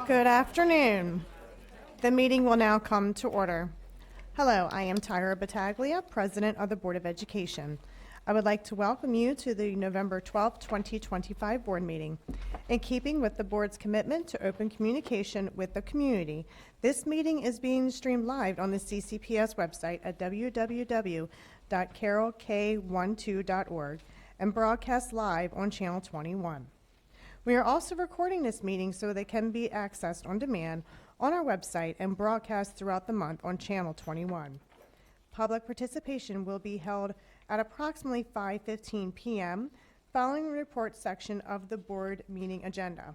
Good afternoon. The meeting will now come to order. Hello, I am Tyra Battaglia, President of the Board of Education. I would like to welcome you to the November 12, 2025 board meeting. In keeping with the board's commitment to open communication with the community, this meeting is being streamed live on the CCPS website at www.carrollk12.org and broadcast live on Channel 21. We are also recording this meeting so that it can be accessed on demand on our website and broadcast throughout the month on Channel 21. Public participation will be held at approximately 5:15 p.m. following the report section of the board meeting agenda.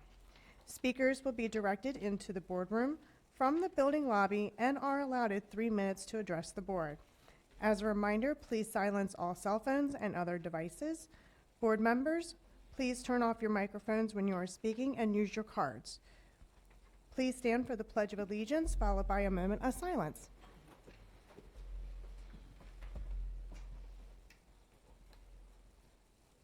Speakers will be directed into the boardroom from the building lobby and are allotted 3 minutes to address the board. As a reminder, please silence all cell phones and other devices. Board members, please turn off your microphones when you are speaking and use your cards. Please stand for the Pledge of Allegiance, followed by a moment of silence.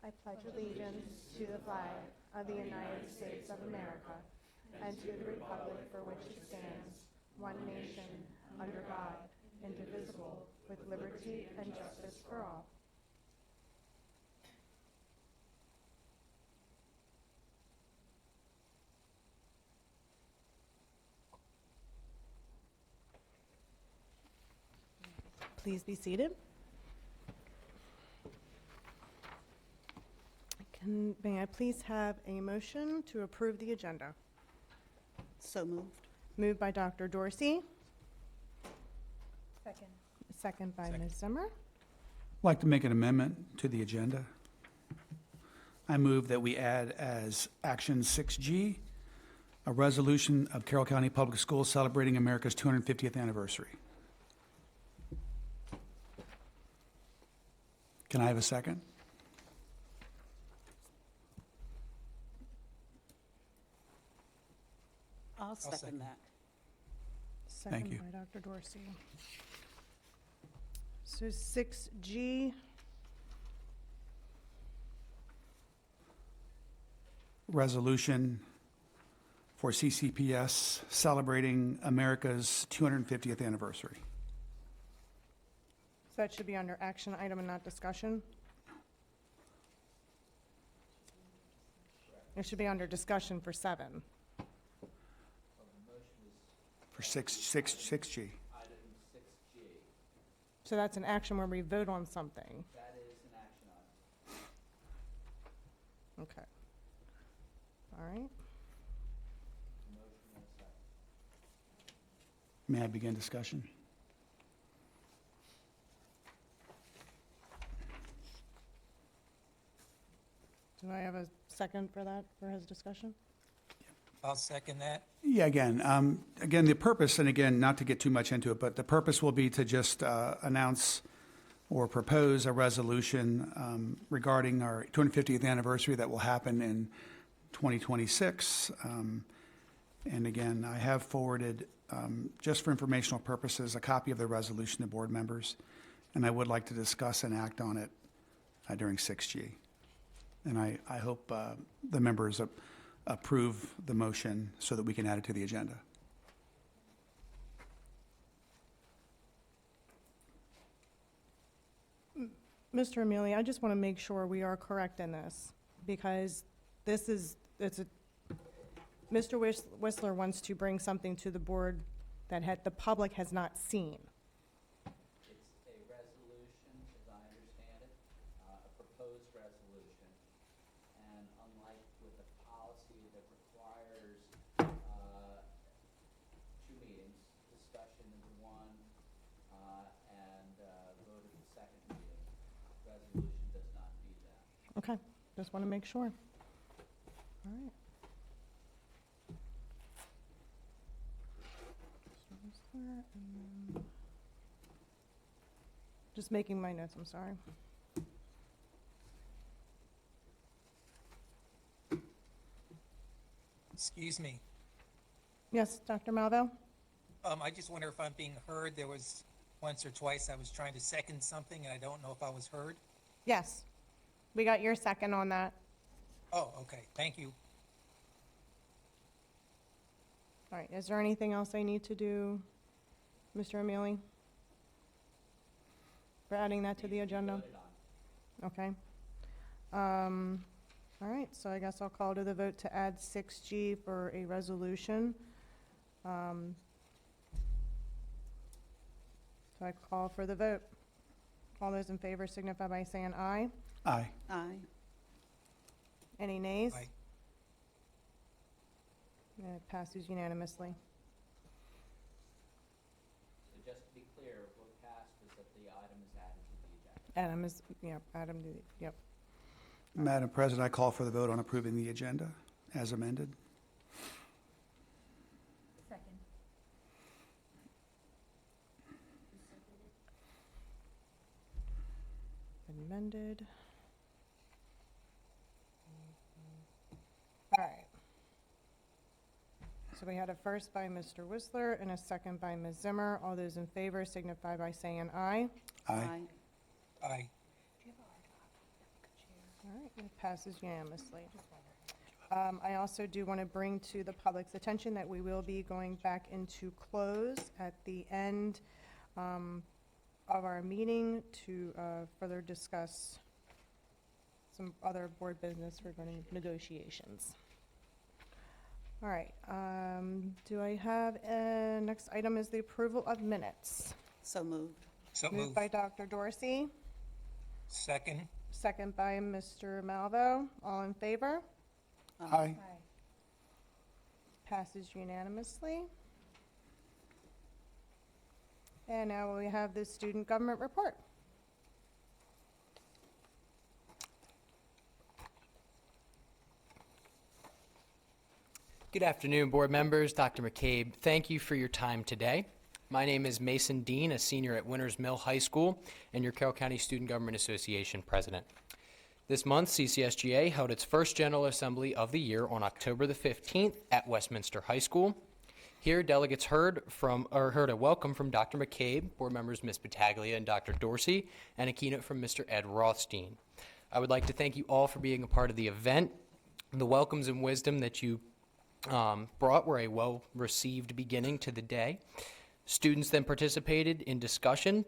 I pledge allegiance to the flag of the United States of America and to the republic for which it stands, one nation, under God, indivisible, with liberty and justice for all. Please be seated. May I please have a motion to approve the agenda? So moved. Moved by Dr. Dorsey. Second. Second by Ms. Zimmer. I'd like to make an amendment to the agenda. I move that we add as action 6G, a resolution of Carroll County Public Schools celebrating America's 250th anniversary. Can I have a second? I'll second that. Second you. by Dr. Dorsey. So 6G, Resolution for CCPS celebrating America's 250th anniversary. so that should be under action item and not discussion? It should be under discussion for 7. For 6G. So that's an action where we vote on something. That is an action item. Okay. All right. Motion and second. May I begin discussion? Do I have a second for that, for his discussion? I'll second that. Yeah, again, the purpose, and again, not to get too much into it, but the purpose will be to just announce or propose a resolution regarding our 250th anniversary that will happen in 2026. And again, I have forwarded, just for informational purposes, a copy of the resolution to board members, and I would like to discuss and act on it during 6G. And I hope the members approve the motion so that we can add it to the agenda. Mr. Amelia, I just want to make sure we are correct in this, because Mr. Whistler wants to bring something to the board that the public has not seen. It's a resolution, as I understand it, a proposed resolution. And unlike with a policy that requires 2 meetings, discussion is one, and vote at the second meeting, resolution does not need that. Okay, just want to make sure. All right. Just making my notes, I'm sorry. Excuse me. Yes, Dr. Malvo? I just wonder if I'm being heard. There was once or twice I was trying to second something, and I don't know if I was heard. Yes, we got your second on that. Oh, okay. Thank you. All right, is there anything else I need to do, Mr. Emili? For adding that to the agenda? Voted on. Okay. All right, so I guess I'll call to the vote to add 6G for a resolution. So I call for the vote. All those in favor signify by saying aye. Aye. Aye. Any nays? Aye. And it passes unanimously. So just to be clear, what passed was that the item is added to the agenda. Adam is, yep, Adam, yep. Madam President, I call for the vote on approving the agenda as amended. Second. Amended. All right. So we had a first by Mr. Whistler and a second by Ms. Zimmer. All those in favor signify by saying aye. Aye. Aye. All right, and it passes unanimously. I also do want to bring to the public's attention that we will be going back into close at the end of our meeting to further discuss some other board business regarding negotiations. All right, do I have, next item is the approval of minutes. So moved. So Moved moved. by Dr. Dorsey, Second. second by Mr. Malvo. All in favor? Aye. Passes unanimously. And now we have the student government report. Good afternoon, board members. Dr. McCabe, thank you for your time today. My name is Mason Dean, a senior at Winters Mill High School, and your Carroll County Student Government Association president. This month, CCSGA held its first General Assembly of the year on October the 15th at Westminster High School. Here, delegates heard a welcome from Dr. McCabe, board members Ms. Battaglia and Dr. Dorsey, and a keynote from Mr. Ed Rothstein. I would like to thank you all for being a part of the event. The welcomes and wisdom that you brought were a well-received beginning to the day. Students then participated in discussions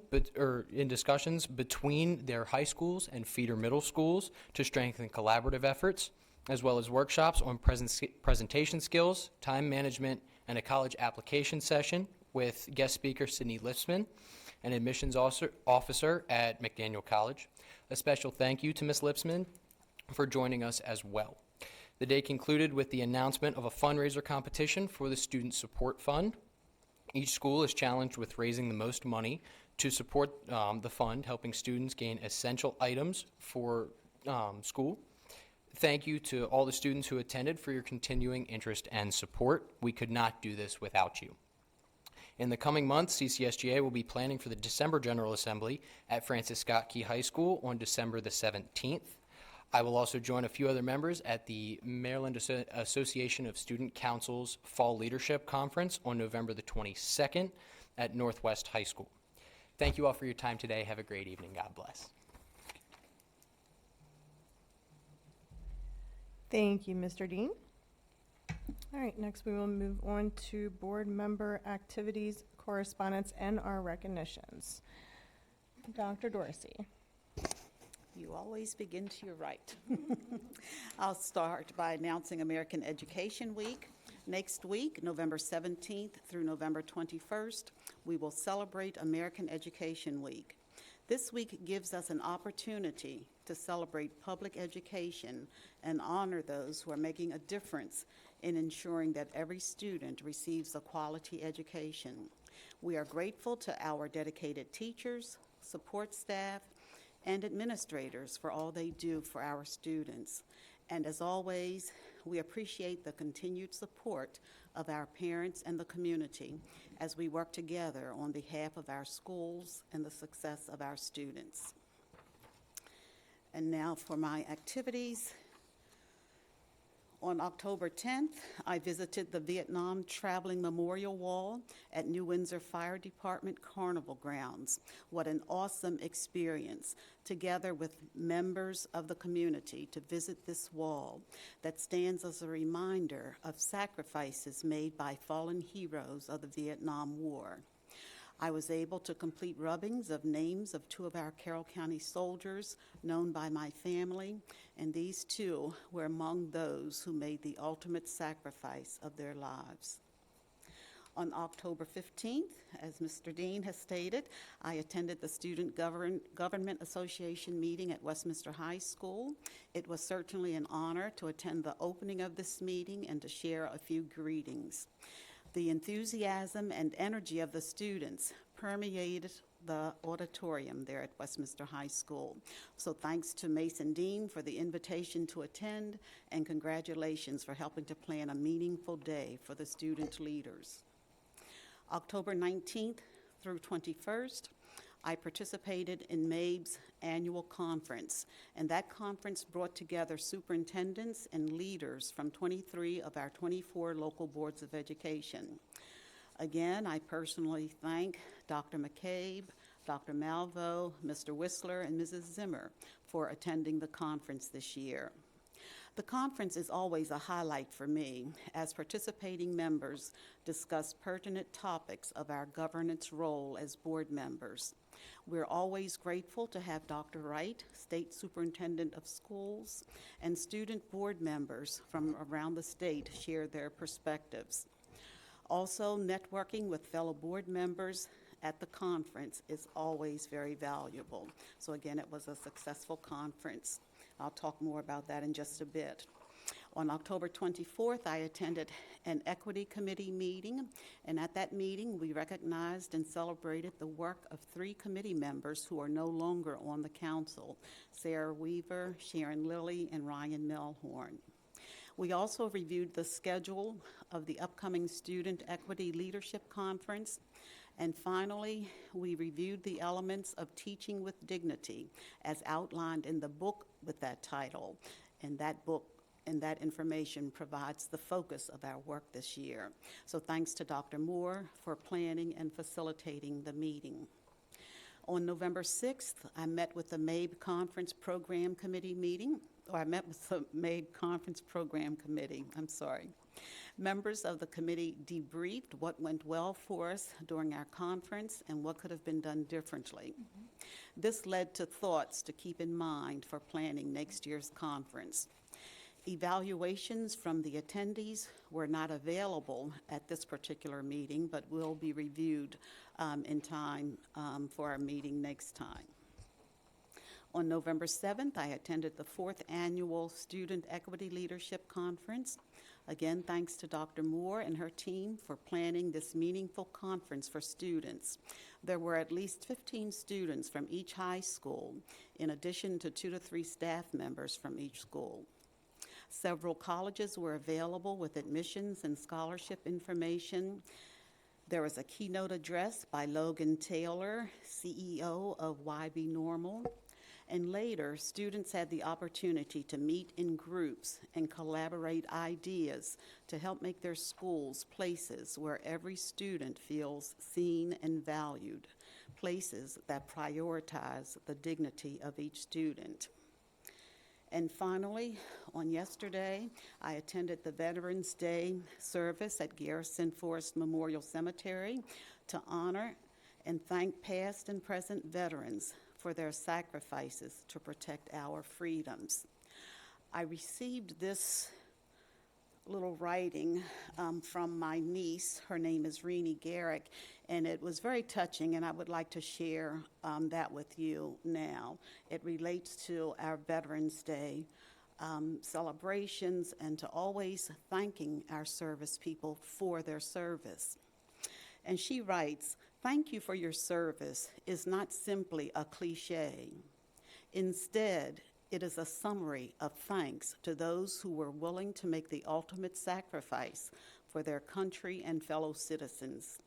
between their high schools and feeder middle schools to strengthen collaborative efforts, as well as workshops on presentation skills, time management, and a college application session with guest speaker Sydney Lipsman, an admissions officer at McDaniel College. A special thank you to Ms. Lipsman for joining us as well. The day concluded with the announcement of a fundraiser competition for the Student Support Fund. Each school is challenged with raising the most money to support the fund, helping students gain essential items for school. Thank you to all the students who attended for your continuing interest and support. We could not do this without you. In the coming months, CCSGA will be planning for the December General Assembly at Francis Scott Key High School on December the 17th. I will also join a few other members at the Maryland Association of Student Councils Fall Leadership Conference on November the 22nd at Northwest High School. Thank you all for your time today. Have a great evening. God bless. Thank you, Mr. Dean. All right, next we will move on to board member activities, correspondence, and our recognitions. Dr. Dorsey. You always begin to your right. I'll start by announcing American Education Week. Next week, November 17th through November 21st, we will celebrate American Education Week. This week gives us an opportunity to celebrate public education and honor those who are making a difference in ensuring that every student receives a quality education. We are grateful to our dedicated teachers, support staff, and administrators for all they do for our students. And as always, we appreciate the continued support of our parents and the community as we work together on behalf of our schools and the success of our students. And now for my activities. On October 10th, I visited the Vietnam Traveling Memorial Wall at New Windsor Fire Department Carnival Grounds. What an awesome experience, together with members of the community, to visit this wall that stands as a reminder of sacrifices made by fallen heroes of the Vietnam War. I was able to complete rubbings of names of 2 of our Carroll County soldiers known by my family, and these 2 were among those who made the ultimate sacrifice of their lives. On October 15th, as Mr. Dean has stated, I attended the Student Government Association meeting at Westminster High School. It was certainly an honor to attend the opening of this meeting and to share a few greetings. The enthusiasm and energy of the students permeated the auditorium there at Westminster High School. So thanks to Mason Dean for the invitation to attend, and congratulations for helping to plan a meaningful day for the student leaders. October 19th through 21st, I participated in MABE's annual conference, and that conference brought together superintendents and leaders from 23 of our 24 local boards of education. Again, I personally thank Dr. McCabe, Dr. Malvo, Mr. Whistler, and Mrs. Zimmer for attending the conference this year. The conference is always a highlight for me, as participating members discuss pertinent topics of our governance role as board members. We're always grateful to have Dr. Wright, State Superintendent of Schools, and student board members from around the state share their perspectives. Also, networking with fellow board members at the conference is always very valuable. So again, it was a successful conference. I'll talk more about that in just a bit. On October 24th, I attended an Equity Committee meeting, and at that meeting, we recognized and celebrated the work of 3 committee members who are no longer on the council: Sarah Weaver, Sharon Lilly, and Ryan Melhorn. We also reviewed the schedule of the upcoming Student Equity Leadership Conference. And finally, we reviewed the elements of Teaching with Dignity as outlined in the book with that title. And that book and that information provides the focus of our work this year. So thanks to Dr. Moore for planning and facilitating the meeting. On November 6th, I met with the MABE Conference Program Committee meeting, or I met with the MABE Conference Program Committee, Members of the committee debriefed what went well for us during our conference and what could have been done differently. This led to thoughts to keep in mind for planning next year's conference. Evaluations from the attendees were not available at this particular meeting, but will be reviewed in time for our meeting next time. On November 7th, I attended the 4th Annual Student Equity Leadership Conference. Again, thanks to Dr. Moore and her team for planning this meaningful conference for students. There were at least 15 students from each high school, in addition to 2 to 3 staff members from each school. Several colleges were available with admissions and scholarship information. There was a keynote address by Logan Taylor, CEO of YB Normal. And later, students had the opportunity to meet in groups and collaborate ideas to help make their schools places where every student feels seen and valued, places that prioritize the dignity of each student. And finally, on yesterday, I attended the Veterans Day service at Garrison Forest Memorial Cemetery to honor and thank past and present veterans for their sacrifices to protect our freedoms. I received this little writing from my niece. Her name is Renee Garrick, and it was very touching, and I would like to share that with you now. It relates to our Veterans Day celebrations and to always thanking our service people for their service. And she writes, "Thank you for your service is not simply a cliche. Instead, it is a summary of thanks to those who were willing to make the ultimate sacrifice for their country and fellow citizens.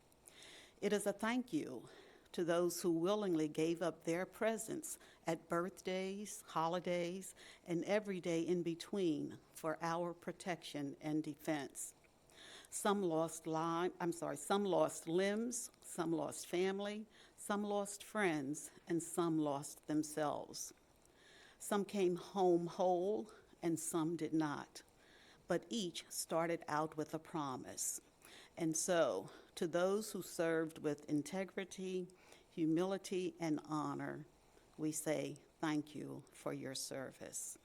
It is a thank you to those who willingly gave up their presence at birthdays, holidays, and every day in between for our protection and defense. Some lost limbs, some lost family, some lost friends, and some lost themselves. Some came home whole, and some did not, but each started out with a promise. And so, to those who served with integrity, humility, and honor, we say thank you for your service.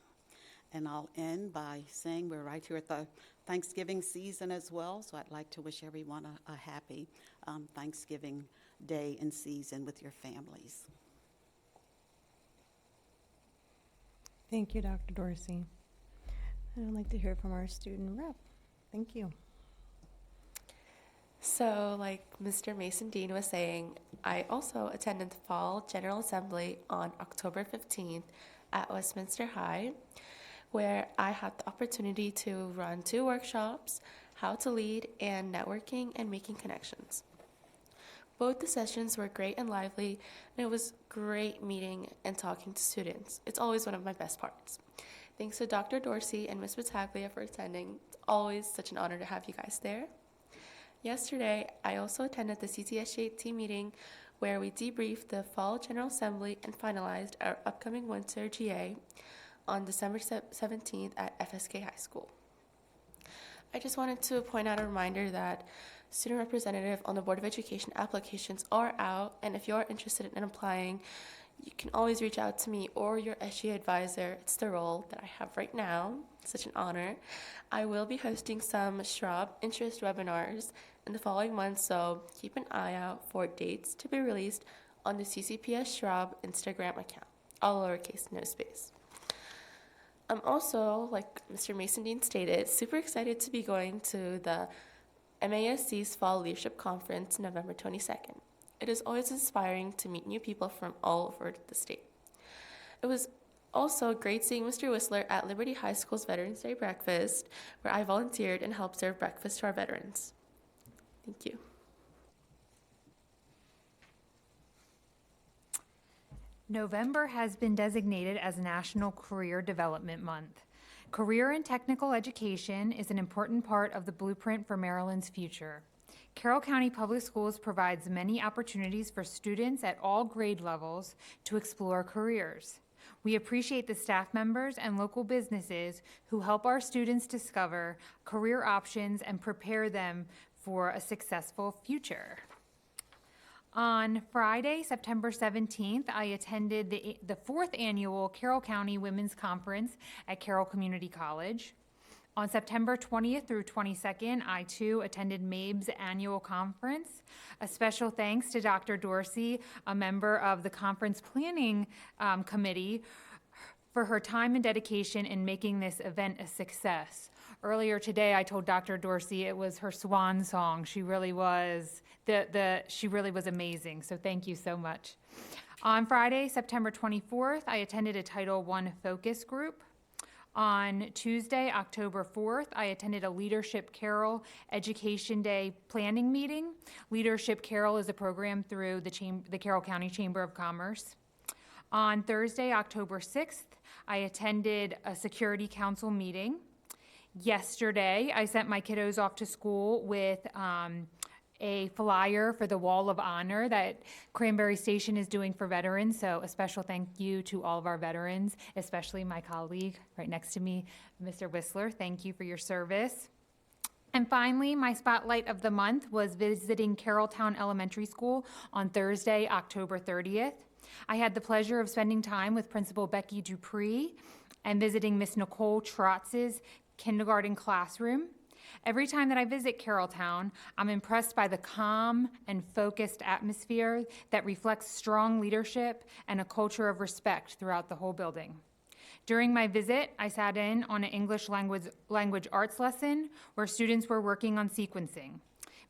And I'll end by saying we're right here at the Thanksgiving season as well, so I'd like to wish everyone a happy Thanksgiving day and season with your families. Thank you, Dr. Dorsey. And I'd like to hear from our student rep. Thank you. So, like Mr. Mason Dean was saying, I also attended the Fall General Assembly on October 15th at Westminster High, where I had the opportunity to run 2 workshops, how to lead and networking and making connections. Both the sessions were great and lively, and it was great meeting and talking to students. It's always one of my best parts. Thanks to Dr. Dorsey and Ms. Battaglia for attending. It's always such an honor to have you guys there. Yesterday, I also attended the CCSJ team meeting where we debriefed the Fall General Assembly and finalized our upcoming winter GA on December 17th at FSK High School. I just wanted to point out a reminder that student representative on the Board of Education applications are out, and if you are interested in applying, you can always reach out to me or your SGA advisor. It's the role that I have right now. It's such an honor. I will be hosting some Schwab interest webinars in the following months, so keep an eye out for dates to be released on the CCPS Schwab Instagram account, all lowercase, no space. I'm also, like Mr. Mason Dean stated, super excited to be going to the MASC's Fall Leadership Conference November 22nd. It is always inspiring to meet new people from all over the state. It was also great seeing Mr. Whistler at Liberty High School's Veterans Day breakfast, where I volunteered and helped serve breakfast to our veterans. Thank you. November has been designated as National Career Development Month. Career and technical education is an important part of the blueprint for Maryland's future. Carroll County Public Schools provides many opportunities for students at all grade levels to explore careers. We appreciate the staff members and local businesses who help our students discover career options and prepare them for a successful future. On Friday, September 17th, I attended the 4th annual Carroll County Women's Conference at Carroll Community College. On September 20th through 22nd, I too attended MABE's annual conference. A special thanks to Dr. Dorsey, a member of the conference planning committee, for her time and dedication in making this event a success. Earlier today, I told Dr. Dorsey it was her swan song. She really was she really was amazing. So thank you so much. On Friday, September 24th, I attended a Title I focus group. On Tuesday, October 4th, I attended a Leadership Carroll Education Day planning meeting. Leadership Carroll is a program through the Carroll County Chamber of Commerce. On Thursday, October 6th, I attended a Security Council meeting. Yesterday, I sent my kiddos off to school with a flyer for the Wall of Honor that Cranberry Station is doing for veterans. So a special thank you to all of our veterans, especially my colleague right next to me, Mr. Whistler. Thank you for your service. And finally, my spotlight of the month was visiting Carrolltown Elementary School on Thursday, October 30th. I had the pleasure of spending time with Principal Becky Dupree and visiting Miss Nicole Trotz's kindergarten classroom. Every time that I visit Carrolltown, I'm impressed by the calm and focused atmosphere that reflects strong leadership and a culture of respect throughout the whole building. During my visit, I sat in on an English language arts lesson where students were working on sequencing.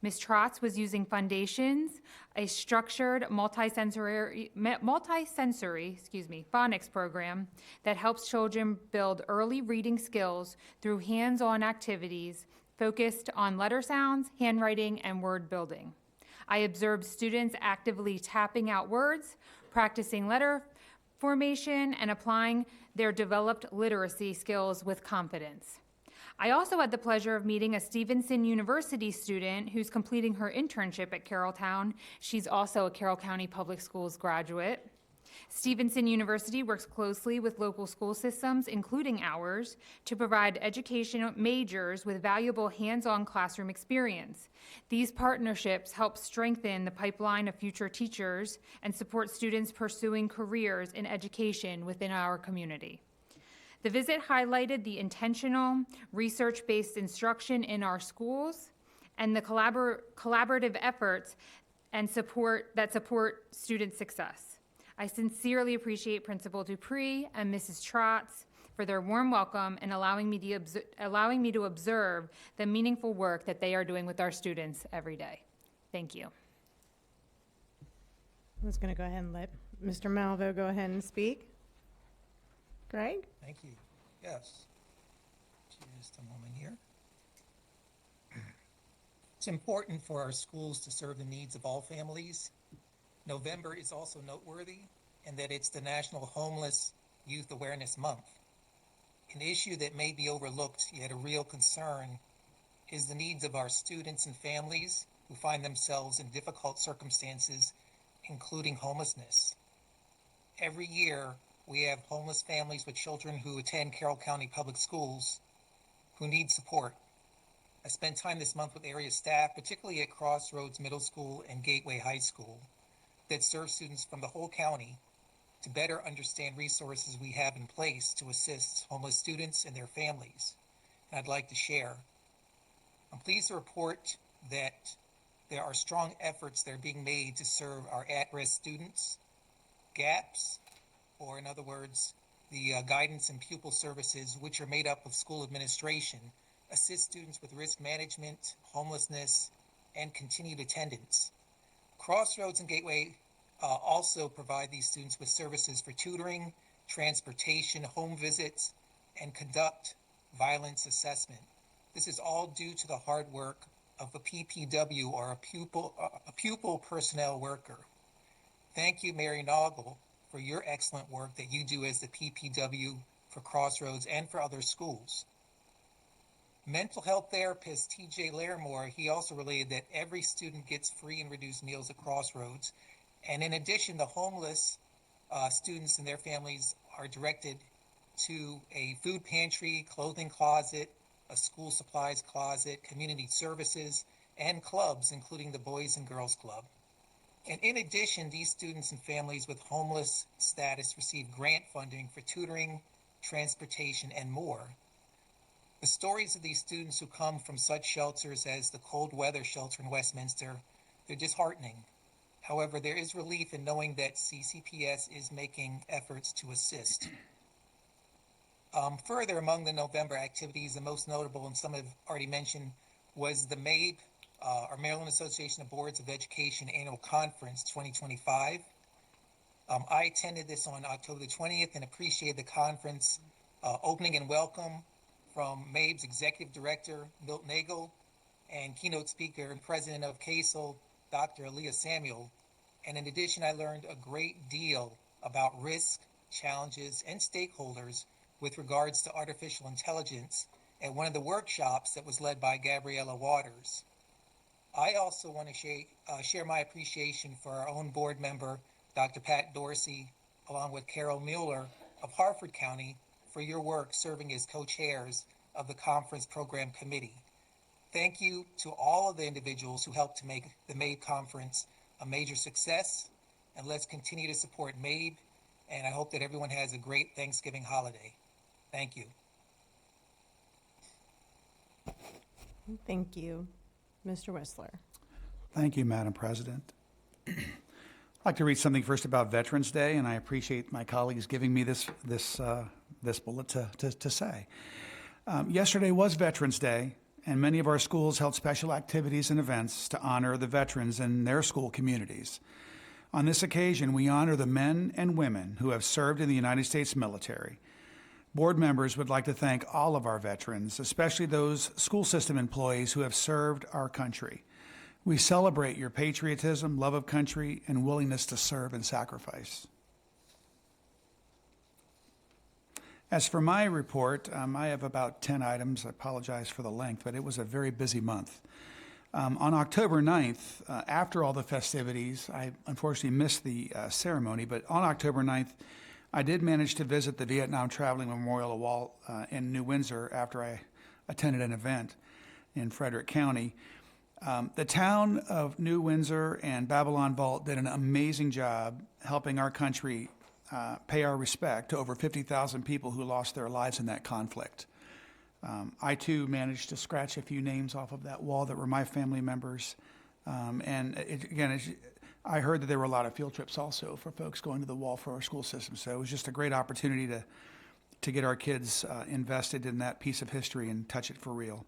Ms. Trotz was using Foundations, a structured multisensory phonics program that helps children build early reading skills through hands-on activities focused on letter sounds, handwriting, and word building. I observed students actively tapping out words, practicing letter formation, and applying their developed literacy skills with confidence. I also had the pleasure of meeting a Stevenson University student who's completing her internship at Carrolltown. She's also a Carroll County Public Schools graduate. Stevenson University works closely with local school systems, including ours, to provide educational majors with valuable hands-on classroom experience. These partnerships help strengthen the pipeline of future teachers and support students pursuing careers in education within our community. The visit highlighted the intentional, research-based instruction in our schools and the collaborative efforts and support student success. I sincerely appreciate Principal Dupree and Mrs. Trotz for their warm welcome and allowing me to observe the meaningful work that they are doing with our students every day. Thank you. I was going to go ahead and let Mr. Malvo go ahead and speak. Greg? Thank you. Yes. Just a moment here. It's important for our schools to serve the needs of all families. November is also noteworthy in that it's the National Homeless Youth Awareness Month. An issue that may be overlooked, yet a real concern, is the needs of our students and families who find themselves in difficult circumstances, including homelessness. Every year, we have homeless families with children who attend Carroll County Public Schools who need support. I spent time this month with area staff, particularly at Crossroads Middle School and Gateway High School, that serve students from the whole county to better understand resources we have in place to assist homeless students and their families. And I'd like to share. I'm pleased to report that there are strong efforts that are being made to serve our at-risk students. GAPS, or in other words, the guidance and pupil services, which are made up of school administration, assist students with risk management, homelessness, and continued attendance. Crossroads and Gateway also provide these students with services for tutoring, transportation, home visits, and conduct violence assessment. This is all due to the hard work of a PPW, or a pupil personnel worker. Thank you, Mary Noggle, for your excellent work that you do as the PPW for Crossroads and for other schools. Mental health therapist TJ Larimore, he also related that every student gets free and reduced meals at Crossroads. And in addition, the homeless students and their families are directed to a food pantry, clothing closet, a school supplies closet, community services, and clubs, including the Boys and Girls Club. And in addition, these students and families with homeless status receive grant funding for tutoring, transportation, and more. The stories of these students who come from such shelters as the cold weather shelter in Westminster, they're disheartening. However, there is relief in knowing that CCPS is making efforts to assist. Further, among the November activities, the most notable, and some have already mentioned, was the MABE, our Maryland Association of Boards of Education Annual Conference 2025. I attended this on October the 20th and appreciated the conference opening and welcome from MABE's Executive Director, Milt Nagel, and keynote speaker and president of CASEL, Dr. Aaliyah Samuel. And in addition, I learned a great deal about risk, challenges, and stakeholders with regards to artificial intelligence at one of the workshops that was led by Gabriella Waters. I also want to share my appreciation for our own board member, Dr. Pat Dorsey, along with Carol Mueller of Harford County, for your work serving as co-chairs of the conference program committee. Thank you to all of the individuals who helped to make the MABE conference a major success, and let's continue to support MABE, and I hope that everyone has a great Thanksgiving holiday. Thank you. Thank you. Mr. Whistler. Thank you, Madam President. I'd like to read something first about Veterans Day, and I appreciate my colleagues giving me this bullet to say. Yesterday was Veterans Day, and many of our schools held special activities and events to honor the veterans in their school communities. On this occasion, we honor the men and women who have served in the United States military. Board members would like to thank all of our veterans, especially those school system employees who have served our country. We celebrate your patriotism, love of country, and willingness to serve and sacrifice. As for my report, I have about 10 items. I apologize for the length, but it was a very busy month. On October 9th, after all the festivities, I unfortunately missed the ceremony, but on October 9th, I did manage to visit the Vietnam Traveling Memorial Wall in New Windsor after I attended an event in Frederick County. The town of New Windsor and Babylon Vault did an amazing job helping our country pay our respect to over 50,000 people who lost their lives in that conflict. I, too, managed to scratch a few names off of that wall that were my family members. I heard that there were a lot of field trips also for folks going to the wall for our school system. So it was just a great opportunity to get our kids invested in that piece of history and touch it for real.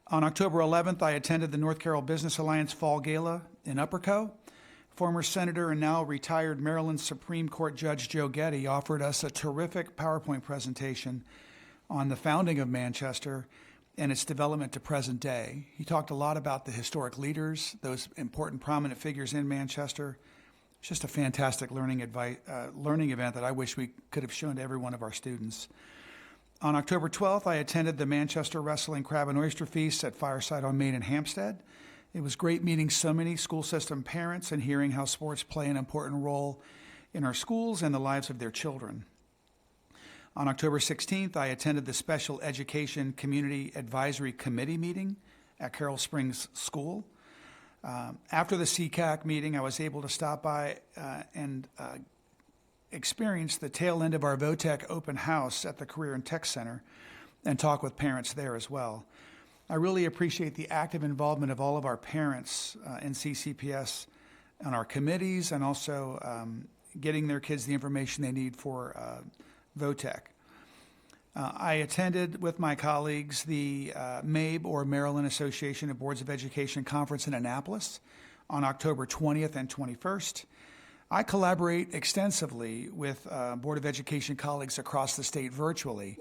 On October 11th, I attended the North Carroll Business Alliance Fall Gala in Upperco. Former Senator and now retired Maryland Supreme Court Judge Joe Getty offered us a terrific PowerPoint presentation on the founding of Manchester and its development to present day. He talked a lot about the historic leaders, those important prominent figures in Manchester. It's just a fantastic learning event that I wish we could have shown to every one of our students. On October 12th, I attended the Manchester Wrestling Crab and Oyster Feast at Fireside on Main in Hampstead. It was great meeting so many school system parents and hearing how sports play an important role in our schools and the lives of their children. On October 16th, I attended the Special Education Community Advisory Committee meeting at Carroll Springs School. After the CCAC meeting, I was able to stop by and experience the tail end of our VOTEC open house at the Career and Tech Center and talk with parents there as well. I really appreciate the active involvement of all of our parents in CCPS on our committees and also getting their kids the information they need for VOTEC. I attended with my colleagues the MABE, or Maryland Association of Boards of Education Conference in Annapolis on October 20th and 21st. I collaborate extensively with Board of Education colleagues across the state virtually,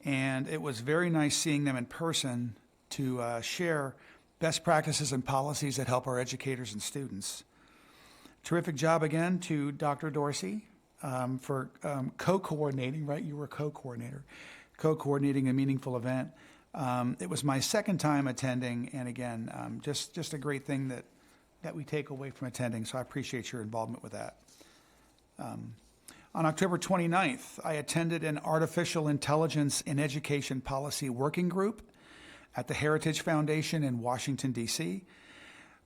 and it was very nice seeing them in person to share best practices and policies that help our educators and students. Terrific job again to Dr. Dorsey for co-coordinating, right? You were a co-coordinator, co-coordinating a meaningful event. It was my second time attending, and again, just a great thing that we take away from attending, so I appreciate your involvement with that. On October 29th, I attended an Artificial Intelligence in Education Policy Working Group at the Heritage Foundation in Washington, D.C.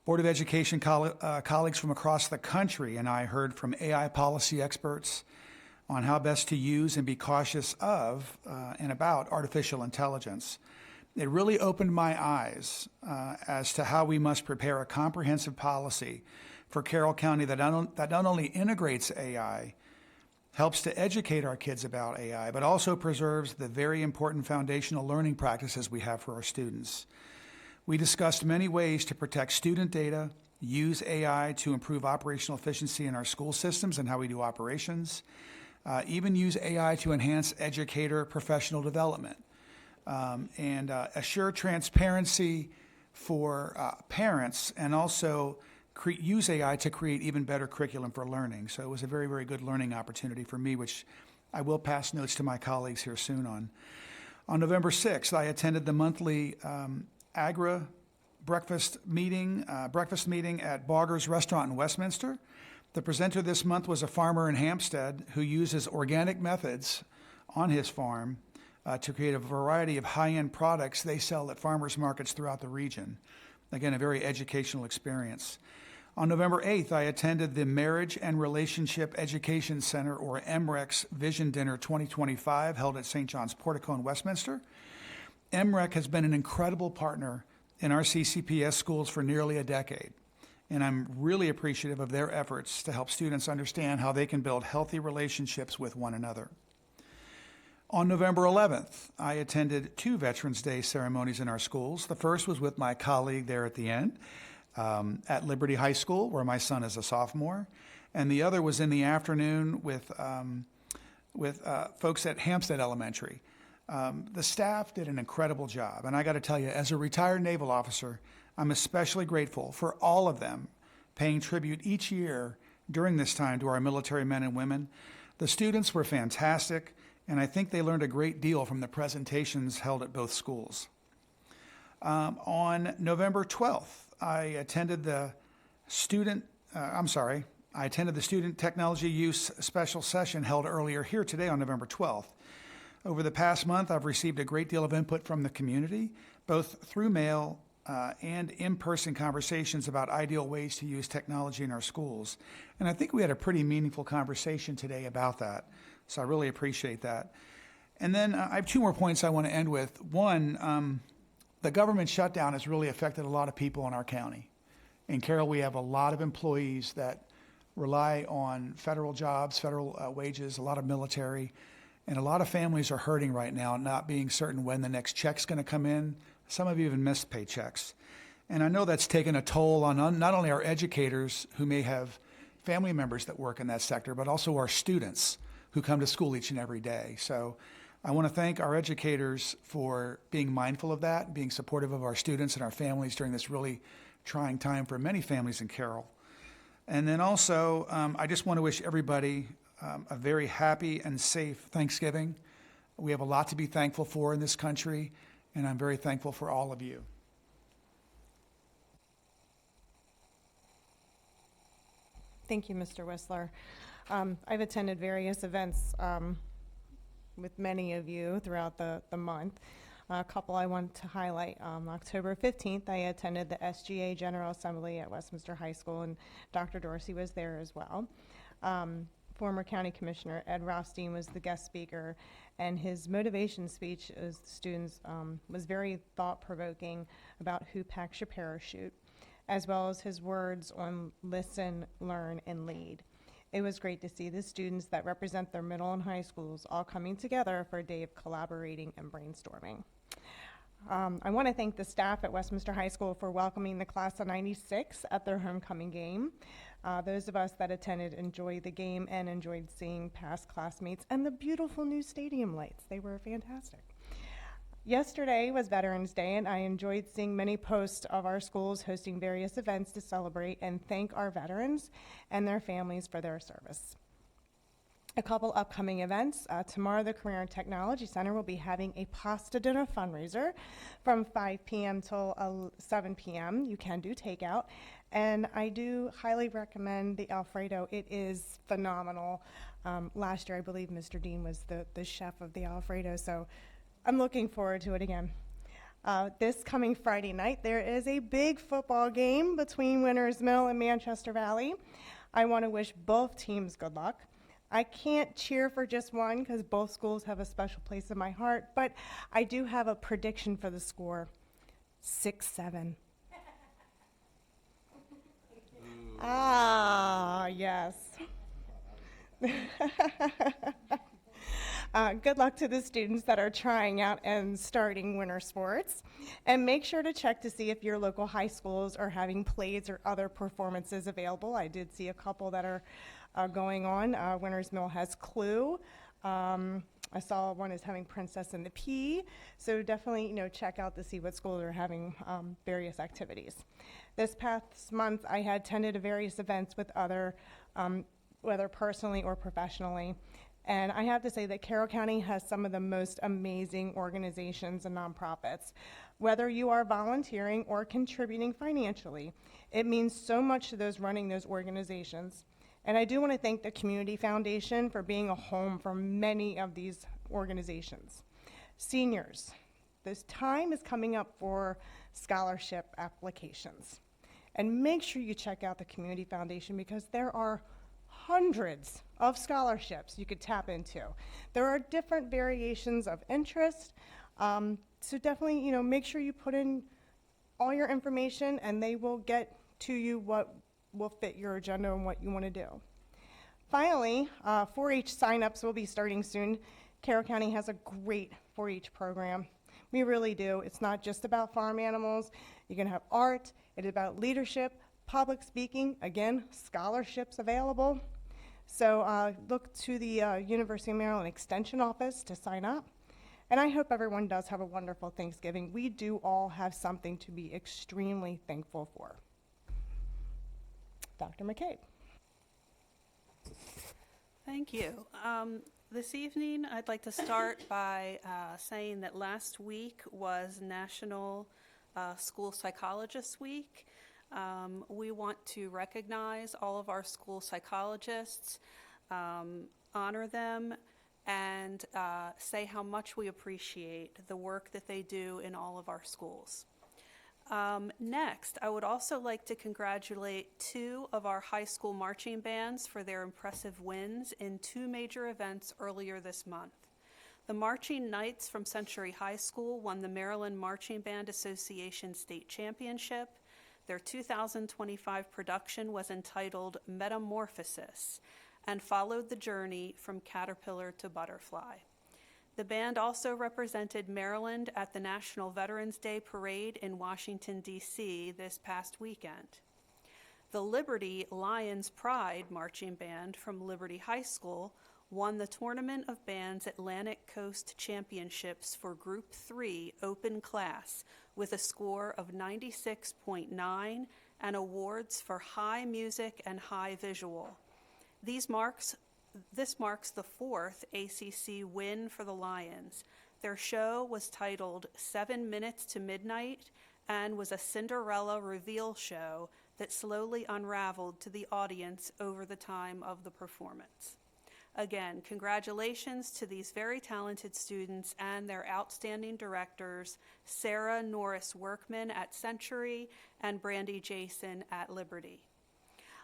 Board of Education colleagues from across the country and I heard from AI policy experts on how best to use and be cautious of and about artificial intelligence. It really opened my eyes as to how we must prepare a comprehensive policy for Carroll County that not only integrates AI, helps to educate our kids about AI, but also preserves the very important foundational learning practices we have for our students. We discussed many ways to protect student data, use AI to improve operational efficiency in our school systems and how we do operations, even use AI to enhance educator professional development, and assure transparency for parents, and also use AI to create even better curriculum for learning. So it was a very, very good learning opportunity for me, which I will pass notes to my colleagues here soon on. On November 6th, I attended the monthly Agra breakfast meeting at Bogger's Restaurant in Westminster. The presenter this month was a farmer in Hampstead who uses organic methods on his farm to create a variety of high-end products they sell at farmers markets throughout the region. Again, a very educational experience. On November 8th, I attended the Marriage and Relationship Education Center, or MREC's Vision Dinner 2025, held at St. John's Portico in Westminster. MREC has been an incredible partner in our CCPS schools for nearly a decade, and I'm really appreciative of their efforts to help students understand how they can build healthy relationships with one another. On November 11th, I attended 2 Veterans Day ceremonies in our schools. The first was with my colleague there at the end at Liberty High School, where my son is a sophomore, and the other was in the afternoon with folks at Hampstead Elementary. The staff did an incredible job, and I got to tell you, as a retired naval officer, I'm especially grateful for all of them paying tribute each year during this time to our military men and women. The students were fantastic, and I think they learned a great deal from the presentations held at both schools. On November 12th, I attended the student technology use special session held earlier here today on November 12th. Over the past month, I've received a great deal of input from the community, both through mail and in-person conversations about ideal ways to use technology in our schools. And I think we had a pretty meaningful conversation today about that, so I really appreciate that. And then I have two more points I want to end with. One, the government shutdown has really affected a lot of people in our county. In Carroll, we have a lot of employees that rely on federal jobs, federal wages, a lot of military, and a lot of families are hurting right now, not being certain when the next check's going to come in. Some of you even missed paychecks. And I know that's taken a toll on not only our educators who may have family members that work in that sector, but also our students who come to school each and every day. So I want to thank our educators for being mindful of that, being supportive of our students and our families during this really trying time for many families in Carroll. And then also, I just want to wish everybody a very happy and safe Thanksgiving. We have a lot to be thankful for in this country, and I'm very thankful for all of you. Thank you, Mr. Whistler. I've attended various events with many of you throughout the month. A couple I want to highlight. October 15th, I attended the SGA General Assembly at Westminster High School, and Dr. Dorsey was there as well. Former County Commissioner Ed Rothstein was the guest speaker, and his motivation speech as students was very thought-provoking about who packs your parachute, as well as his words on listen, learn, and lead. It was great to see the students that represent their middle and high schools all coming together for a day of collaborating and brainstorming. I want to thank the staff at Westminster High School for welcoming the class of '96 at their homecoming game. Those of us that attended enjoyed the game and enjoyed seeing past classmates and the beautiful new stadium lights. They were fantastic. Yesterday was Veterans Day, and I enjoyed seeing many posts of our schools hosting various events to celebrate and thank our veterans and their families for their service. A couple upcoming events. Tomorrow, the Career and Technology Center will be having a pasta dinner fundraiser from 5 p.m. till 7 p.m. You can do takeout. And I do highly recommend the Alfredo. It is phenomenal. Last year, I believe Mr. Dean was the chef of the Alfredo, so I'm looking forward to it again. This coming Friday night, there is a big football game between Winters Mill and Manchester Valley. I want to wish both teams good luck. I can't cheer for just one because both schools have a special place in my heart, but I do have a prediction for the score, 6-7. Ah, yes. Good luck to the students that are trying out and starting winter sports. And make sure to check to see if your local high schools are having plays or other performances available. I did see a couple that are going on. Winters Mill has Clue. I saw one is having Princess and the Pea. So definitely, check out to see what schools are having various activities. This past month, I had attended various events with other, whether personally or professionally. And I have to say that Carroll County has some of the most amazing organizations and nonprofits. Whether you are volunteering or contributing financially, it means so much to those running those organizations. And I do want to thank the Community Foundation for being a home for many of these organizations. Seniors, this time is coming up for scholarship applications. And make sure you check out the Community Foundation because there are hundreds of scholarships you could tap into. There are different variations of interest, so definitely, make sure you put in all your information and they will get to you what will fit your agenda and what you want to do. Finally, 4-H signups will be starting soon. Carroll County has a great 4-H program. We really do. It's not just about farm animals. You can have art. It is about leadership, public speaking, again, scholarships available. So look to the University of Maryland Extension Office to sign up. And I hope everyone does have a wonderful Thanksgiving. We do all have something to be extremely thankful for. Dr. McCabe. Thank you. This evening, I'd like to start by saying that last week was National School Psychologists Week. We want to recognize all of our school psychologists, honor them, and say how much we appreciate the work that they do in all of our schools. Next, I would also like to congratulate 2 of our high school marching bands for their impressive wins in 2 major events earlier this month. The Marching Knights from Century High School won the Maryland Marching Band Association State Championship. Their 2025 production was entitled Metamorphosis and followed the journey from caterpillar to butterfly. The band also represented Maryland at the National Veterans Day Parade in Washington, D.C. this past weekend. The Liberty Lions Pride Marching Band from Liberty High School won the Tournament of Bands Atlantic Coast Championships for Group 3 Open Class with a score of 96.9 and awards for high music and high visual. This marks the 4th ACC win for the Lions. Their show was titled 7 Minutes to Midnight and was a Cinderella reveal show that slowly unraveled to the audience over the time of the performance. Again, congratulations to these very talented students and their outstanding directors, Sarah Norris Workman at Century and Brandy Jason at Liberty.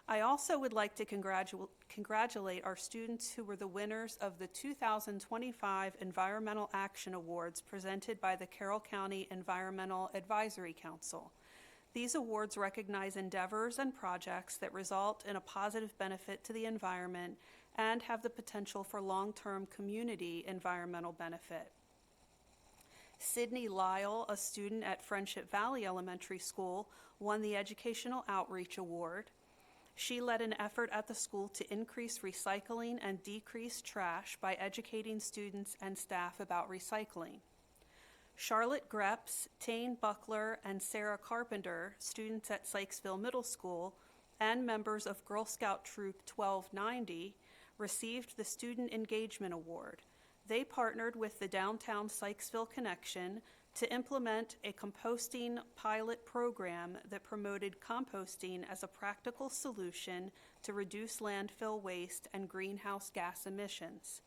I also would like to congratulate our students who were the winners of the 2025 Environmental Action Awards presented by the Carroll County Environmental Advisory Council. These awards recognize endeavors and projects that result in a positive benefit to the environment and have the potential for long-term community environmental benefit. Sydney Lyle, a student at Friendship Valley Elementary School, won the Educational Outreach Award. She led an effort at the school to increase recycling and decrease trash by educating students and staff about recycling. Charlotte Greps, Tane Buckler, and Sarah Carpenter, students at Sykesville Middle School, and members of Girl Scout Troop 1290, received the Student Engagement Award. They partnered with the Downtown Sykesville Connection to implement a composting pilot program that promoted composting as a practical solution to reduce landfill waste and greenhouse gas emissions.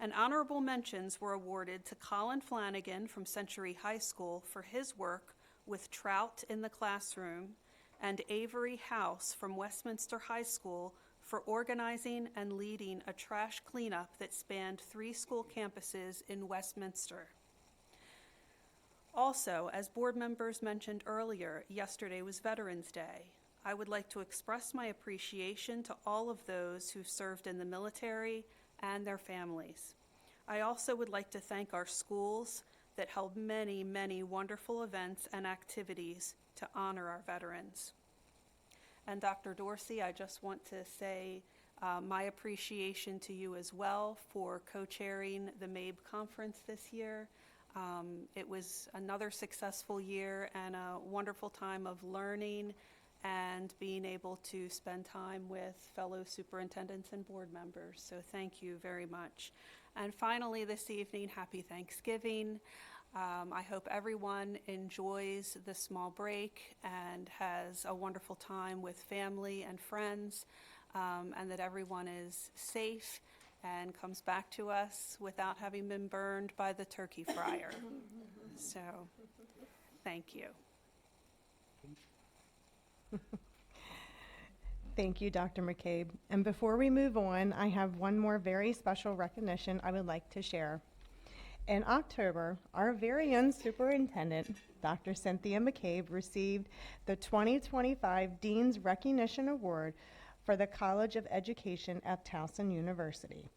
And honorable mentions were awarded to Colin Flanagan from Century High School for his work with trout in the classroom, and Avery House from Westminster High School for organizing and leading a trash cleanup that spanned 3 school campuses in Westminster. Also, as board members mentioned earlier, yesterday was Veterans Day. I would like to express my appreciation to all of those who served in the military and their families. I also would like to thank our schools that held many, many wonderful events and activities to honor our veterans. And Dr. Dorsey, I just want to say my appreciation to you as well for co-chairing the MABE conference this year. It was another successful year and a wonderful time of learning and being able to spend time with fellow superintendents and board members. So thank you very much. And finally this evening, happy Thanksgiving. I hope everyone enjoys the small break and has a wonderful time with family and friends, and that everyone is safe and comes back to us without having been burned by the turkey fryer. So, thank you. Thank you, Dr. McCabe. And before we move on, I have one more very special recognition I would like to share. In October, our very own superintendent, Dr. Cynthia McCabe, received the 2025 Dean's Recognition Award for the College of Education at Towson University.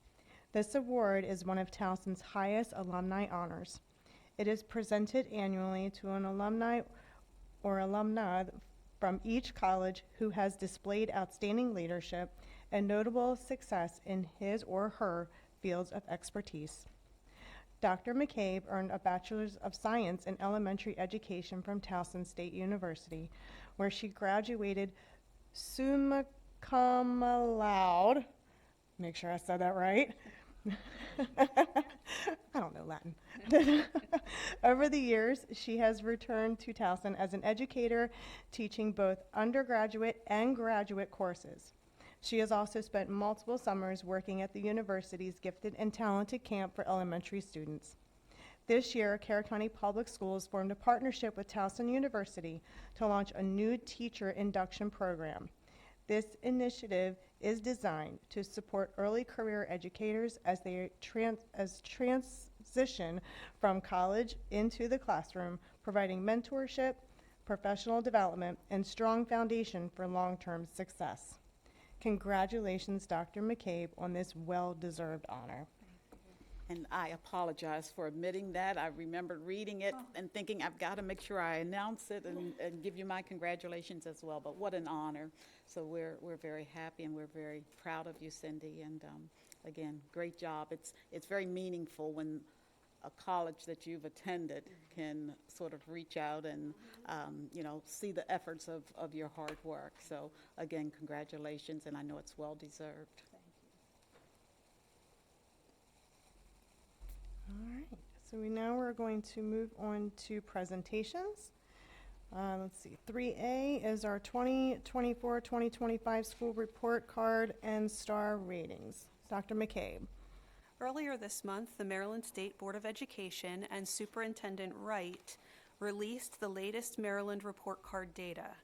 This award is one of Towson's highest alumni honors. It is presented annually to an alumni or alumna from each college who has displayed outstanding leadership and notable success in his or her fields of expertise. Dr. McCabe earned a Bachelor's of Science in Elementary Education from Towson State University, where she graduated summa cum laude. Make sure I said that right. I don't know Latin. Over the years, she has returned to Towson as an educator, teaching both undergraduate and graduate courses. She has also spent multiple summers working at the university's Gifted and Talented Camp for elementary students. This year, Carroll County Public Schools formed a partnership with Towson University to launch a new teacher induction program. This initiative is designed to support early career educators as they transition from college into the classroom, providing mentorship, professional development, and strong foundation for long-term success. Congratulations, Dr. McCabe, on this well-deserved honor. And I apologize for admitting that. I remember reading it and thinking, I've got to make sure I announce it and give you my congratulations as well. But what an honor. So we're very happy and we're very proud of you, Cindy. And again, great job. It's very meaningful when a college that you've attended can sort of reach out and see the efforts of your hard work. So again, congratulations, and I know it's well deserved. All right, so now we're going to move on to presentations. Let's see, 3A is our 2024-2025 school report card and star ratings. Dr. McCabe. Earlier this month, the Maryland State Board of Education and Superintendent Wright released the latest Maryland report card data.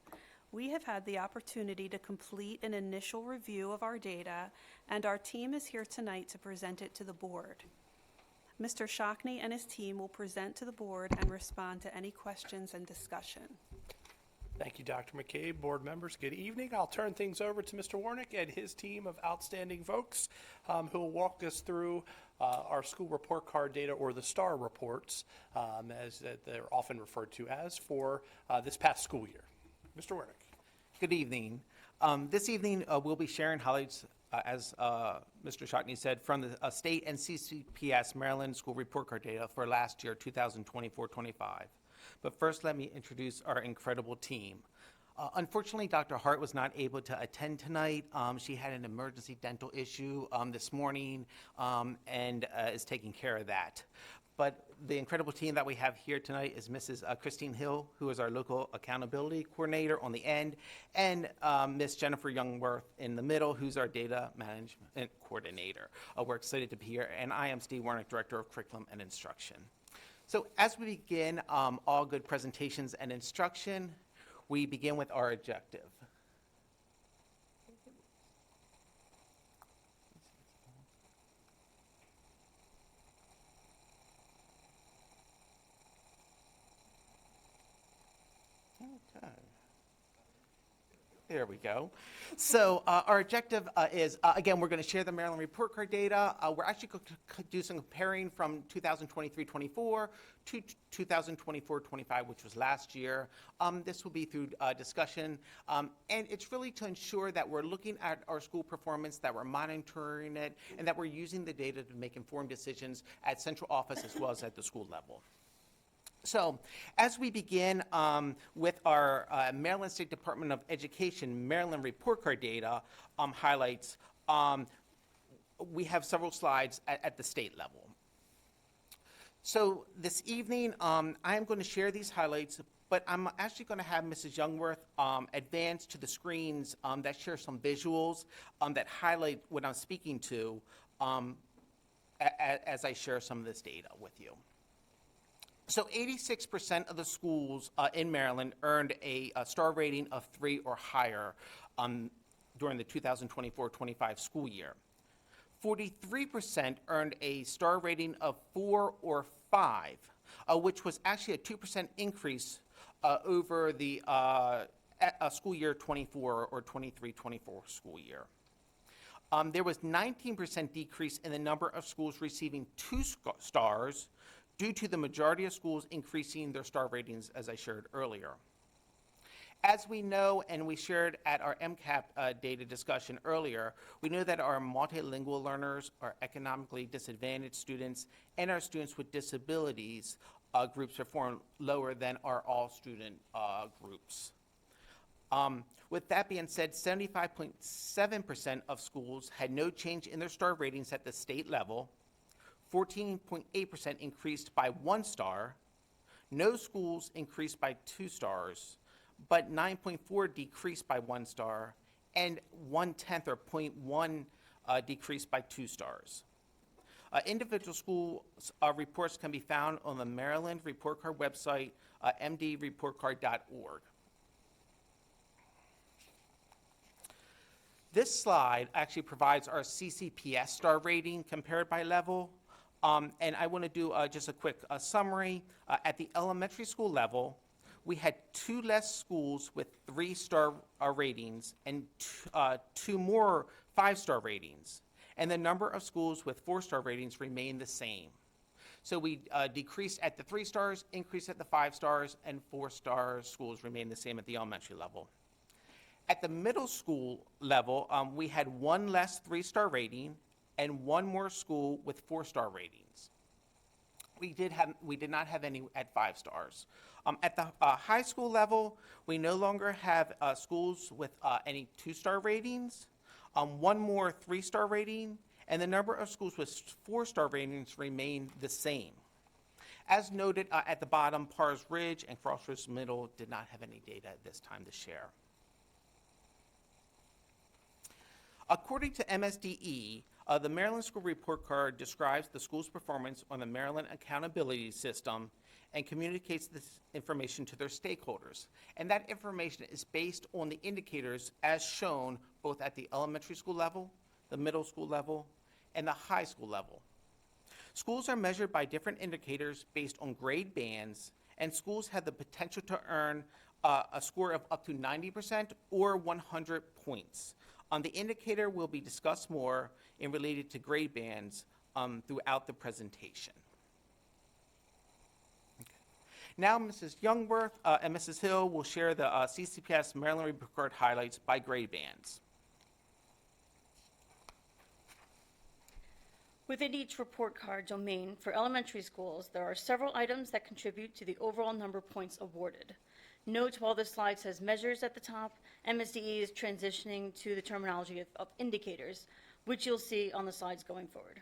We have had the opportunity to complete an initial review of our data, and our team is here tonight to present it to the board. Mr. Shockney and his team will present to the board and respond to any questions and discussion. Thank you, Dr. McCabe. Board members, good evening. I'll turn things over to Mr. Warnick and his team of outstanding folks who will walk us through our school report card data, or the STAR reports, as they're often referred to as, for this past school year. Mr. Warnick. Good evening. This evening, we'll be sharing highlights, as Mr. Shockney said, from the state and CCPS Maryland school report card data for last year, 2024-25. But first, let me introduce our incredible team. Unfortunately, Dr. Hart was not able to attend tonight. She had an emergency dental issue this morning and is taking care of that. But the incredible team that we have here tonight is Mrs. Christine Hill, who is our local accountability coordinator on the end, and Ms. Jennifer Youngworth in the middle, who's our data management coordinator. We're excited to be here, and I am Steve Warnick, Director of Curriculum and Instruction. So as we begin all good presentations and instruction, we begin with our objective. Okay. There we go. So our objective is, again, we're going to share the Maryland report card data. We're actually going to do some comparing from 2023-24 to 2024-25, which was last year. This will be through discussion, and it's really to ensure that we're looking at our school performance, that we're monitoring it, and that we're using the data to make informed decisions at central office as well as at the school level. So as we begin with our Maryland State Department of Education Maryland report card data highlights, we have several slides at the state level. So this evening, I am going to share these highlights, but I'm actually going to have Mrs. Youngworth advance to the screens that share some visuals that highlight what I'm speaking to as I share some of this data with you. So 86% of the schools in Maryland earned a star rating of 3 or higher during the 2024-25 school year. 43% earned a star rating of 4 or 5, which was actually a 2% increase over the school year 24 or 23-24 school year. There was 19% decrease in the number of schools receiving 2 stars, due to the majority of schools increasing their star ratings, as I shared earlier. As we know, and we shared at our MCAP data discussion earlier, we know that our multilingual learners, our economically disadvantaged students, and our students with disabilities groups perform lower than our all-student groups. With that being said, 75.7% of schools had no change in their star ratings at the state level, 14.8% increased by 1 star, no schools increased by 2 stars, but 9.4 decreased by 1 star, and 1/10 or 0.1 decreased by 2 stars. Individual school reports can be found on the Maryland Report Card website, mdreportcard.org. This slide actually provides our CCPS star rating compared by level. And I want to do just a quick summary. At the elementary school level, we had 2 less schools with 3-star ratings and 2 more 5-star ratings. And the number of schools with 4-star ratings remained the same. So we decreased at the 3 stars, increased at the 5 stars, and 4-star schools remained the same at the elementary level. At the middle school level, we had 1 less 3-star rating and 1 more school with 4-star ratings. We did not have any at 5 stars. At the high school level, we no longer have schools with any 2-star ratings, 1 more 3-star rating, and the number of schools with 4-star ratings remained the same. As noted at the bottom, Pars Ridge and Crossroads Middle did not have any data at this time to share. According to MSDE, the Maryland School Report Card describes the school's performance on the Maryland Accountability System and communicates this information to their stakeholders. And that information is based on the indicators as shown both at the elementary school level, the middle school level, and the high school level. Schools are measured by different indicators based on grade bands, and schools have the potential to earn a score of up to 90% or 100 points. The indicator will be discussed more in related to grade bands throughout the presentation. Okay. Now, Mrs. Youngworth and Mrs. Hill will share the CCPS Maryland Report Card highlights by grade bands. Within each report card domain for elementary schools, there are several items that contribute to the overall number of points awarded. Note while this slide says measures at the top, MSDE is transitioning to the terminology of indicators, which you'll see on the slides going forward.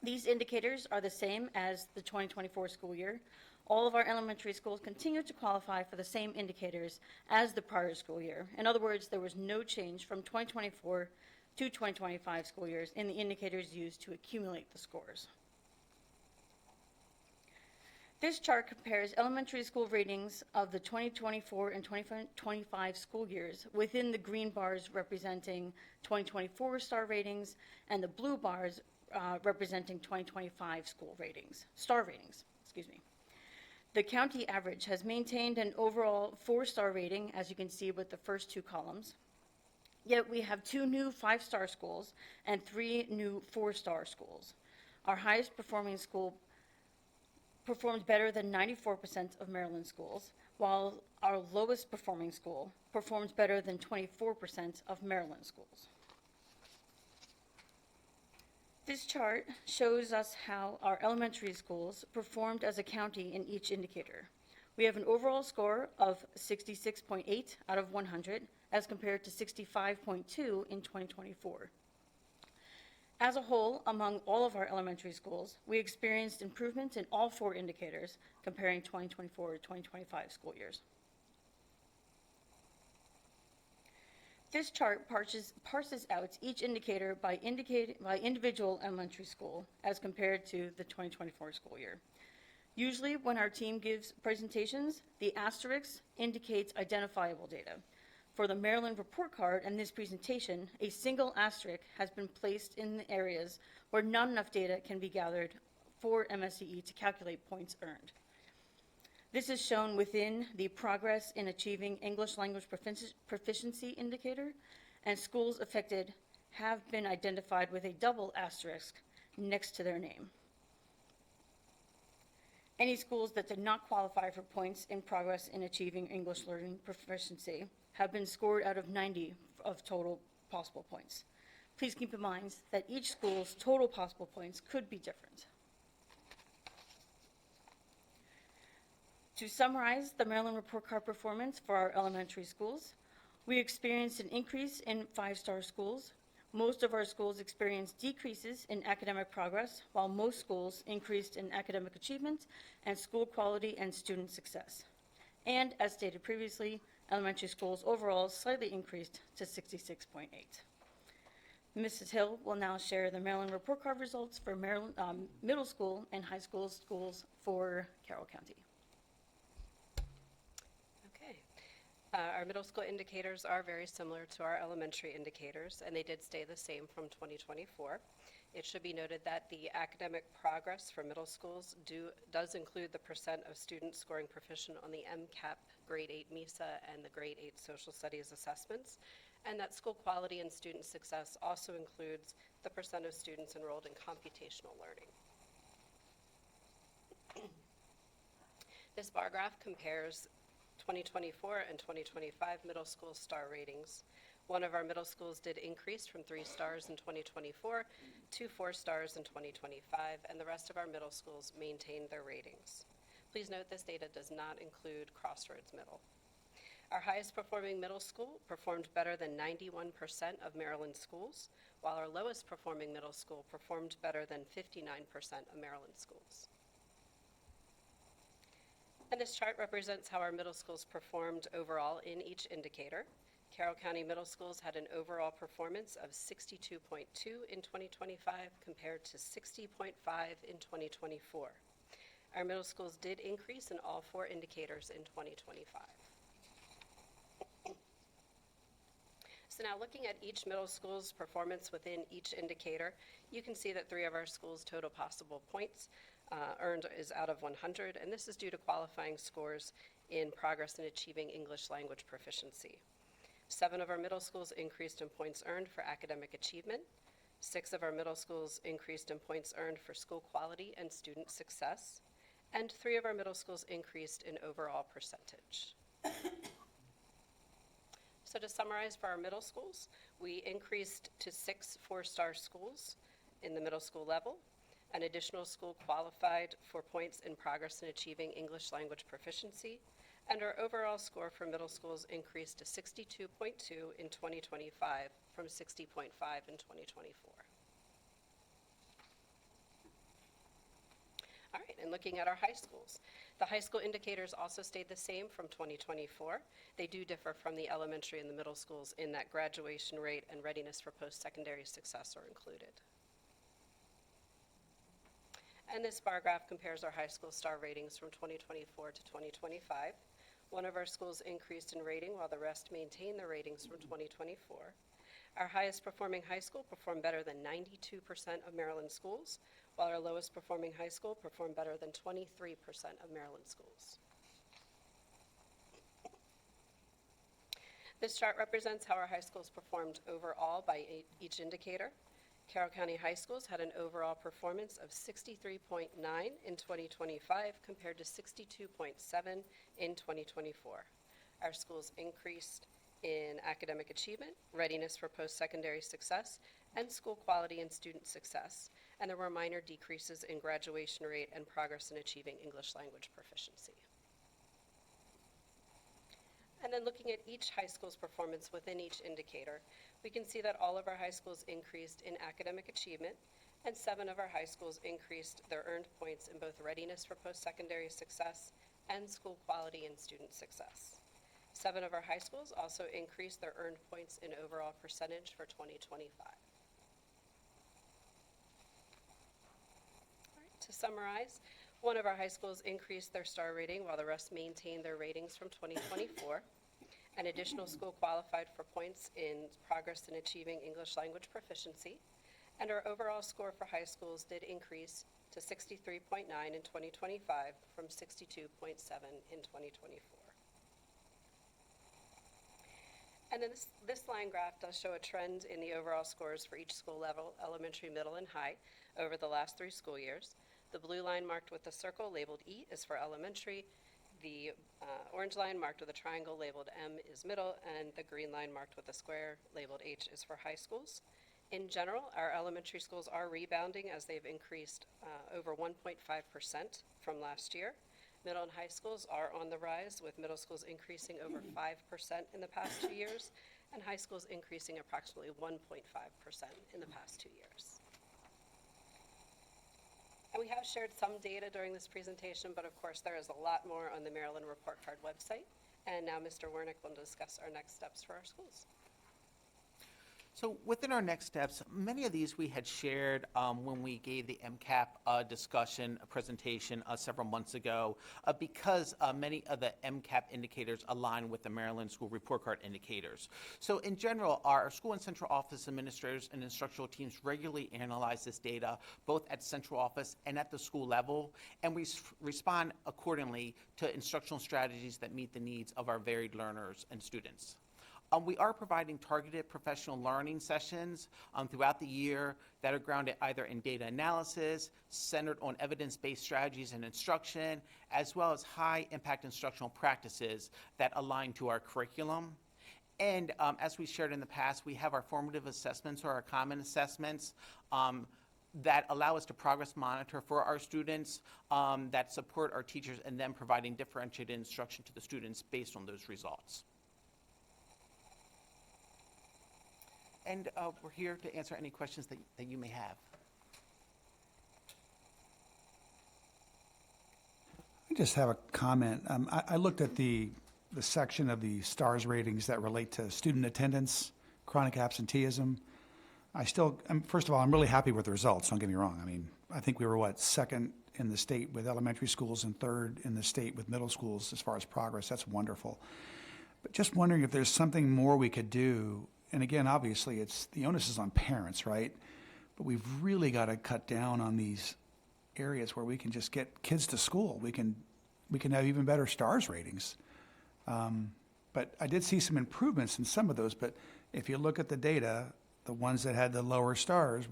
These indicators are the same as the 2024 school year. All of our elementary schools continue to qualify for the same indicators as the prior school year. In other words, there was no change from 2024 to 2025 school years in the indicators used to accumulate the scores. This chart compares elementary school ratings of the 2024 and 2025 school years within the green bars representing 2024 star ratings and the blue bars representing 2025 school ratings, star ratings, excuse me. The county average has maintained an overall 4-star rating, as you can see with the first 2 columns. Yet we have 2 new 5-star schools and 3 new 4-star schools. Our highest performing school performed better than 94% of Maryland schools, while our lowest performing school performs better than 24% of Maryland schools. This chart shows us how our elementary schools performed as a county in each indicator. We have an overall score of 66.8 out of 100 as compared to 65.2 in 2024. As a whole, among all of our elementary schools, we experienced improvements in all 4 indicators comparing 2024 to 2025 school years. This chart parses out each indicator by individual elementary school as compared to the 2024 school year. Usually when our team gives presentations, the asterisk indicates identifiable data. For the Maryland Report Card and this presentation, a single asterisk has been placed in the areas where not enough data can be gathered for MSDE to calculate points earned. This is shown within the progress in achieving English language proficiency indicator, and schools affected have been identified with a double asterisk next to their name. Any schools that did not qualify for points in progress in achieving English learning proficiency have been scored out of 90 of total possible points. Please keep in mind that each school's total possible points could be different. To summarize the Maryland Report Card performance for our elementary schools, we experienced an increase in 5-star schools. Most of our schools experienced decreases in academic progress, while most schools increased in academic achievement and school quality and student success. And as stated previously, elementary schools overall slightly increased to 66.8. Mrs. Hill will now share the Maryland Report Card results for Maryland middle school and high school schools for Carroll County. Okay. Our middle school indicators are very similar to our elementary indicators, and they did stay the same from 2024. It should be noted that the academic progress for middle schools does include the percent of students scoring proficient on the MCAP Grade 8 MISA and the Grade 8 Social Studies assessments, and that school quality and student success also includes the percent of students enrolled in computational learning. This bar graph compares 2024 and 2025 middle school star ratings. One of our middle schools did increase from 3 stars in 2024 to 4 stars in 2025, and the rest of our middle schools maintained their ratings. Please note this data does not include Crossroads Middle. Our highest performing middle school performed better than 91% of Maryland schools, while our lowest performing middle school performed better than 59% of Maryland schools. And this chart represents how our middle schools performed overall in each indicator. Carroll County Middle Schools had an overall performance of 62.2 in 2025 compared to 60.5 in 2024. Our middle schools did increase in all 4 indicators in 2025. So now looking at each middle school's performance within each indicator, you can see that 3 of our schools' total possible points earned is out of 100, and this is due to qualifying scores in progress in achieving English language proficiency. 7 of our middle schools increased in points earned for academic achievement. 6 of our middle schools increased in points earned for school quality and student success. And 3 of our middle schools increased in overall percentage. So to summarize for our middle schools, we increased to 6 4-star schools in the middle school level. An additional school qualified for points in progress in achieving English language proficiency, and our overall score for middle schools increased to 62.2 in 2025 from 60.5 in 2024. All right, and looking at our high schools. The high school indicators also stayed the same from 2024. They do differ from the elementary and the middle schools in that graduation rate and readiness for post-secondary success are included. And this bar graph compares our high school star ratings from 2024 to 2025. One of our schools increased in rating while the rest maintained their ratings from 2024. Our highest performing high school performed better than 92% of Maryland schools, while our lowest performing high school performed better than 23% of Maryland schools. This chart represents how our high schools performed overall by each indicator. Carroll County High Schools had an overall performance of 63.9 in 2025 compared to 62.7 in 2024. Our schools increased in academic achievement, readiness for post-secondary success, and school quality and student success, and there were minor decreases in graduation rate and progress in achieving English language proficiency. And then looking at each high school's performance within each indicator, we can see that all of our high schools increased in academic achievement, and 7 of our high schools increased their earned points in both readiness for post-secondary success and school quality and student success. 7 of our high schools also increased their earned points in overall percentage for 2025. All right, to summarize, 1 of our high schools increased their star rating while the rest maintained their ratings from 2024. An additional school qualified for points in progress in achieving English language proficiency, and our overall score for high schools did increase to 63.9 in 2025 from 62.7 in 2024. And then this line graph does show a trend in the overall scores for each school level, elementary, middle, and high, over the last 3 school years. The blue line marked with a circle labeled E is for elementary. The orange line marked with a triangle labeled M is middle, and the green line marked with a square labeled H is for high schools. In general, our elementary schools are rebounding as they've increased over 1.5% from last year. Middle and high schools are on the rise, with middle schools increasing over 5% in the past 2 years, and high schools increasing approximately 1.5% in the past 2 years. And we have shared some data during this presentation, but of course there is a lot more on the Maryland Report Card website. And now Mr. Wernick will discuss our next steps for our schools. So within our next steps, many of these we had shared when we gave the MCAP discussion presentation several months ago, because many of the MCAP indicators align with the Maryland School Report Card indicators. So in general, our school and central office administrators and instructional teams regularly analyze this data, both at central office and at the school level, and we respond accordingly to instructional strategies that meet the needs of our varied learners and students. We are providing targeted professional learning sessions throughout the year that are grounded either in data analysis, centered on evidence-based strategies and instruction, as well as high-impact instructional practices that align to our curriculum. And as we shared in the past, we have our formative assessments or our common assessments that allow us to progress monitor for our students, that support our teachers, and then providing differentiated instruction to the students based on those results. And we're here to answer any questions that you may have. I just have a comment. I looked at the section of the STARS ratings that relate to student attendance, chronic absenteeism. First of all, I'm really happy with the results, don't get me wrong. I mean, I think we were, second in the state with elementary schools and third in the state with middle schools as far as progress. That's wonderful. But just wondering if there's something more we could do. And again, obviously, the onus is on parents, right? But we've really got to cut down on these areas where we can just get kids to school. We can have even better STARS ratings. But I did see some improvements in some of those. But if you look at the data, the ones that had the lower STARS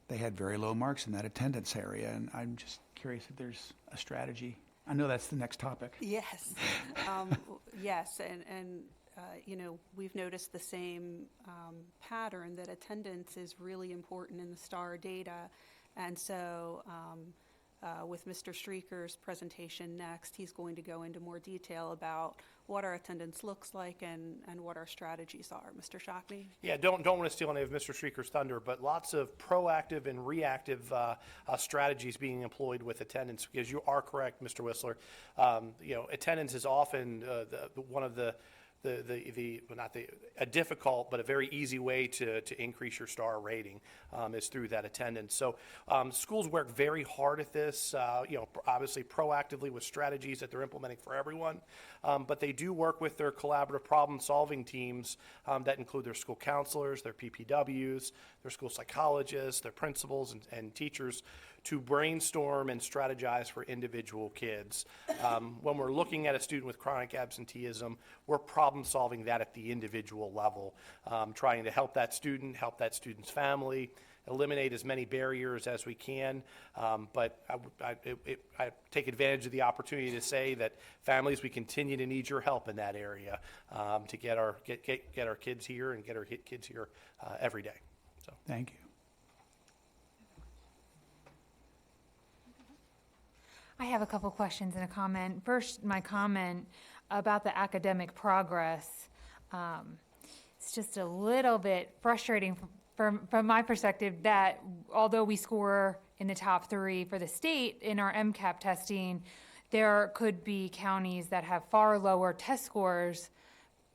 they had very low marks in that attendance area. And I'm just curious if there's a strategy. I know that's the next topic. Yes. Yes, and we've noticed the same pattern that attendance is really important in the STAR data. And so with Mr. Streeker's presentation next, he's going to go into more detail about what our attendance looks like and what our strategies are. Mr. Shockney? Yeah, don't want to steal any of Mr. Streeker's thunder, but lots of proactive and reactive strategies being employed with attendance, because you are correct, Mr. Whistler. Attendance is often one of a difficult but a very easy way to increase your STAR rating is through that attendance. So schools work very hard at this, obviously proactively with strategies that they're implementing for everyone, but they do work with their collaborative problem-solving teams that include their school counselors, their PPWs, their school psychologists, their principals and teachers to brainstorm and strategize for individual kids. When we're looking at a student with chronic absenteeism, we're problem solving that at the individual level, trying to help that student, help that student's family, eliminate as many barriers as we can. But I take advantage of the opportunity to say that families, we continue to need your help in that area to get our kids here and get our kids here every day. So Thank you. I have a couple questions and a comment. First, my comment about the academic progress. It's just a little bit frustrating from my perspective that although we score in the top 3 for the state in our MCAP testing, there could be counties that have far lower test scores,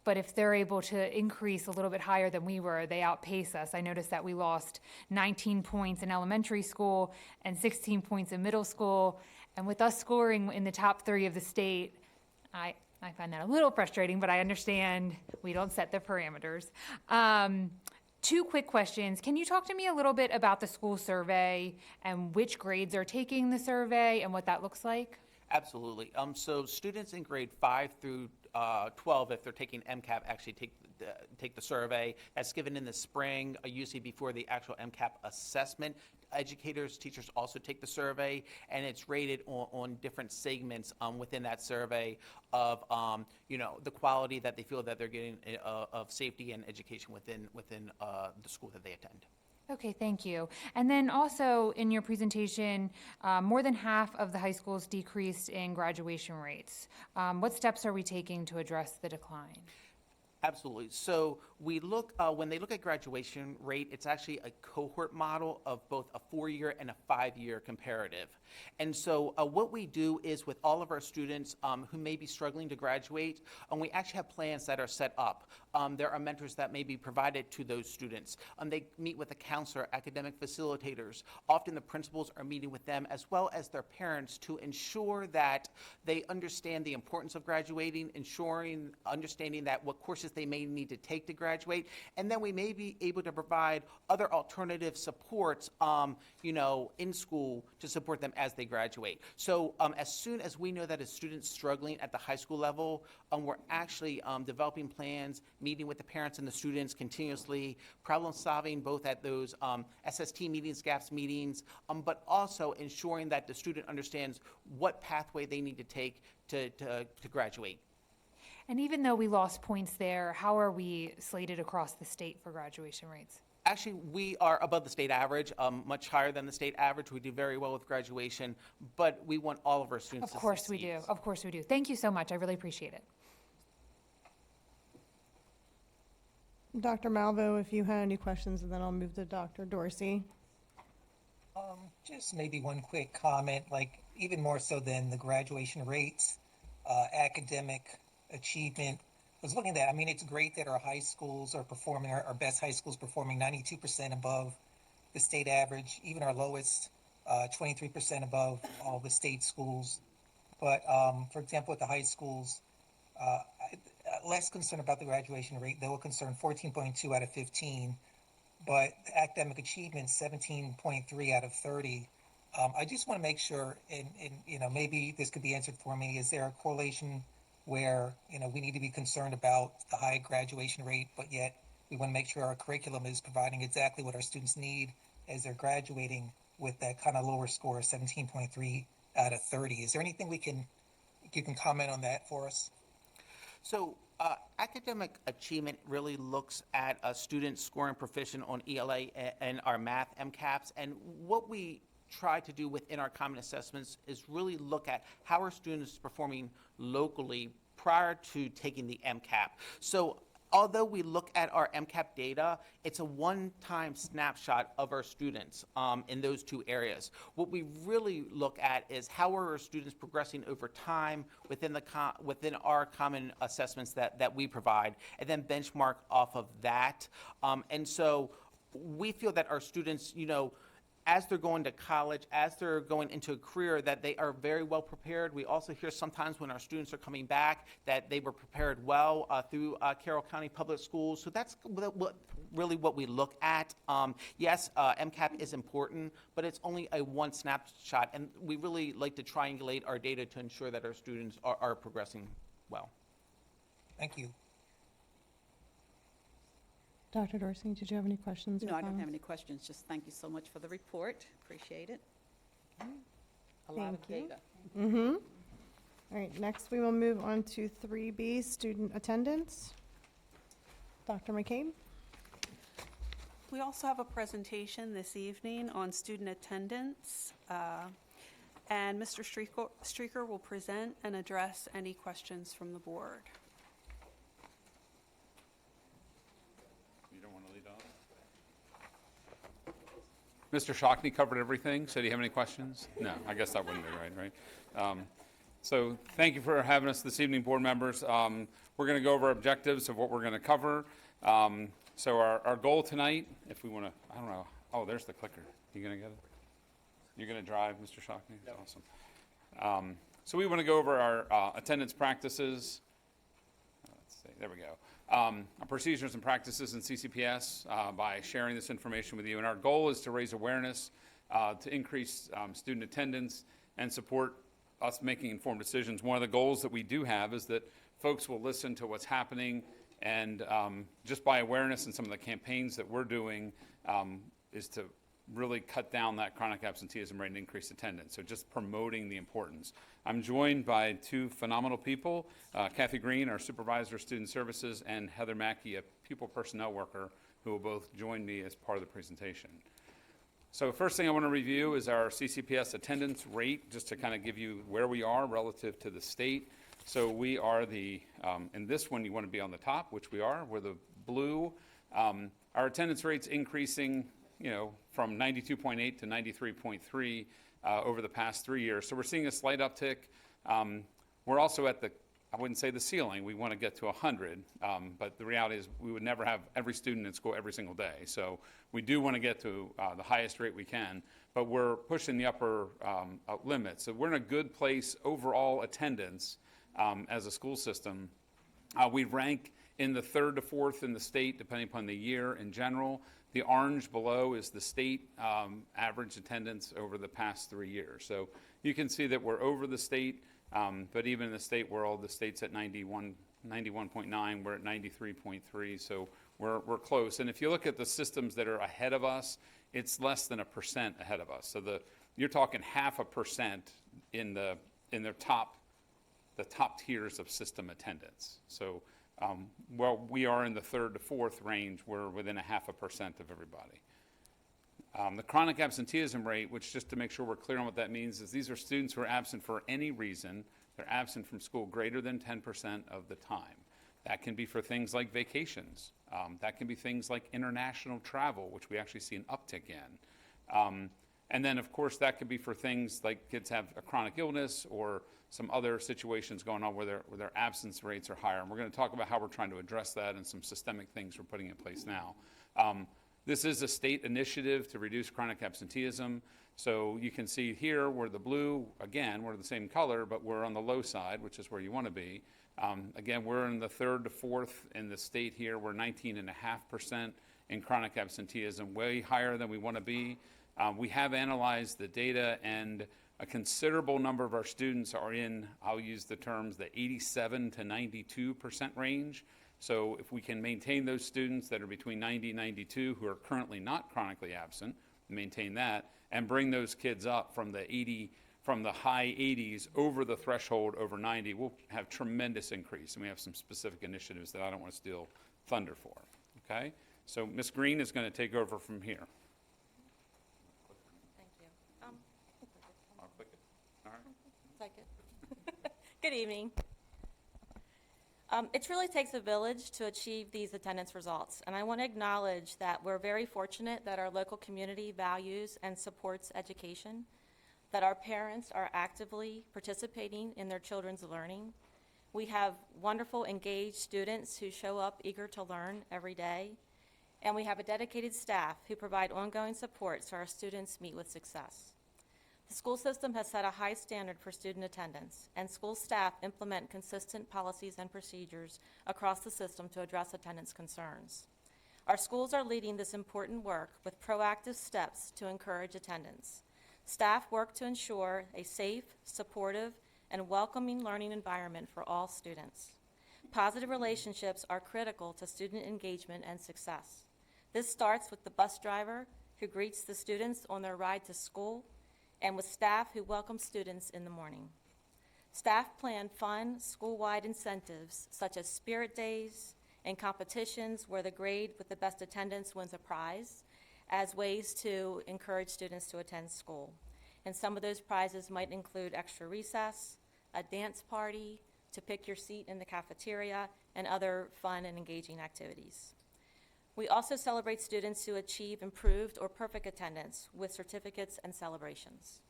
but if they're able to increase a little bit higher than we were, they outpace us. I noticed that we lost 19 points in elementary school and 16 points in middle school. And with us scoring in the top 3 of the state, I find that a little frustrating, but I understand we don't set the parameters. 2 quick questions. Can you talk to me a little bit about the school survey and which grades are taking the survey and what that looks like? Absolutely. So students in grade 5 through 12, if they're taking MCAP, actually take the survey. That's given in the spring, usually before the actual MCAP assessment educators, teachers also take the survey, and it's rated on different segments within that survey of the quality that they feel that they're getting of safety and education within the school that they attend. Okay, thank you. And then also in your presentation, more than half of the high schools decreased in graduation rates. What steps are we taking to address the decline? Absolutely. So we look, when they look at graduation rate, it's actually a cohort model of both a 4-year and a 5-year comparative. And so what we do is with all of our students who may be struggling to graduate, we actually have plans that are set up. There are mentors that may be provided to those students. They meet with a counselor, academic facilitators. Often the principals are meeting with them as well as their parents to ensure that they understand the importance of graduating, understanding that what courses they may need to take to graduate, and then we may be able to provide other alternative supports, in school to support them as they graduate. So as soon as we know that a student's struggling at the high school level, we're actually developing plans, meeting with the parents and the students continuously, problem solving both at those SST meetings, GAPS meetings, but also ensuring that the student understands what pathway they need to take to graduate. And even though we lost points there, how are we slated across the state for graduation rates? Actually, we are above the state average, much higher than the state average. We do very well with graduation, but we want all of our students to Of course we succeed. do. Of course we do. Thank you so much. I really appreciate it. Dr. Malvo, if you had any questions, and then I'll move to Dr. Dorsey. Just maybe one quick comment, like even more so than the graduation rates, academic achievement. I was looking at that. I mean, it's great that our high schools are performing, our best high schools performing 92% above the state average, even our lowest, 23% above all the state schools. But for example, at the high schools, less concerned about the graduation rate. They were concerned 14.2 out of 15, but the academic achievement 17.3 out of 30. I just want to make sure, and maybe this could be answered for me. Is there a correlation where we need to be concerned about the high graduation rate, but yet we want to make sure our curriculum is providing exactly what our students need as they're graduating with that kind of lower score, 17.3 out of 30? Is there anything you can comment on that for us? So academic achievement really looks at students scoring proficient on ELA and our math MCAPs. And what we try to do within our common assessments is really look at how are students performing locally prior to taking the MCAP. So although we look at our MCAP data, it's a one-time snapshot of our students in those two areas. What we really look at is how are our students progressing over time within our common assessments that we provide, and then benchmark off of that. And so we feel that our students, as they're going to college, as they're going into a career, that they are very well prepared. We also hear sometimes when our students are coming back that they were prepared well through Carroll County Public Schools. So that's really what we look at. Yes, MCAP is important, but it's only a one snapshot, and we really like to triangulate our data to ensure that our students are progressing well. Thank you. Dr. Dorsey, did you have any questions? No, or I don't have comments? any questions. Just thank you so much for the report. Appreciate it. A lot Thank of you. data. Mm-hmm. All right, next we will move on to 3B, student attendance. Dr. McCabe? We also have a presentation this evening on student attendance, and Mr. Streaker will present and address any questions from the board. You don't want to lead off? Mr. Shockney covered everything, so do you have any questions? No, I guess that wouldn't be right? So thank you for having us this evening, board members. We're going to go over objectives of what we're going to cover. So our goal tonight, if we want to, I don't know, oh, there's the clicker. You going to get it? You're going to drive, Mr. Shockney? Yep. Awesome. So we want to go over our attendance practices. Let's see, there we go. Our procedures and practices in CCPS by sharing this information with you. And our goal is to raise awareness, to increase student attendance, and support us making informed decisions. One of the goals that we do have is that folks will listen to what's happening, and just by awareness and some of the campaigns that we're doing is to really cut down that chronic absenteeism rate and increase attendance. So just promoting the importance. I'm joined by two phenomenal people, Kathy Green, our Supervisor of Student Services, and Heather Mackey, a Pupil Personnel Worker, who will both join me as part of the presentation. So first thing I want to review is our CCPS attendance rate, just to kind of give you where we are relative to the state. So we are in this one you want to be on the top, which we are. We're the blue. Our attendance rate's increasing, from 92.8 to 93.3 over the past 3 years. So we're seeing a slight uptick. We're also at I wouldn't say the ceiling. We want to get to 100, but the reality is we would never have every student in school every single day. So we do want to get to the highest rate we can, but we're pushing the upper limit. So we're in a good place overall attendance as a school system. We rank in the 3rd to 4th in the state, depending upon the year in general. The orange below is the state average attendance over the past 3 years. So you can see that we're over the state, but even in the state world, the state's at 91.9, we're at 93.3, so we're close. And if you look at the systems that are ahead of us, it's less than 1% ahead of us. So you're talking 0.5% in their top tiers of system attendance. So while we are in the 3rd to 4th range, we're within 0.5% of everybody. The chronic absenteeism rate, which just to make sure we're clear on what that means, is these are students who are absent for any reason. They're absent from school greater than 10% of the time. That can be for things like vacations. That can be things like international travel, which we actually see an uptick in. And then, of course, that could be for things like kids have a chronic illness or some other situations going on where their absence rates are higher. And we're going to talk about how we're trying to address that and some systemic things we're putting in place now. This is a state initiative to reduce chronic absenteeism. So you can see here we're the blue. Again, we're the same color, but we're on the low side, which is where you want to be. Again, we're in the 3rd to 4th in the state here. We're 19.5% in chronic absenteeism, way higher than we want to be. We have analyzed the data, and a considerable number of our students are in, I'll use the terms, the 87 to 92% range. So if we can maintain those students that are between 90 and 92 who are currently not chronically absent, maintain that, and bring those kids up from the high 80s over the threshold over 90, we'll have tremendous increase. And we have some specific initiatives that I don't want to steal thunder for. Okay? So Ms. Green is going to take over from here. Thank you. I'll click it. All right. Like it. Good evening. It really takes a village to achieve these attendance results, and I want to acknowledge that we're very fortunate that our local community values and supports education, that our parents are actively participating in their children's learning. We have wonderful, engaged students who show up eager to learn every day, and we have a dedicated staff who provide ongoing support so our students meet with success. The school system has set a high standard for student attendance, and school staff implement consistent policies and procedures across the system to address attendance concerns. Our schools are leading this important work with proactive steps to encourage attendance. Staff work to ensure a safe, supportive, and welcoming learning environment for all students. Positive relationships are critical to student engagement and success. This starts with the bus driver who greets the students on their ride to school, and with staff who welcome students in the morning. Staff plan fun, school-wide incentives such as spirit days and competitions where the grade with the best attendance wins a prize as ways to encourage students to attend school. And some of those prizes might include extra recess, a dance party, to pick your seat in the cafeteria, and other fun and engaging activities. We also celebrate students who achieve improved or perfect attendance with certificates and celebrations.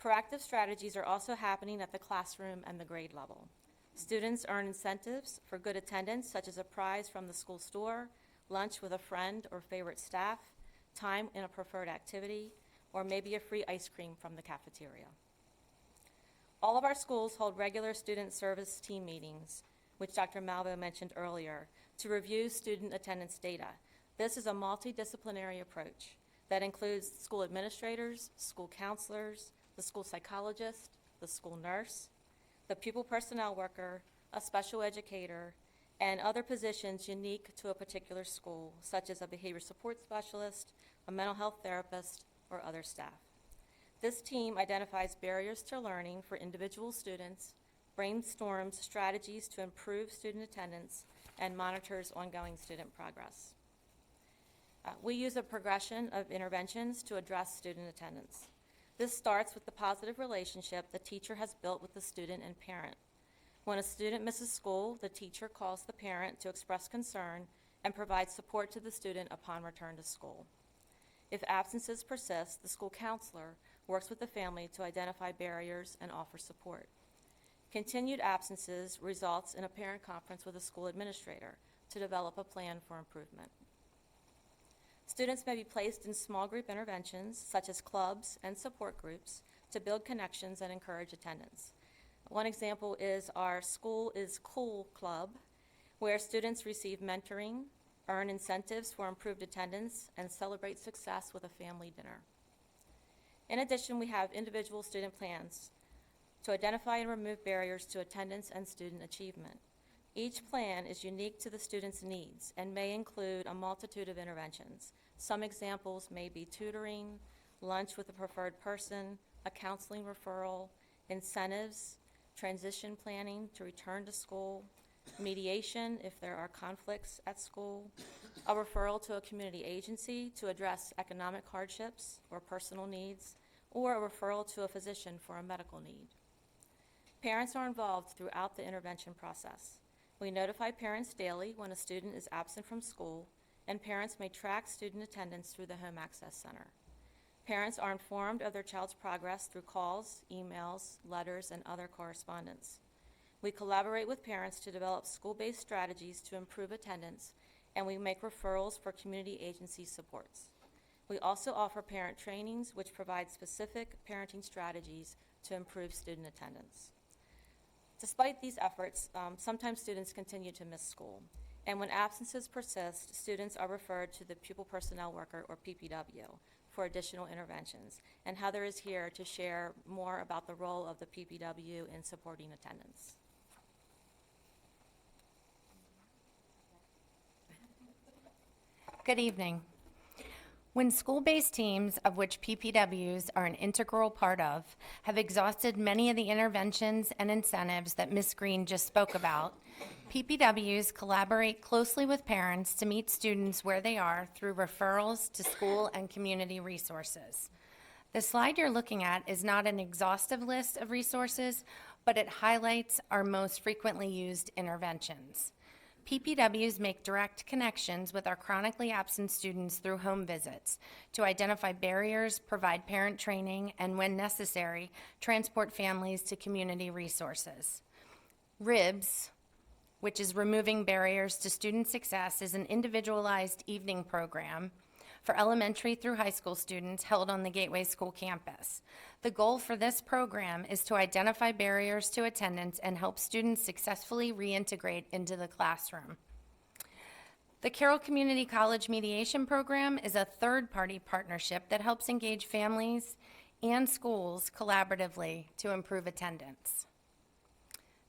Proactive strategies are also happening at the classroom and the grade level. Students earn incentives for good attendance, such as a prize from the school store, lunch with a friend or favorite staff, time in a preferred activity, or maybe a free ice cream from the cafeteria. All of our schools hold regular student service team meetings, which Dr. Malvo mentioned earlier, to review student attendance data. This is a multidisciplinary approach that includes school administrators, school counselors, the school psychologist, the school nurse, the pupil personnel worker, a special educator, and other positions unique to a particular school, such as a behavior support specialist, a mental health therapist, or other staff. This team identifies barriers to learning for individual students, brainstorms strategies to improve student attendance, and monitors ongoing student progress. We use a progression of interventions to address student attendance. This starts with the positive relationship the teacher has built with the student and parent. When a student misses school, the teacher calls the parent to express concern and provide support to the student upon return to school. If absences persist, the school counselor works with the family to identify barriers and offer support. Continued absences results in a parent conference with a school administrator to develop a plan for improvement. Students may be placed in small group interventions, such as clubs and support groups, to build connections and encourage attendance. One example is our School is Cool Club, where students receive mentoring, earn incentives for improved attendance, and celebrate success with a family dinner. In addition, we have individual student plans to identify and remove barriers to attendance and student achievement. Each plan is unique to the student's needs and may include a multitude of interventions. Some examples may be tutoring, lunch with a preferred person, a counseling referral, incentives, transition planning to return to school, mediation if there are conflicts at school, a referral to a community agency to address economic hardships or personal needs, or a referral to a physician for a medical need. Parents are involved throughout the intervention process. We notify parents daily when a student is absent from school, and parents may track student attendance through the Home Access Center. Parents are informed of their child's progress through calls, emails, letters, and other correspondence. We collaborate with parents to develop school-based strategies to improve attendance, and we make referrals for community agency supports. We also offer parent trainings which provide specific parenting strategies to improve student attendance. Despite these efforts, sometimes students continue to miss school, and when absences persist, students are referred to the pupil personnel worker, or PPW, for additional interventions. And Heather is here to share more about the role of the PPW in supporting attendance. Good evening. When school-based teams, of which PPWs are an integral part of, have exhausted many of the interventions and incentives that Ms. Green just spoke about, PPWs collaborate closely with parents to meet students where they are through referrals to school and community resources. The slide you're looking at is not an exhaustive list of resources, but it highlights our most frequently used interventions. PPWs make direct connections with our chronically absent students through home visits to identify barriers, provide parent training, and when necessary, transport families to community resources. RIBS, which is Removing Barriers to Student Success, is an individualized evening program for elementary through high school students held on the Gateway School campus. The goal for this program is to identify barriers to attendance and help students successfully reintegrate into the classroom. The Carroll Community College Mediation Program is a third-party partnership that helps engage families and schools collaboratively to improve attendance.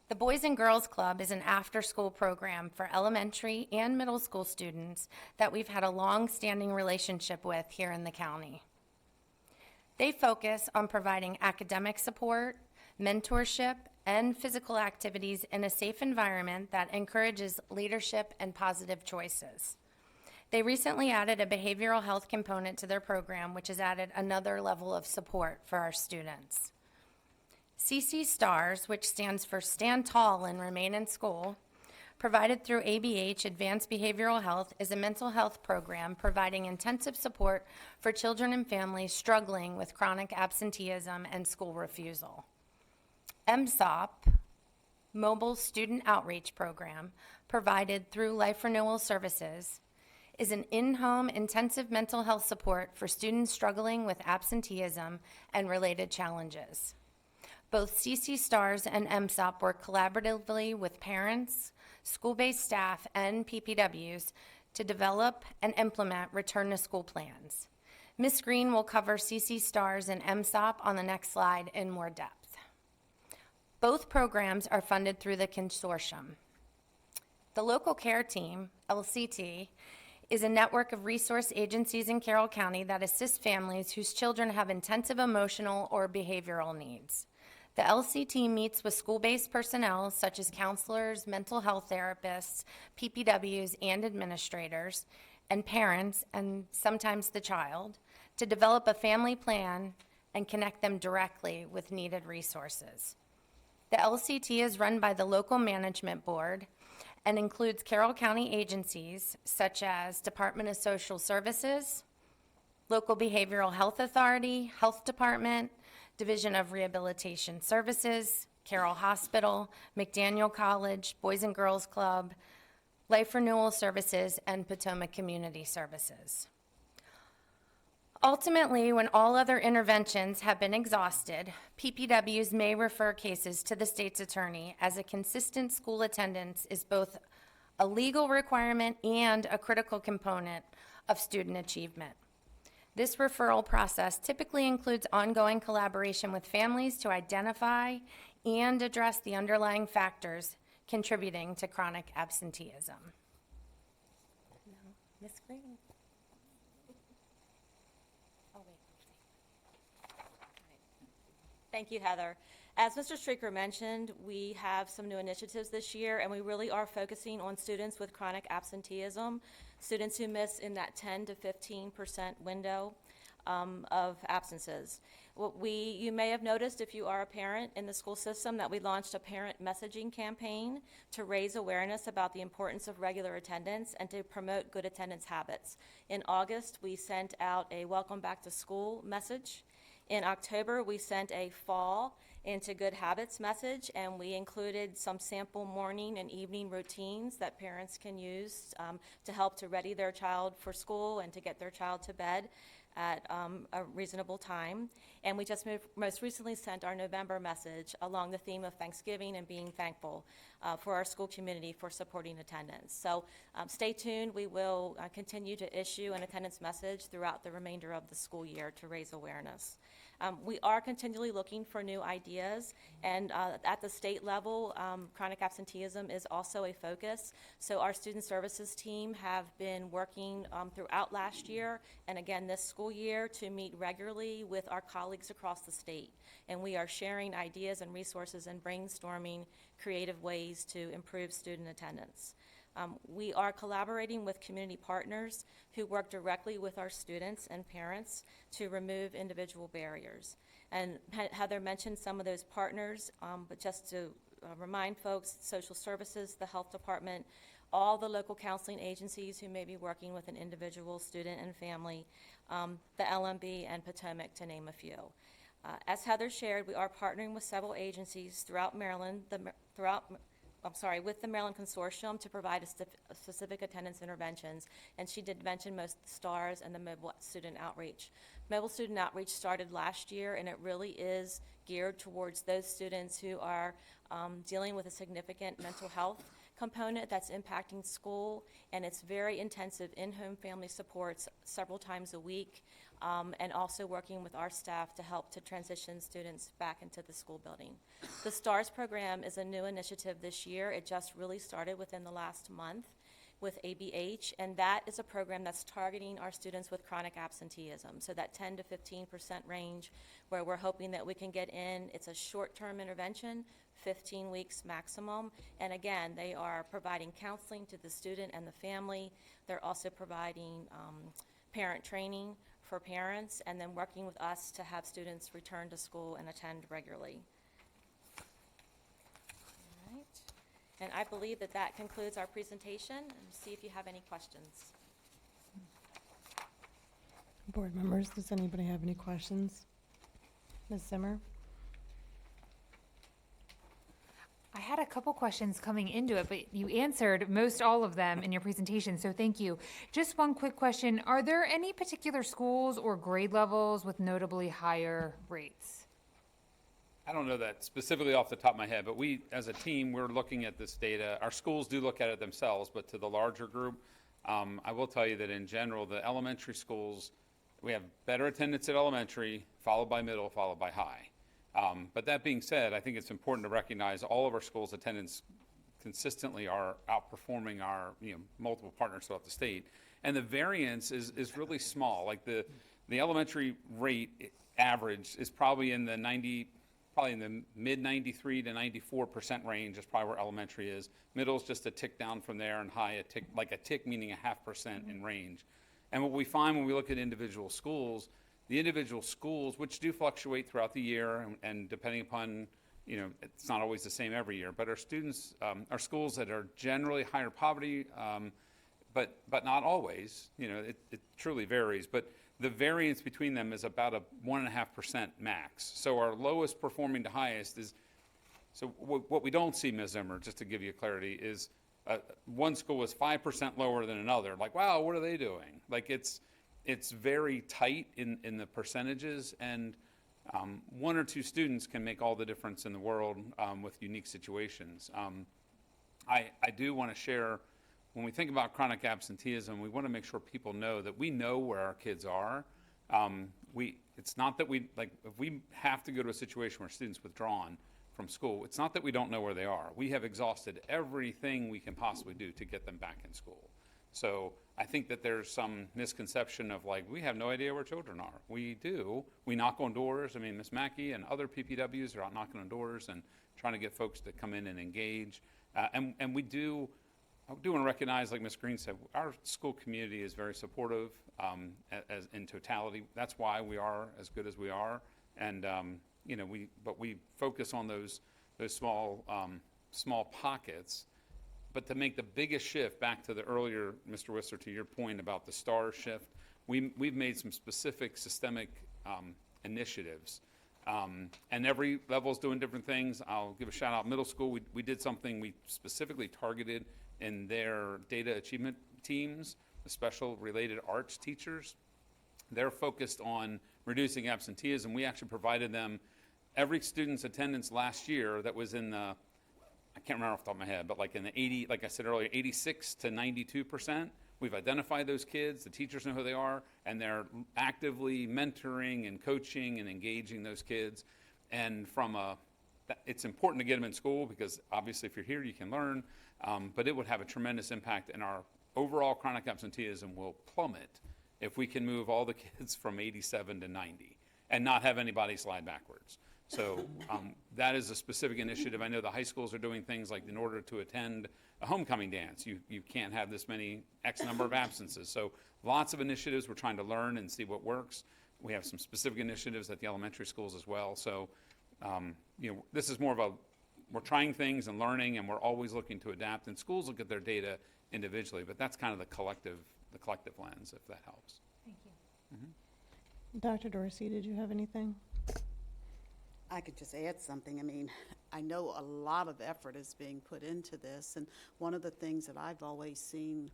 The Boys and Girls Club is an after-school program for elementary and middle school students that we've had a long-standing relationship with here in the county. They focus on providing academic support, mentorship, and physical activities in a safe environment that encourages leadership and positive choices. They recently added a behavioral health component to their program, which has added another level of support for our students. CC STARS, which stands for Stand Tall and Remain in School, provided through ABH Advanced Behavioral Health, is a mental health program providing intensive support for children and families struggling with chronic absenteeism and school refusal. MSOP, Mobile Student Outreach Program, provided through Life Renewal Services, is an in-home intensive mental health support for students struggling with absenteeism and related challenges. Both CC STARS and MSOP work collaboratively with parents, school-based staff, and PPWs to develop and implement return-to-school plans. Ms. Green will cover CC STARS and MSOP on the next slide in more depth. Both programs are funded through the consortium. The local care team, LCT, is a network of resource agencies in Carroll County that assist families whose children have intensive emotional or behavioral needs. The LCT meets with school-based personnel such as counselors, mental health therapists, PPWs, and administrators, and parents, and sometimes the child, to develop a family plan and connect them directly with needed resources. The LCT is run by the local management board and includes Carroll County agencies such as Department of Social Services, Local Behavioral Health Authority, Health Department, Division of Rehabilitation Services, Carroll Hospital, McDaniel College, Boys and Girls Club, Life Renewal Services, and Potomac Community Services. Ultimately, when all other interventions have been exhausted, PPWs may refer cases to the state's attorney, as a consistent school attendance is both a legal requirement and a critical component of student achievement. This referral process typically includes ongoing collaboration with families to identify and address the underlying factors contributing to chronic absenteeism. Ms. Green. Thank you, Heather. As Mr. Streaker mentioned, we have some new initiatives this year, and we really are focusing on students with chronic absenteeism, students who miss in that 10 to 15% window of absences. You may have noticed, if you are a parent in the school system, that we launched a parent messaging campaign to raise awareness about the importance of regular attendance and to promote good attendance habits. In August, we sent out a welcome back to school message. In October, we sent a fall into good habits message, and we included some sample morning and evening routines that parents can use to help to ready their child for school and to get their child to bed at a reasonable time. And we just most recently sent our November message along the theme of Thanksgiving and being thankful for our school community for supporting attendance. So stay tuned. We will continue to issue an attendance message throughout the remainder of the school year to raise awareness. We are continually looking for new ideas, and at the state level, chronic absenteeism is also a focus. So our student services team have been working throughout last year and again this school year to meet regularly with our colleagues across the state. And we are sharing ideas and resources and brainstorming creative ways to improve student attendance. We are collaborating with community partners who work directly with our students and parents to remove individual barriers. And Heather mentioned some of those partners, but just to remind folks, social services, the health department, all the local counseling agencies who may be working with an individual student and family, the LMB and Potomac, to name a few. As Heather shared, we are partnering with several agencies throughout Maryland, with the Maryland Consortium to provide specific attendance interventions, and she did mention most of the STARS and the Mobile Student Outreach. Mobile Student Outreach started last year, and it really is geared towards those students who are dealing with a significant mental health component that's impacting school, and it's very intensive in-home family supports several times a week, and also working with our staff to help to transition students back into the school building. The STARS program is a new initiative this year. It just really started within the last month with ABH, and that is a program that's targeting our students with chronic absenteeism, so that 10 to 15% range where we're hoping that we can get in. It's a short-term intervention, 15 weeks maximum, and again, they are providing counseling to the student and the family. They're also providing parent training for parents, and then working with us to have students return to school and attend regularly. All right. And I believe that that concludes our presentation, and see if you have any questions. Board members, does anybody have any questions? Ms. Zimmer? I had a couple questions coming into it, but you answered most all of them in your presentation, so thank you. Just one quick question. Are there any particular schools or grade levels with notably higher rates? I don't know that specifically off the top of my head, but we, as a team, we're looking at this data. Our schools do look at it themselves, but to the larger group, I will tell you that in general, the elementary schools, we have better attendance at elementary, followed by middle, followed by high. But that being said, I think it's important to recognize all of our schools' attendance consistently are outperforming our multiple partners throughout the state. And the variance is really small. Like the elementary rate average is probably in the mid 93 to 94% range is probably where elementary is. Middle's just a tick down from there, and high a tick meaning 0.5% in range. And what we find when we look at individual schools, the individual schools, which do fluctuate throughout the year, and depending upon, it's not always the same every year, but our students, our schools that are generally higher poverty, but not always, it truly varies. But the variance between them is about a 1.5% max. So our lowest performing to highest is, so what we don't see, Ms. Zimmer, just to give you clarity, is one school is 5% lower than another. Like, wow, what are they doing? Like it's very tight in the percentages, and one or two students can make all the difference in the world with unique situations. I do want to share, when we think about chronic absenteeism, we want to make sure people know that we know where our kids are. It's not that if we have to go to a situation where students withdrawn from school, it's not that we don't know where they are. We have exhausted everything we can possibly do to get them back in school. So I think that there's some misconception of we have no idea where children are. We do. We knock on doors. I mean, Ms. Mackey and other PPWs are out knocking on doors and trying to get folks to come in and engage. And we do. I do want to recognize, like Ms. Green said, our school community is very supportive as in totality. That's why we are as good as we are. And we focus on those small pockets. But to make the biggest shift, back to the earlier, Mr. Whistler, to your point about the STAR shift, we've made some specific systemic initiatives. And every level is doing different things. I'll give a shout out. Middle school, we did something we specifically targeted in their data achievement teams, the special related arts teachers. They're focused on reducing absenteeism. We actually provided them every student's attendance last year that was in the, I can't remember off the top of my head, but in the 80, like I said earlier, 86 to 92%. We've identified those kids, the teachers know who they are, and they're actively mentoring and coaching and engaging those kids. And it's important to get them in school because obviously if you're here, you can learn, but it would have a tremendous impact, and our overall chronic absenteeism will plummet if we can move all the kids from 87 to 90 and not have anybody slide backwards. So that is a specific initiative. I know the high schools are doing things like, in order to attend a homecoming dance, you can't have this many X number of absences. So lots of initiatives. We're trying to learn and see what works. We have some specific initiatives at the elementary schools as well. So this is more of we're trying things and learning, and we're always looking to adapt. And schools look at their data individually, but that's kind of the collective lens, if that helps. Thank you. Mm-hmm. Dr. Dorsey, did you have anything? I could just add something. I mean, I know a lot of effort is being put into this, and one of the things that I've always seen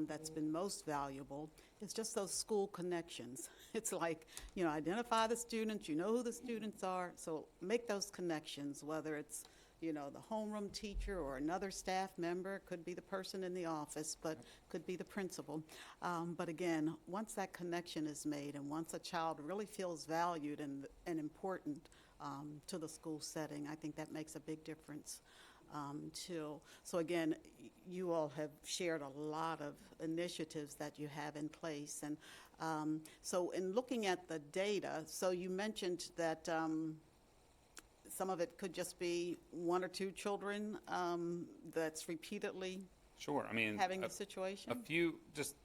that's been most valuable is just those school connections. It's like, identify the students, who the students are, so make those connections, whether it's, the homeroom teacher or another staff member, could be the person in the office, but could be the principal. But again, once that connection is made and once a child really feels valued and important to the school setting, I think that makes a big difference too. So again, you all have shared a lot of initiatives that you have in place. And so in looking at the data, so you mentioned that some of it could just be one or two children that's repeatedly Sure. I mean, having the situation? A few, just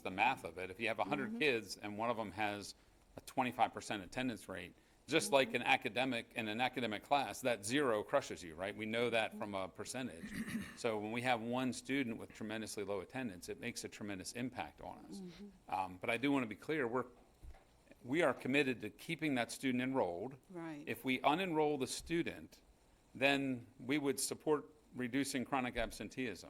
the math of it. If you have 100 kids and one of them has a 25% attendance rate, just like in an academic class, that zero crushes you, right? We know that from a percentage. So when we have one student with tremendously low attendance, it makes a tremendous impact on us. But I do want to be clear, we are committed to keeping that student enrolled. Right. If we unenroll the student, then we would support reducing chronic absenteeism.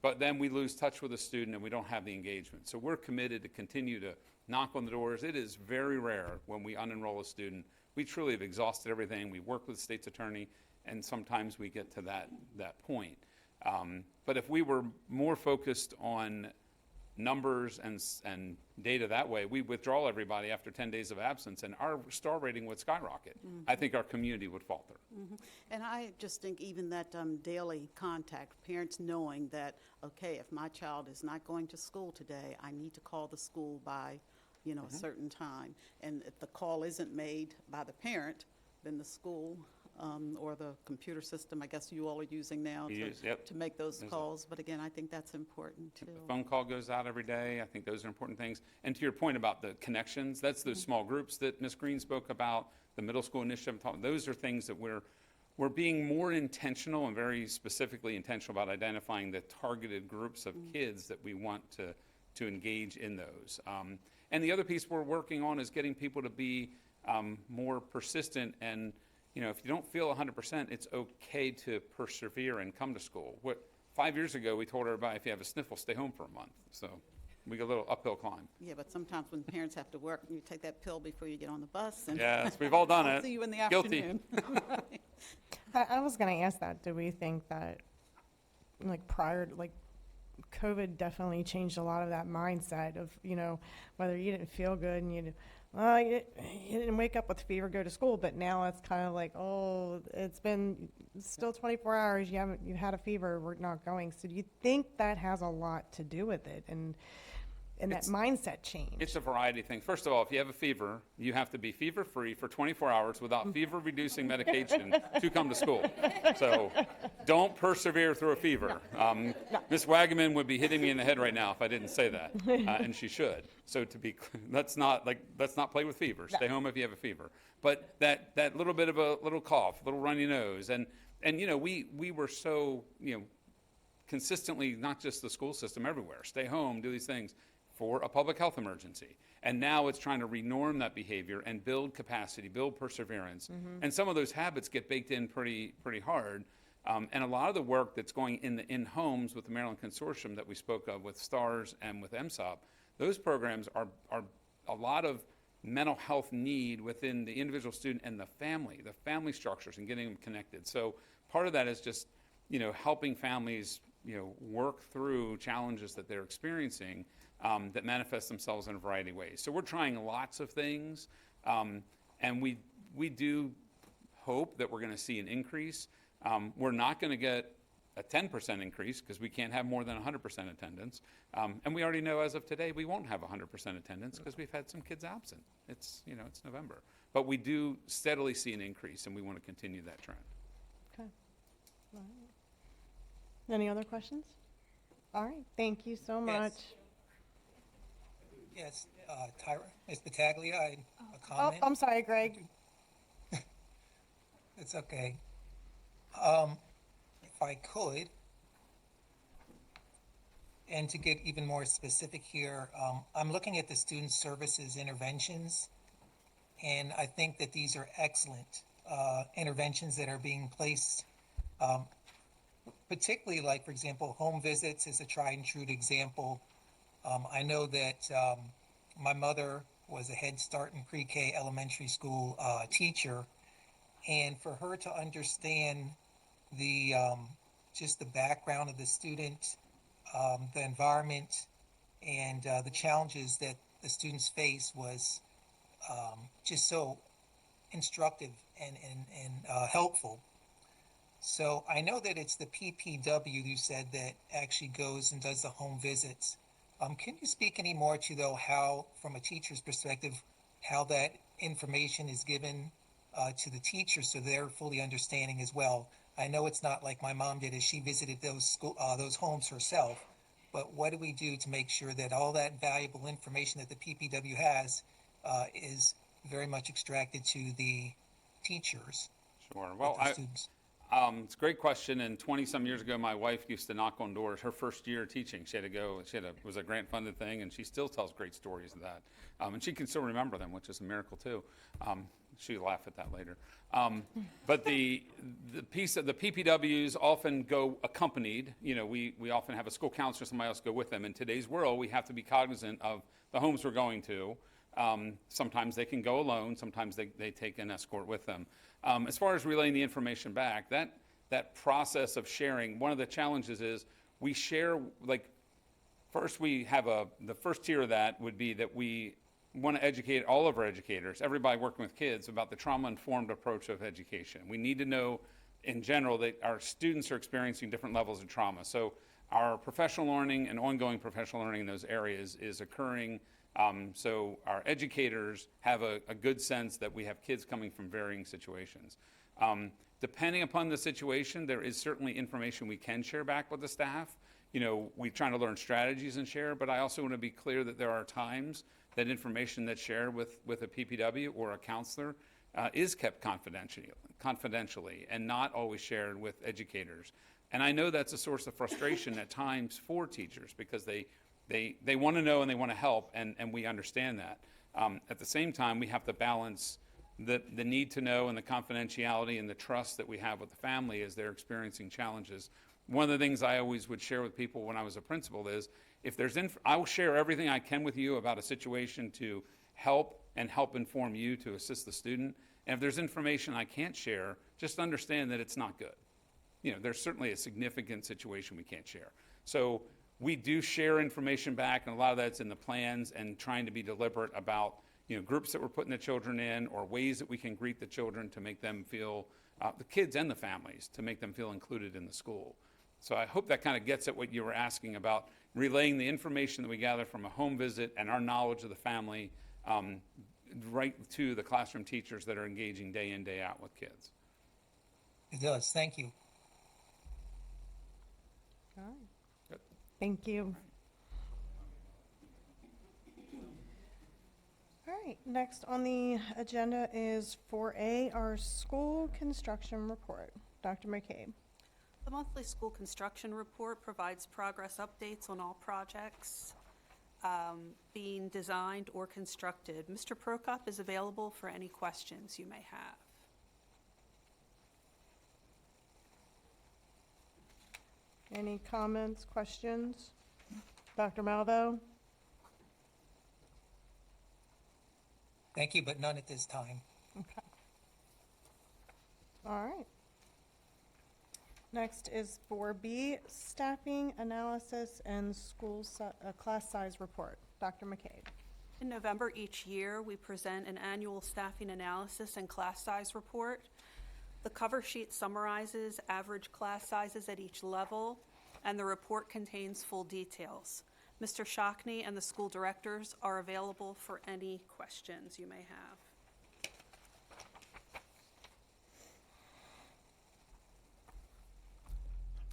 But then we lose touch with the student and we don't have the engagement. So we're committed to continue to knock on the doors. It is very rare when we unenroll a student. We truly have exhausted everything. We work with the state's attorney, and sometimes we get to that point. But if we were more focused on numbers and data that way, we withdraw everybody after 10 days of absence, and our star rating would skyrocket. I think our community would falter. And I just think even that daily contact, parents knowing that, okay, if my child is not going to school today, I need to call the school by, a certain time. And if the call isn't made by the parent, then the school or the computer system, I guess you all are using now to make those calls. But again, I think that's important too. The phone call goes out every day. I think those are important things. And to your point about the connections, that's those small groups that Ms. Green spoke about, the middle school initiative. Those are things that we're being more intentional and very specifically intentional about identifying the targeted groups of kids that we want to engage in those. And the other piece we're working on is getting people to be more persistent. And if you don't feel 100%, it's okay to persevere and come to school. 5 years ago, we told everybody, if you have a sniffle, stay home for a month. So we get a little uphill climb. Yeah, but sometimes when parents have to work, you take that pill before you get on the bus. And Yes, we've all done I'll it. see you in the Guilty. afternoon. I was going to ask that. Do we think that, COVID definitely changed a lot of that mindset of, whether you didn't feel good and you didn't wake up with fever, go to school, but now it's kind of like, oh, it's been still 24 hours, you had a fever, we're not going. So do you think that has a lot to do with it and that mindset change? It's a variety of things. First of all, if you have a fever, you have to be fever-free for 24 hours without fever-reducing medication to come to school. So don't persevere through a fever. Ms. Wagaman would be hitting me in the head right now if I didn't say that, and she should. So let's not play with fever. Stay home if you have a fever. But that little bit of a little cough, little runny nose, and we were so consistently, not just the school system, everywhere. Stay home, do these things for a public health emergency. And now it's trying to renorm that behavior and build capacity, build perseverance. And some of those habits get baked in pretty hard. And a lot of the work that's going in homes with the Maryland Consortium that we spoke of with STARS and with MSOP, those programs are a lot of mental health need within the individual student and the family structures and getting them connected. So part of that is just, helping families, work through challenges that they're experiencing that manifest themselves in a variety of ways. So we're trying lots of things, and we do hope that we're going to see an increase. We're not going to get a 10% increase because we can't have more than 100% attendance. And we already know as of today we won't have 100% attendance because we've had some kids absent. It's November. But we do steadily see an increase, and we want to continue that trend. Okay. All right. Any other questions? All right. Thank you so much. Yes, Tyra, Ms. Battaglia, a Oh, comment? I'm sorry, Greg. It's okay. If I could, and to get even more specific here, I'm looking at the student services interventions, and I think that these are excellent interventions that are being placed, particularly like, for example, home visits is a tried and true example. I know that my mother was a Head Start and pre-K elementary school teacher, and for her to understand the just the background of the student, the environment, and the challenges that the students face was just so instructive and helpful. So I know that it's the PPW you said that actually goes and does the home visits. Can you speak any more to, though, how, from a teacher's perspective, how that information is given to the teachers so they're fully understanding as well? I know it's not like my mom did as she visited those homes herself, but what do we do to make sure that all that valuable information that the PPW has is very much extracted to the teachers? Sure. Well, students? It's a great question. And 20-some years ago, my wife used to knock on doors. Her first year teaching, she had to go. It was a grant-funded thing, and she still tells great stories of that. And she can still remember them, which is a miracle too. She'll laugh at that later. But the piece of the PPWs often go accompanied. We often have a school counselor, somebody else go with them. In today's world, we have to be cognizant of the homes we're going to. Sometimes they can go alone. Sometimes they take an escort with them. As far as relaying the information back, that process of sharing, one of the challenges is we share, First, we have the first tier of that would be that we want to educate all of our educators, everybody working with kids, about the trauma-informed approach of education. We need to know, in general, that our students are experiencing different levels of trauma. So our professional learning and ongoing professional learning in those areas is occurring. So our educators have a good sense that we have kids coming from varying situations. Depending upon the situation, there is certainly information we can share back with the staff. You know, we're trying to learn strategies and share, but I also want to be clear that there are times that information that's shared with a PPW or a counselor is kept confidentially and not always shared with educators. And I know that's a source of frustration at times for teachers because they want to know and they want to help, and we understand that. At the same time, we have to balance the need to know and the confidentiality and the trust that we have with the family as they're experiencing challenges. One of the things I always would share with people when I was a principal is, if there's I will share everything I can with you about a situation to help inform you to assist the student. And if there's information I can't share, just understand that it's not good. You know, there's certainly a significant situation we can't share. So we do share information back, and a lot of that's in the plans and trying to be deliberate about, you know, groups that we're putting the children in or ways that we can greet the children to make them feel, the kids and the families, to make them feel included in the school. So I hope that kind of gets at what you were asking about, relaying the information that we gather from a home visit and our knowledge of the family right to the classroom teachers that are engaging day in, day out with kids. It does. Thank you. All right. Good. Thank you. All right, next on the agenda is 4A, our school construction report. Dr. McCabe. The monthly school construction report provides progress updates on all projects being designed or constructed. Mr. Prokop is available for any questions you may have. Any comments, questions? Dr. Malvo? Thank you, but none at this time. Okay. All right. Next is 4B, staffing analysis and school class size report. Dr. McCabe. In November each year, we present an annual staffing analysis and class size report. The cover sheet summarizes average class sizes at each level, and the report contains full details. Mr. Shockney and the school directors are available for any questions you may have.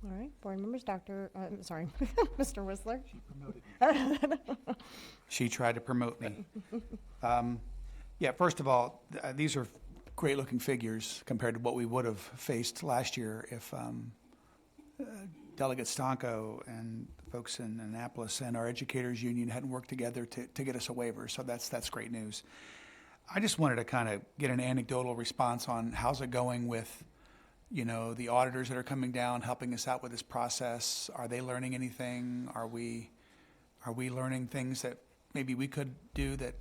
All right, board members, Mr. Whistler. She promoted me. She tried to promote me. Yeah, first of all, these are great-looking figures compared to what we would have faced last year if Delegate Stanko and folks in Annapolis and our educators union hadn't worked together to get us a waiver. So that's great news. I just wanted to kind of get an anecdotal response on how's it going with, you know, the auditors that are coming down, helping us out with this process. Are they learning anything? Are we learning things that maybe we could do that,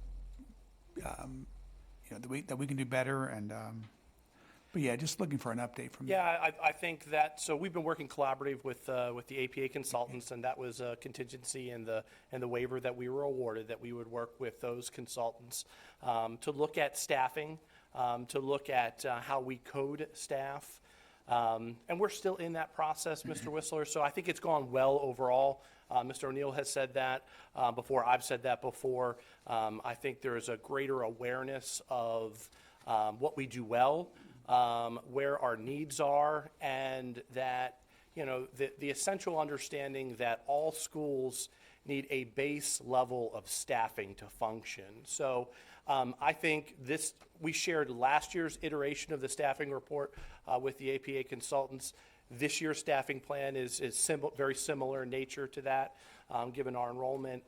that we can do better? And but yeah, just looking for an update from you. Yeah, I think that, so we've been working collaborative with the APA consultants, and that was a contingency in the waiver that we were awarded, that we would work with those consultants to look at staffing, to look at how we code staff. And we're still in that process, Mr. Whistler, so I think it's gone well overall. Mr. O'Neill has said that before. I've said that before. I think there is a greater awareness of what we do well, where our needs are, and that, you know, the essential understanding that all schools need a base level of staffing to function. So I think we shared last year's iteration of the staffing report with the APA consultants. This year's staffing plan is very similar in nature to that, given our enrollment.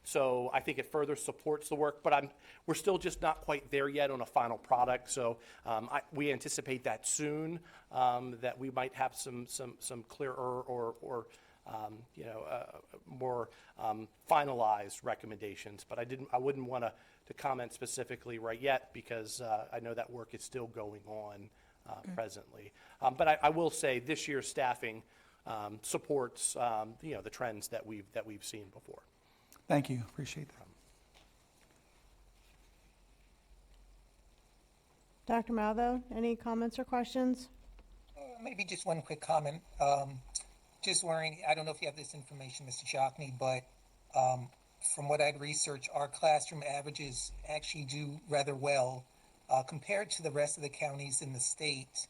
So I think it further supports the work, but we're still just not quite there yet on a final product. So we anticipate that soon, that we might have some clearer or more finalized recommendations. But I wouldn't want to comment specifically right yet, because I know that work is still going on presently. But I will say this year's staffing supports, the trends that we've seen before. Thank you, appreciate that. Dr. Malvo, any comments or questions? Maybe just one quick comment. Just wondering, I don't know if you have this information, Mr. Shockney, but from what I'd researched, our classroom averages actually do rather well compared to the rest of the counties in the state.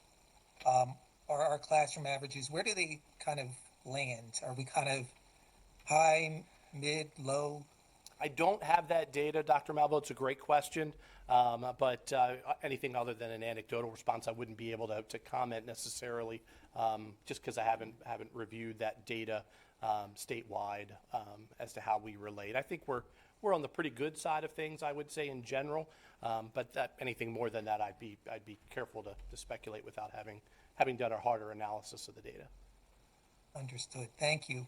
Our classroom averages, where do they kind of land? Are we kind of high, mid, low? I don't have that data, Dr. Malvo. It's a great question, but anything other than an anecdotal response, I wouldn't be able to comment necessarily, just because I haven't reviewed that data statewide as to how we relate. I think we're on the pretty good side of things, I would say in general, but anything more than that, I'd be careful to speculate without having done a harder analysis of the data. Understood. Thank you.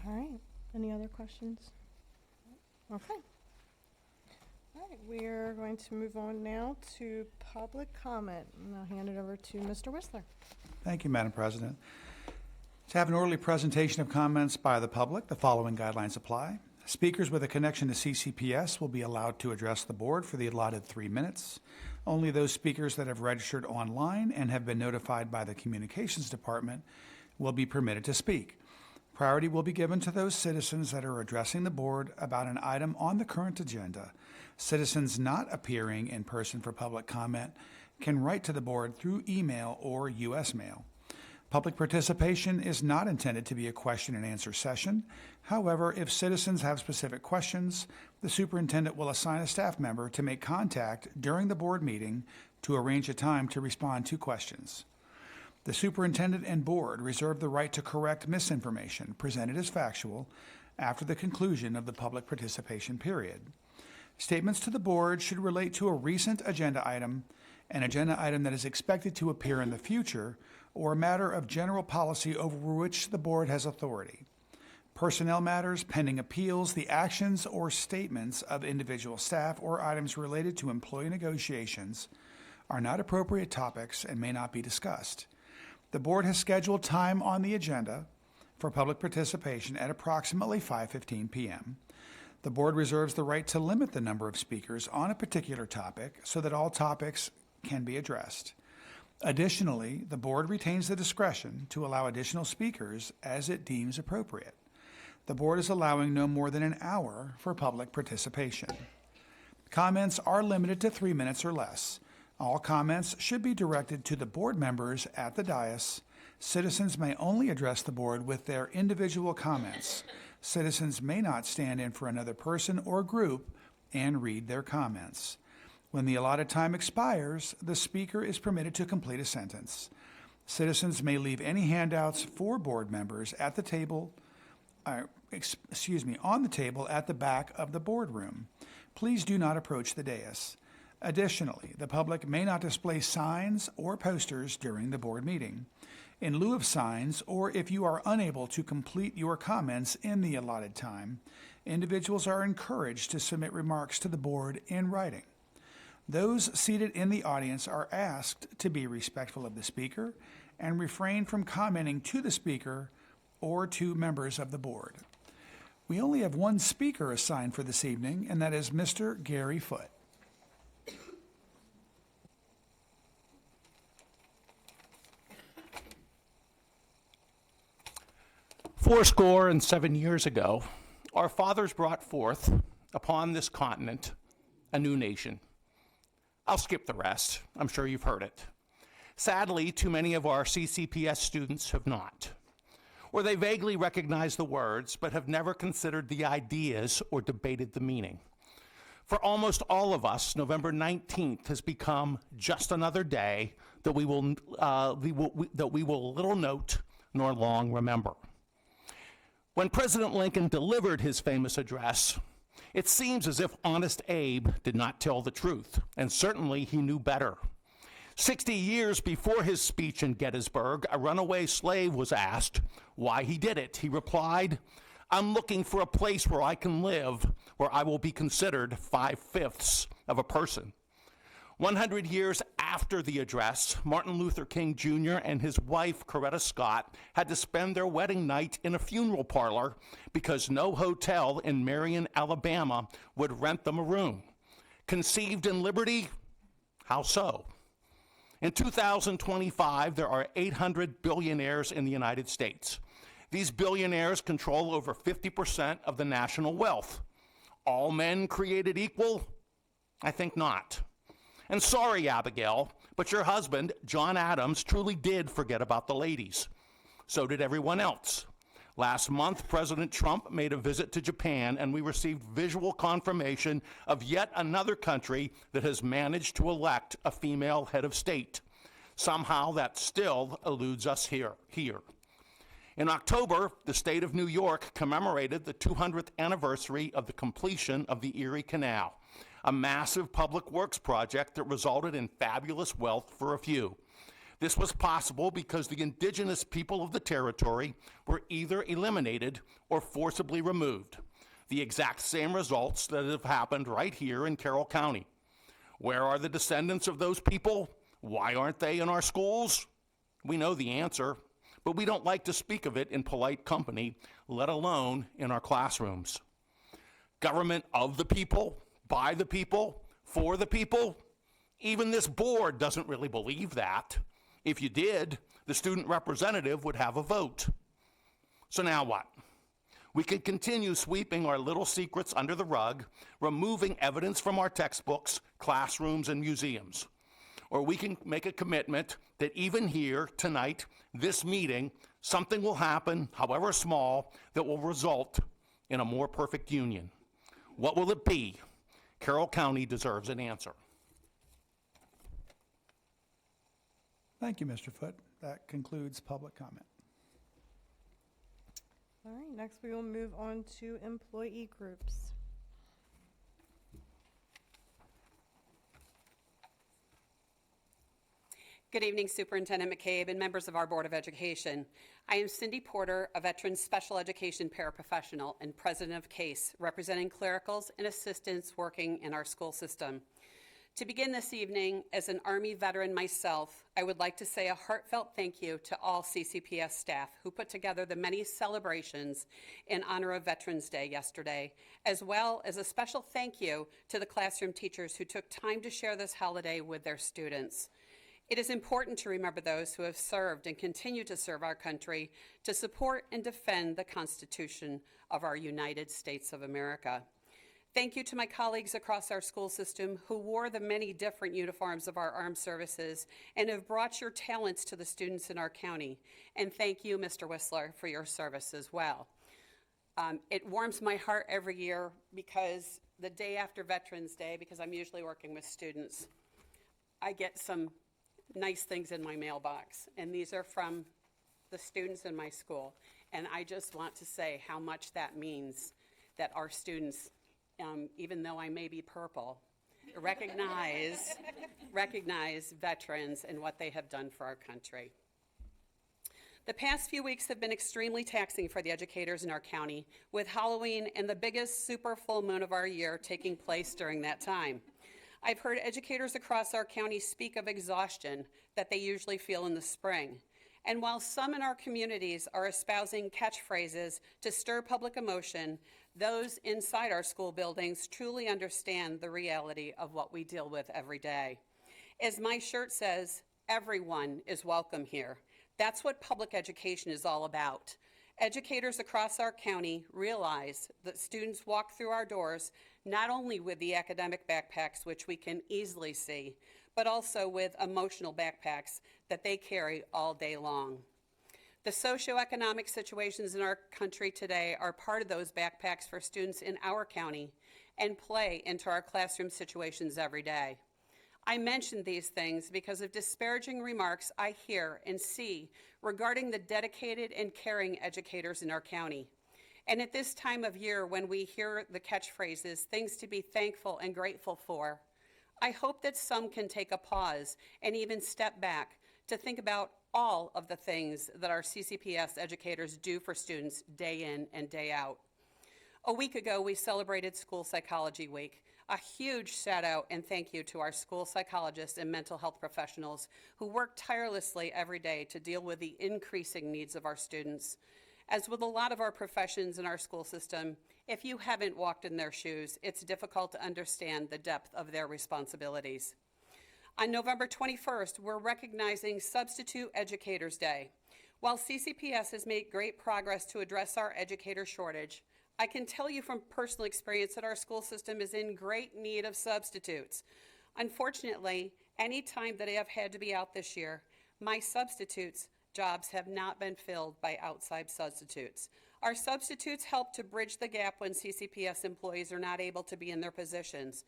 All right, any other questions? Okay. All right, we're going to move on now to public comment, and I'll hand it over to Mr. Whistler. Thank you, Madam President. To have an orderly presentation of comments by the public, the following guidelines apply. Speakers with a connection to CCPS will be allowed to address the board for the allotted 3 minutes. Only those speakers that have registered online and have been notified by the Communications Department will be permitted to speak. Priority will be given to those citizens that are addressing the board about an item on the current agenda. Citizens not appearing in person for public comment can write to the board through email or U.S. mail. Public participation is not intended to be a question and answer session. However, if citizens have specific questions, the superintendent will assign a staff member to make contact during the board meeting to arrange a time to respond to questions. The superintendent and board reserve the right to correct misinformation presented as factual after the conclusion of the public participation period. Statements to the board should relate to a recent agenda item, an agenda item that is expected to appear in the future, or a matter of general policy over which the board has authority. Personnel matters, pending appeals, the actions or statements of individual staff, or items related to employee negotiations are not appropriate topics and may not be discussed. The board has scheduled time on the agenda for public participation at approximately 5:15 p.m. The board reserves the right to limit the number of speakers on a particular topic so that all topics can be addressed. Additionally, the board retains the discretion to allow additional speakers as it deems appropriate. The board is allowing no more than an hour for public participation. Comments are limited to 3 minutes or less. All comments should be directed to the board members at the dais. Citizens may only address the board with their individual comments. Citizens may not stand in for another person or group and read their comments. When the allotted time expires, the speaker is permitted to complete a sentence. Citizens may leave any handouts for board members at the table, on the table at the back of the boardroom. Please do not approach the dais. Additionally, the public may not display signs or posters during the board meeting. In lieu of signs, or if you are unable to complete your comments in the allotted time, individuals are encouraged to submit remarks to the board in writing. Those seated in the audience are asked to be respectful of the speaker and refrain from commenting to the speaker or to members of the board. We only have one speaker assigned for this evening, and that is Mr. Gary Foote. Fourscore and 7 years ago, our fathers brought forth upon this continent a new nation. I'll skip the rest. I'm sure you've heard it. Sadly, too many of our CCPS students have not. Or they vaguely recognize the words, but have never considered the ideas or debated the meaning. For almost all of us, November 19th has become just another day that we will little note nor long remember. When President Lincoln delivered his famous address, it seems as if Honest Abe did not tell the truth, and certainly he knew better. 60 years before his speech in Gettysburg, a runaway slave was asked why he did it. He replied, "I'm looking for a place where I can live, where I will be considered 5/5 of a person." 100 years after After the address, Martin Luther King Jr. and his wife, Coretta Scott, had to spend their wedding night in a funeral parlor because no hotel in Marion, Alabama would rent them a room. Conceived in liberty? How so? In 2025, there are 800 billionaires in the United States. These billionaires control over 50% of the national wealth. All men created equal? I think not. And sorry, Abigail, but your husband, John Adams, truly did forget about the ladies. So did everyone else. Last month, President Trump made a visit to Japan, and we received visual confirmation of yet another country that has managed to elect a female head of state. Somehow that still eludes us here. In October, the state of New York commemorated the 200th anniversary of the completion of the Erie Canal, a massive public works project that resulted in fabulous wealth for a few. This was possible because the indigenous people of the territory were either eliminated or forcibly removed, the exact same results that have happened right here in Carroll County. Where are the descendants of those people? Why aren't they in our schools? We know the answer, but we don't like to speak of it in polite company, let alone in our classrooms. Government of the people, by the people, for the people? Even this board doesn't really believe that. If you did, the student representative would have a vote. So now what? We could continue sweeping our little secrets under the rug, removing evidence from our textbooks, classrooms, and museums. Or we can make a commitment that even here, tonight, this meeting, something will happen, however small, that will result in a more perfect union. What will it be? Carroll County deserves an answer. Thank you, Mr. Foote. That concludes public comment. All right, next we will move on to employee groups. Good evening, Superintendent McCabe and members of our Board of Education. I am Cindy Porter, a veteran special education paraprofessional and president of CASE, representing clericals and assistants working in our school system. To begin this evening, as an Army veteran myself, I would like to say a heartfelt thank you to all CCPS staff who put together the many celebrations in honor of Veterans Day yesterday, as well as a special thank you to the classroom teachers who took time to share this holiday with their students. It is important to remember those who have served and continue to serve our country to support and defend the Constitution of our United States of America. Thank you to my colleagues across our school system who wore the many different uniforms of our armed services and have brought your talents to the students in our county. And thank you, Mr. Whistler, for your service as well. It warms my heart every year because the day after Veterans Day, because I'm usually working with students, I get some nice things in my mailbox, and these are from the students in my school. And I just want to say how much that means that our students, even though I may be purple, recognize veterans and what they have done for our country. The past few weeks have been extremely taxing for the educators in our county, with Halloween and the biggest super full moon of our year taking place during that time. I've heard educators across our county speak of exhaustion that they usually feel in the spring. And while some in our communities are espousing catchphrases to stir public emotion, those inside our school buildings truly understand the reality of what we deal with every day. As my shirt says, everyone is welcome here. That's what public education is all about. Educators across our county realize that students walk through our doors not only with the academic backpacks, which we can easily see, but also with emotional backpacks that they carry all day long. The socioeconomic situations in our country today are part of those backpacks for students in our county and play into our classroom situations every day. I mention these things because of disparaging remarks I hear and see regarding the dedicated and caring educators in our county. And at this time of year, when we hear the catchphrases, things to be thankful and grateful for, I hope that some can take a pause and even step back to think about all of the things that our CCPS educators do for students day in and day out. A week ago, we celebrated School Psychology Week, A huge shout out and thank you to our school psychologists and mental health professionals who work tirelessly every day to deal with the increasing needs of our students. As with a lot of our professions in our school system, if you haven't walked in their shoes, it's difficult to understand the depth of their responsibilities. On November 21st, we're recognizing Substitute Educators Day. While CCPS has made great progress to address our educator shortage, I can tell you from personal experience that our school system is in great need of substitutes. Unfortunately, any time that I have had to be out this year, my substitutes' jobs have not been filled by outside substitutes. Our substitutes help to bridge the gap when CCPS employees are not able to be in their positions.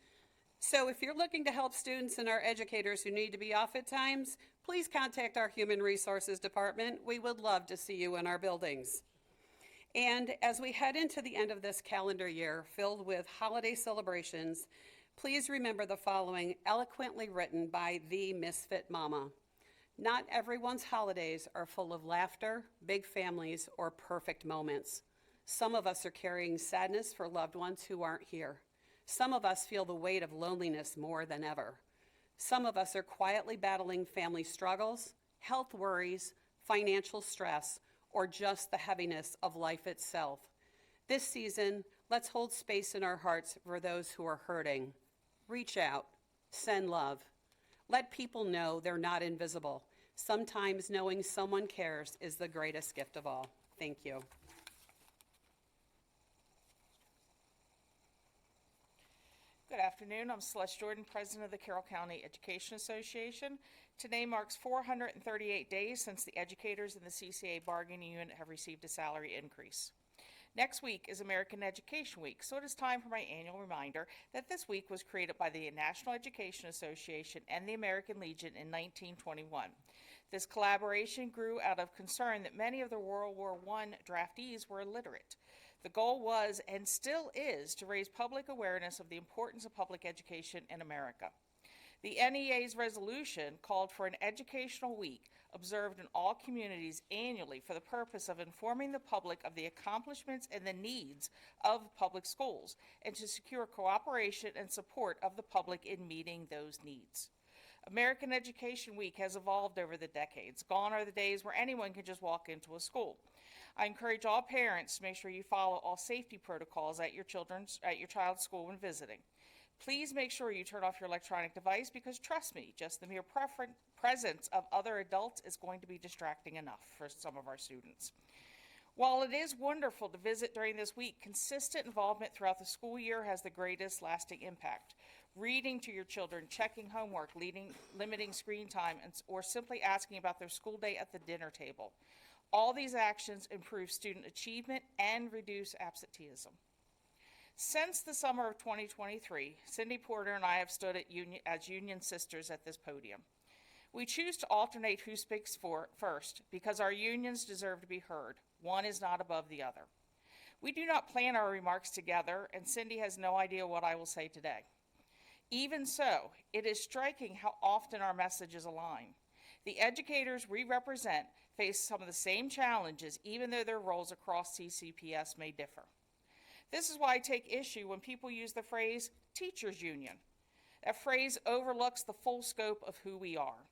So if you're looking to help students and our educators who need to be off at times, please contact our Human Resources Department. We would love to see you in our buildings. And as we head into the end of this calendar year filled with holiday celebrations, please remember the following, eloquently written by the Misfit Mama. Not everyone's holidays are full of laughter, big families, or perfect moments. Some of us are carrying sadness for loved ones who aren't here. Some of us feel the weight of loneliness more than ever. Some of us are quietly battling family struggles, health worries, financial stress, or just the heaviness of life itself. This season, let's hold space in our hearts for those who are hurting. Reach out, send love. Let people know they're not invisible. Sometimes knowing someone cares is the greatest gift of all. Thank you. Good afternoon. I'm Celeste Jordan, President of the Carroll County Education Association. Today marks 438 days since the educators in the CCA bargaining unit have received a salary increase. Next week is American Education Week, so it is time for my annual reminder that this week was created by the National Education Association and the American Legion in 1921. This collaboration grew out of concern that many of the World War I draftees were illiterate. The goal was, and still is, to raise public awareness of the importance of public education in America. The NEA's resolution called for an educational week observed in all communities annually for the purpose of informing the public of the accomplishments and the needs of public schools and to secure cooperation and support of the public in meeting those needs. American Education Week has evolved over the decades. Gone are the days where anyone can just walk into a school. I encourage all parents to make sure you follow all safety protocols at your child's school when visiting. Please make sure you turn off your electronic device because, trust me, just the mere presence of other adults is going to be distracting enough for some of our students. While it is wonderful to visit during this week, consistent involvement throughout the school year has the greatest lasting impact. Reading to your children, checking homework, limiting screen time, or simply asking about their school day at the dinner table. All these actions improve student achievement and reduce absenteeism. Since the summer of 2023, Cindy Porter and I have stood as union sisters at this podium. We choose to alternate who speaks first because our unions deserve to be heard. One is not above the other. We do not plan our remarks together, and Cindy has no idea what I will say today. Even so, it is striking how often our messages align. The educators we represent face some of the same challenges, even though their roles across CCPS may differ. This is why I take issue when people use the phrase teachers union. That phrase overlooks the full scope of who we are.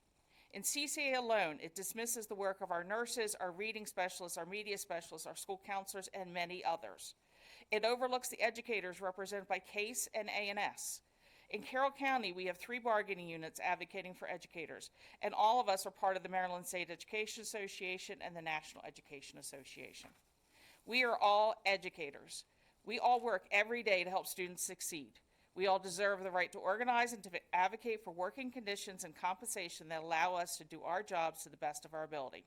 In CCA alone, it dismisses the work of our nurses, our reading specialists, our media specialists, our school counselors, and many others. It overlooks the educators represented by CASE and A&S. In Carroll County, we have 3 bargaining units advocating for educators, and all of us are part of the Maryland State Education Association and the National Education Association. We are all educators. We all work every day to help students succeed. We all deserve the right to organize and to advocate for working conditions and compensation that allow us to do our jobs to the best of our ability.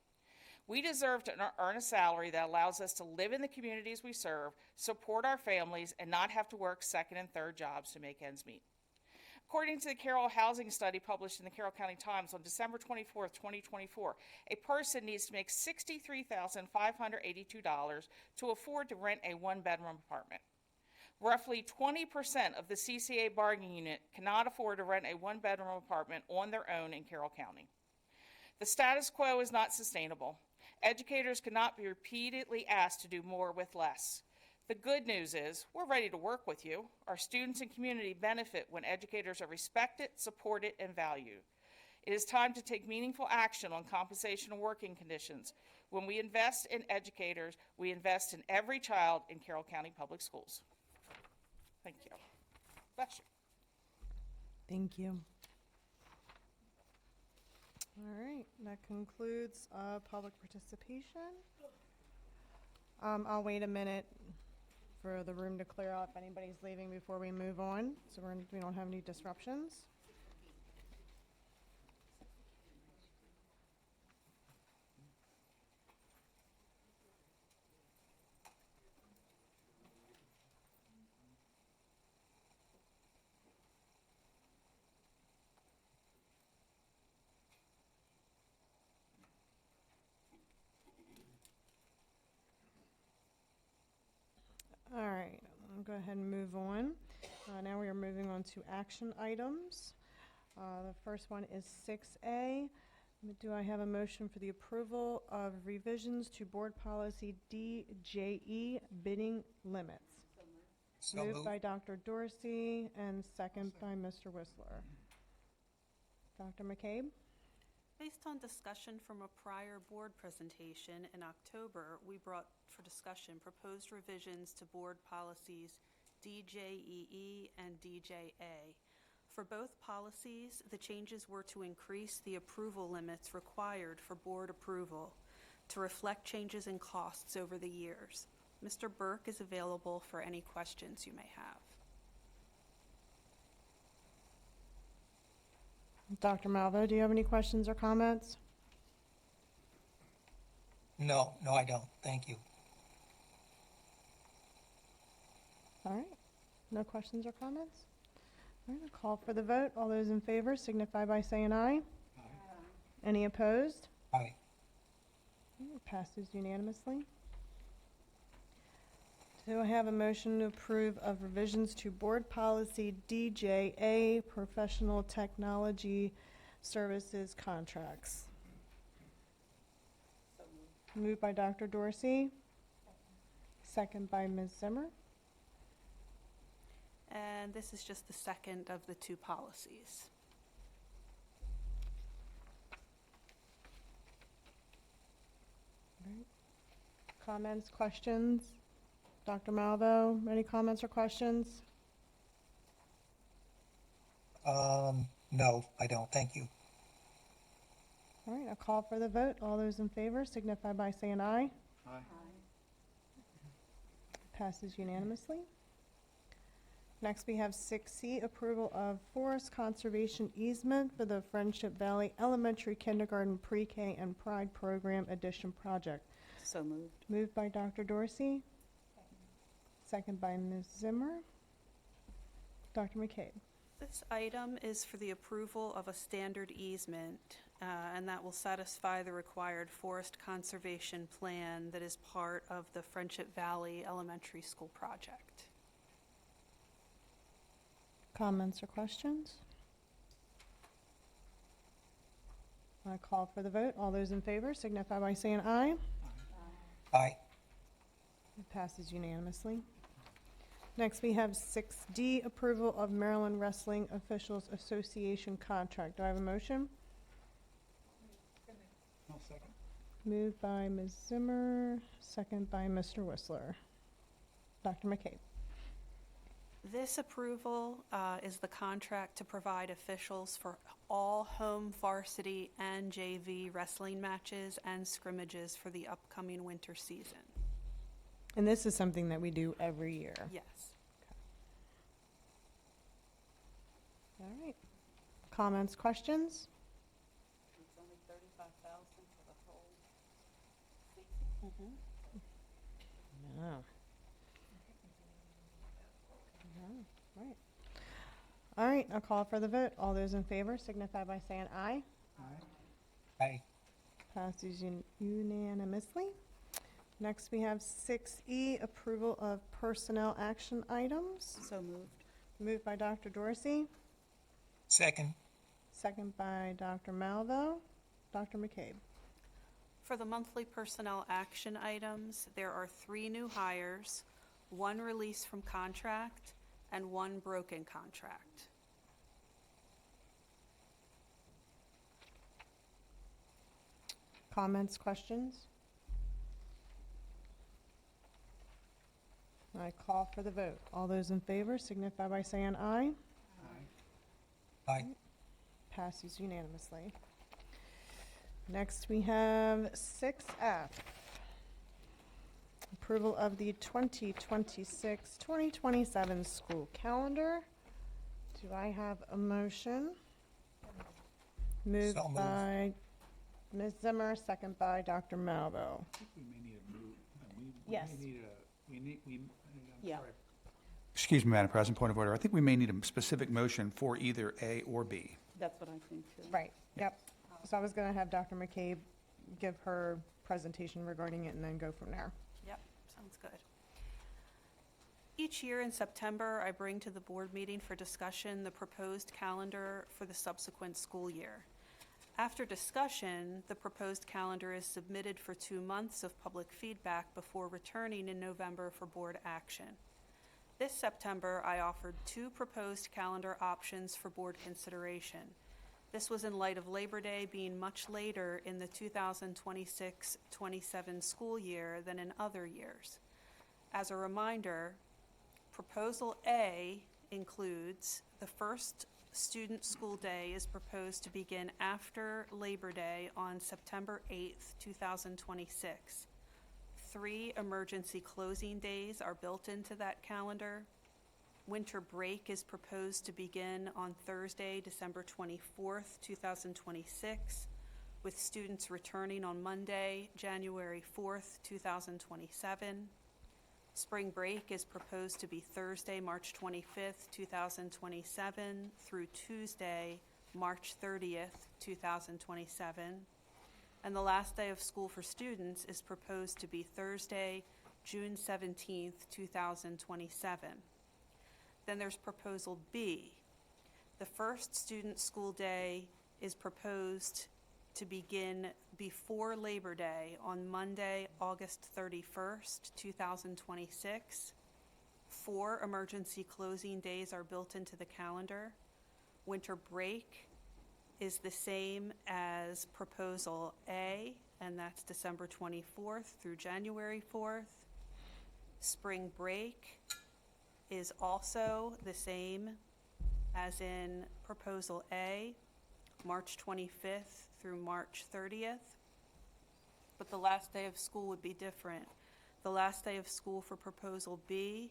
We deserve to earn a salary that allows us to live in the communities we serve, support our families, and not have to work second and third jobs to make ends meet. According to the Carroll Housing Study published in the Carroll County Times on December 24, 2024, a person needs to make $63,582 to afford to rent a one-bedroom apartment. Roughly 20% of the CCA bargaining unit cannot afford to rent a one-bedroom apartment on their own in Carroll County. The status quo is not sustainable. Educators cannot be repeatedly asked to do more with less. The good news is we're ready to work with you. Our students and community benefit when educators are respected, supported, and valued. It is time to take meaningful action on compensation and working conditions. When we invest in educators, we invest in every child in Carroll County Public Schools. Thank you. Bless you. Thank you. All right, that concludes public participation. I'll wait a minute for the room to clear out if anybody's leaving before we move on, so we don't have any disruptions. All right, I'll go ahead and move on. Now we are moving on to action items. The first one is 6A. Do I have a motion for the approval of revisions to board policy DJE bidding limits? So Moved moved. by Dr. Dorsey and second by Mr. Whistler. Dr. McCabe? Based on discussion from a prior board presentation in October, we brought for discussion proposed revisions to board policies DJEE and DJA. For both policies, the changes were to increase the approval limits required for board approval to reflect changes in costs over the years. Mr. Burke is available for any questions you may have. Dr. Malvo, do you have any questions or comments? No, I don't. Thank you. All right, no questions or comments? All right, I'll call for the vote. All those in favor signify by saying aye. Aye. Any opposed? Aye. It passes unanimously. Do I have a motion to approve of revisions to board policy DJA, professional technology services contracts? Moved by Dr. Dorsey. Second by Ms. Zimmer. And this is just the second of the two policies. All right. Comments, questions? Dr. Malvo, any comments or questions? No, I don't. Thank you. All right, I'll call for the vote. All those in favor signify by saying aye. Aye. Passes unanimously. Next, we have 6C, approval of forest conservation easement for the Friendship Valley Elementary Kindergarten Pre-K and Pride Program Addition Project. So moved. Moved by Dr. Dorsey. Second by Ms. Zimmer. Dr. McCabe. This item is for the approval of a standard easement, and that will satisfy the required forest conservation plan that is part of the Friendship Valley Elementary School project. Comments or questions? I call for the vote. All those in favor signify by saying aye. Aye. It passes unanimously. Next, we have 6D, approval of Maryland Wrestling Officials Association contract. Do I have a motion? Second. Moved by Ms. Zimmer, second by Mr. Whistler. Dr. McCabe. This approval is the contract to provide officials for all home varsity and JV wrestling matches and scrimmages for the upcoming winter season. And this is something that we do every year. Yes. All right. Comments, questions? It's only $35,000 for the whole season. No. No. Right. All right, I'll call for the vote. All those in favor signify by saying aye. Aye. Passes unanimously. Next, we have 6E, approval of personnel action items. So moved. Moved by Dr. Dorsey, Second. second by Dr. Malvo. Dr. McCabe. For the monthly personnel action items, there are 3 new hires, one release from contract, and one broken contract. Comments, questions? I call for the vote. All those in favor signify by saying aye. Aye. Passes unanimously. Next, we have 6F. Approval of the 2026-2027 school calendar. Do I have a motion? Moved So moved. by Ms. Zimmer, second by Dr. Malvo. We may need a move. Yes. Yeah. Excuse me, Madam President, point of order. I think we may need a specific motion for either A or B. That's what I think too. Right, yep. So I was going to have Dr. McCabe give her presentation regarding it and then go from there. Yep, sounds good. Each year in September, I bring to the board meeting for discussion the proposed calendar for the subsequent school year. After discussion, the proposed calendar is submitted for 2 months of public feedback before returning in November for board action. This September, I offered 2 proposed calendar options for board consideration. This was in light of Labor Day being much later in the 2026-27 school year than in other years. As a reminder, Proposal A includes the first student school day is proposed to begin after Labor Day on September 8th, 2026. 3 emergency closing days are built into that calendar. Winter break is proposed to begin on Thursday, December 24th, 2026, with students returning on Monday, January 4th, 2027. Spring break is proposed to be Thursday, March 25th, 2027 through Tuesday, March 30th, 2027. And the last day of school for students is proposed to be Thursday, June 17th, 2027. Then there's Proposal B. The first student school day is proposed to begin before Labor Day on Monday, August 31st, 2026. 4 emergency closing days are built into the calendar. Winter break is the same as Proposal A, and that's December 24th through January 4th. Spring break is also the same as in Proposal A, March 25th through March 30th. But the last day of school would be different. The last day of school for Proposal B,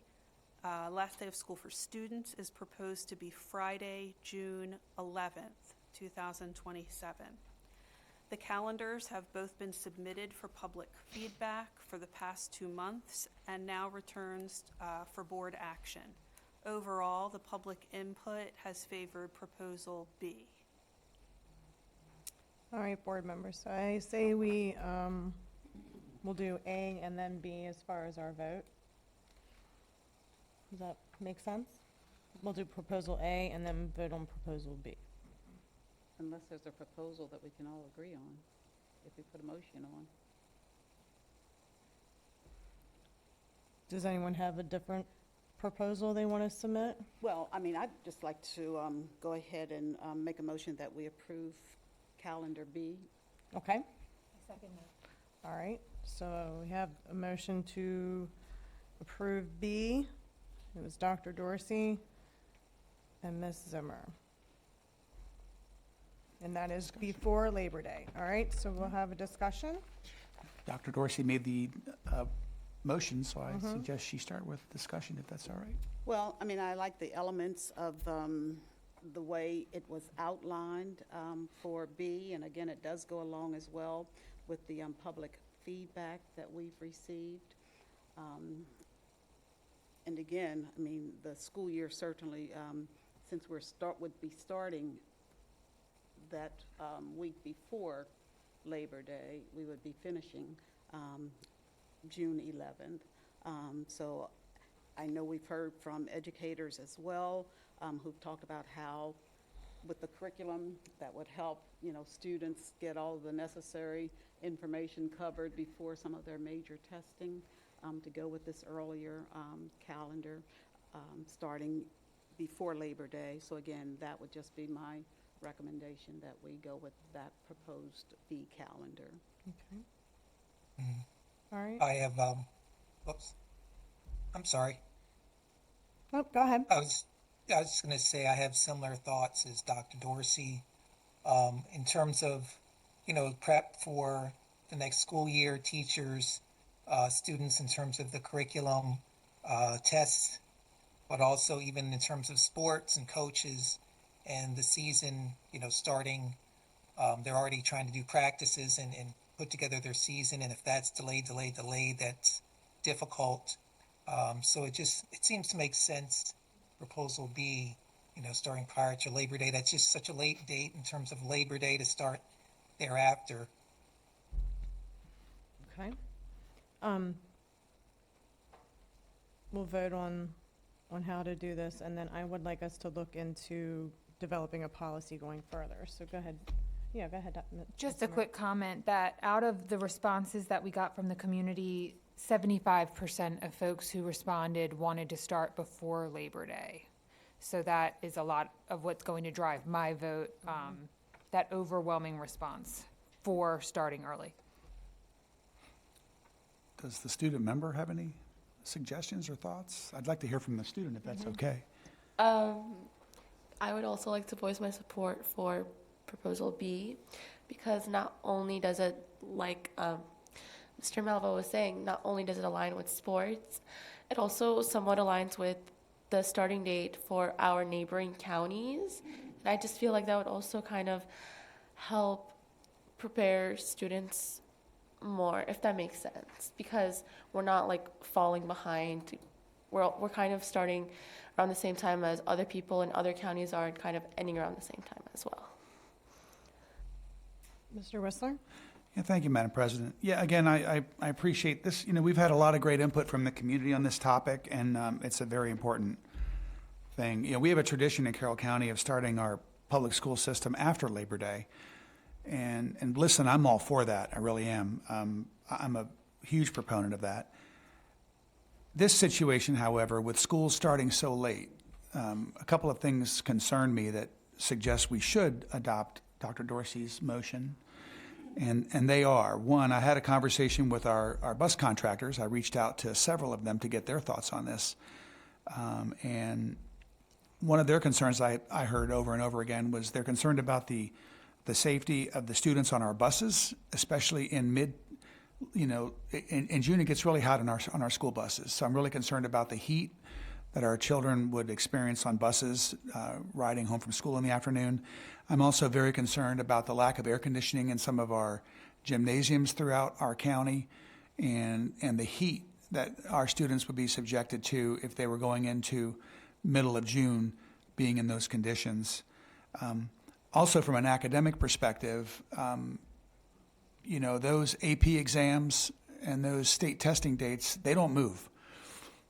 last day of school for students is proposed to be Friday, June 11th, 2027. The calendars have both been submitted for public feedback for the past 2 months and now returns for board action. Overall, the public input has favored Proposal B. All right, board members, so I say we will do A and then B as far as our vote. Does that make sense? We'll do Proposal A and then vote on Proposal B. Unless there's a proposal that we can all agree on, if we put a motion on. Does anyone have a different proposal they want to submit? Well, I mean, I'd just like to go ahead and make a motion that we approve calendar B. Okay. I second that. All right, so we have a motion to approve B. It was Dr. Dorsey and Ms. Zimmer. And that is before Labor Day. All right, so we'll have a discussion. Dr. Dorsey made the motion, so I suggest she start with discussion, if that's all right. Well, I mean, I like the elements of the way it was outlined for B, and again, it does go along as well with the public feedback that we've received. And again, I mean, the school year certainly, since would be starting that week before Labor Day, we would be finishing June 11th. So I know we've heard from educators as well who've talked about how with the curriculum that would help, you know, students get all the necessary information covered before some of their major testing. to go with this earlier calendar, starting before Labor Day. So again, that would just be my recommendation, that we go with that proposed B calendar. Okay. All right. I have, whoops, I'm sorry. Oh, go ahead. I was just going to say I have similar thoughts as Dr. Dorsey in terms of, prep for the next school year, teachers, students in terms of the curriculum, tests, but also even in terms of sports and coaches and the season, starting. They're already trying to do practices and put together their season, and if that's delayed, that's difficult. So it seems to make sense. Proposal B, starting prior to Labor Day. That's just such a late date in terms of Labor Day to start thereafter. Okay. We'll vote on how to do this, and then I would like us to look into developing a policy going further. So go ahead. Yeah, go ahead. Just a quick comment that out of the responses that we got from the community, 75% of folks who responded wanted to start before Labor Day. So that is a lot of what's going to drive my vote, that overwhelming response for starting early. Does the student member have any suggestions or thoughts? I'd like to hear from the student if that's okay. I would also like to voice my support for Proposal B, because not only does it, like Mr. Malvo was saying, not only does it align with sports, it also somewhat aligns with the starting date for our neighboring counties. And I just feel like that would also kind of help prepare students more, if that makes sense, because we're not like falling behind. We're kind of starting around the same time as other people in other counties are, and kind of ending around the same time as well. Mr. Whistler? Yeah, thank you, Madam President. Yeah, again, I appreciate this. We've had a lot of great input from the community on this topic, and it's a very important thing. We have a tradition in Carroll County of starting our public school system after Labor Day. And listen, I'm all for that. I really am. I'm a huge proponent of that. This situation, however, with schools starting so late, a couple of things concern me that suggest we should adopt Dr. Dorsey's motion. And they are. One, I had a conversation with our bus contractors. I reached out to several of them to get their thoughts on this. And one of their concerns I heard over and over again was they're concerned about the safety of the students on our buses, especially in in June it gets really hot on our school buses. So I'm really concerned about the heat that our children would experience on buses riding home from school in the afternoon. I'm also very concerned about the lack of air conditioning in some of our gymnasiums throughout our county, and the heat that our students would be subjected to if they were going into middle of June being in those conditions. Also, from an academic perspective, those AP exams and those state testing dates, they don't move.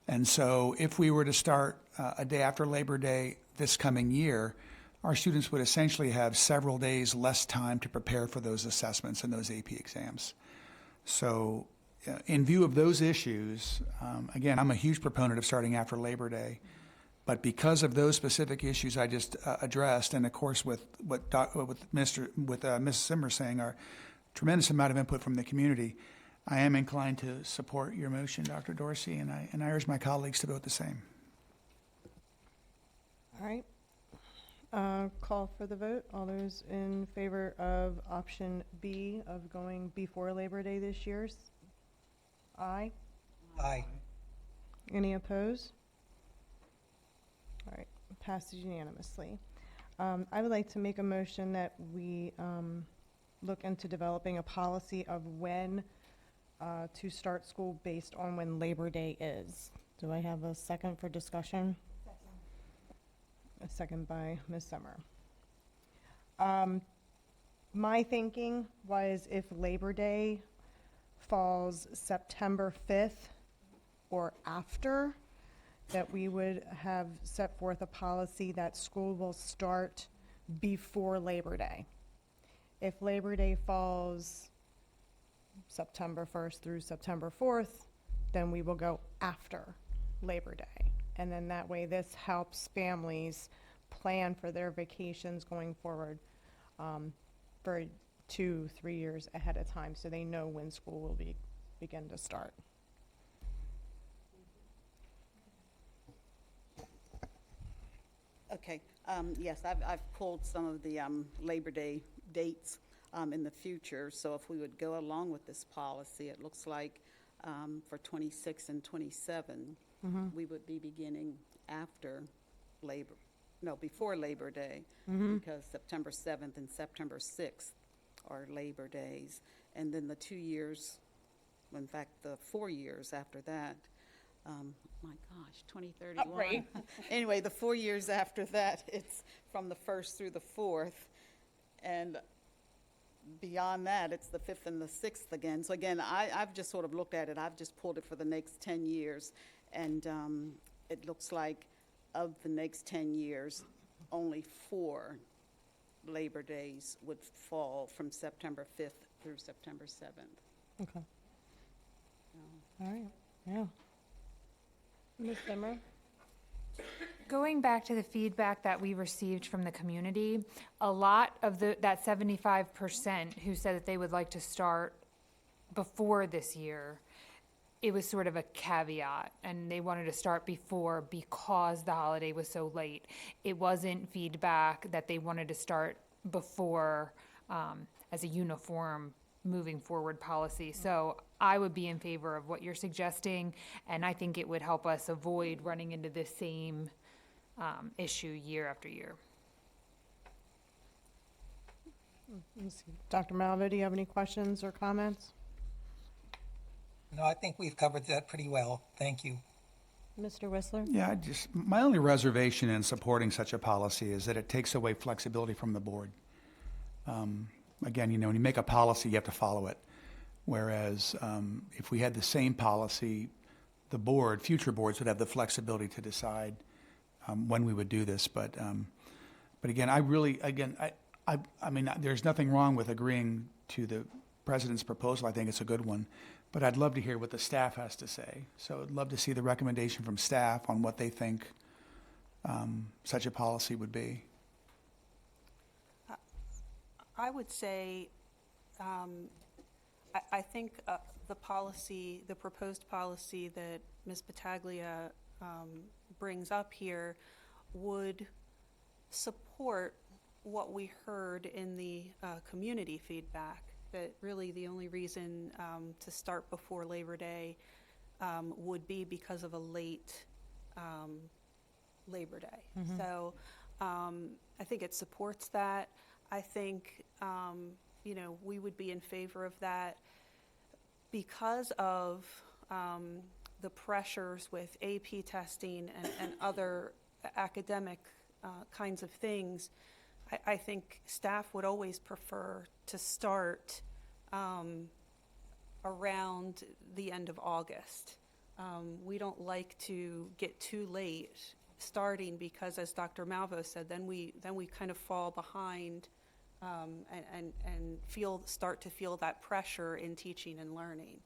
And so if we were to start a day after Labor Day this coming year, our students would essentially have several days less time to prepare for those assessments and those AP exams. So in view of those issues, again, I'm a huge proponent of starting after Labor Day. But because of those specific issues I just addressed, and of course with Mrs. Zimmer saying our tremendous amount of input from the community, I am inclined to support your motion, Dr. Dorsey, and I urge my colleagues to vote the same. All right. Call for the vote. All those in favor of option B of going before Labor Day this year? Aye. Aye. Any opposed? All right, passes unanimously. I would like to make a motion that we look into developing a policy of when to start school based on when Labor Day is. Do I have a second for discussion? A second by Ms. Summer. My thinking was if Labor Day falls September 5th or after, that we would have set forth a policy that school will start before Labor Day. If Labor Day falls September 1st through September 4th, then we will go after Labor Day. And then that way, this helps families plan for their vacations going forward for 2-3 years ahead of time, so they know when school will begin to start. Okay, yes, I've pulled some of the Labor Day dates in the future, so if we would go along with this policy, it looks like for 26 and 27, we would be beginning before Labor Day, because September 7th and September 6th are Labor Days, and then the 2 years, in fact, the 4 years after that, my gosh, 2031. Right. Anyway, the 4 years after that, it's from the 1st through the 4th, and beyond that, it's the 5th and the 6th again. So again, I've just sort of looked at it. I've just pulled it for the next 10 years, and it looks like of the next 10 years, only 4 Labor Days would fall from September 5th through September 7th. Okay. All right, yeah. Ms. Zimmer? Going back to the feedback that we received from the community, a lot of that 75% who said that they would like to start before this year, it was sort of a caveat, and they wanted to start before because the holiday was so late. It wasn't feedback that they wanted to start before as a uniform moving forward policy. So I would be in favor of what you're suggesting, and I think it would help us avoid running into the same issue year after year. Dr. Malvo, do you have any questions or comments? No, I think we've covered that pretty well. Thank you. Mr. Whistler? Yeah, my only reservation in supporting such a policy is that it takes away flexibility from the board. Again, when you make a policy, you have to follow it. Whereas if we had the same policy, future boards would have the flexibility to decide when we would do this. But again, I mean, there's nothing wrong with agreeing to the president's proposal. I think it's a good one. But I'd love to hear what the staff has to say. So I'd love to see the recommendation from staff on what they think such a policy would be. I would say, I think the proposed policy that Ms. Battaglia brings up here would support what we heard in the community feedback, that really the only reason to start before Labor Day would be because of a late Labor Day. So I think it supports that. I think, we would be in favor of that because of the pressures with AP testing and other academic kinds of things. I think staff would always prefer to start around the end of August. We don't like to get too late starting because, as Dr. Malvo said, then we kind of fall behind and start to feel that pressure in teaching and learning.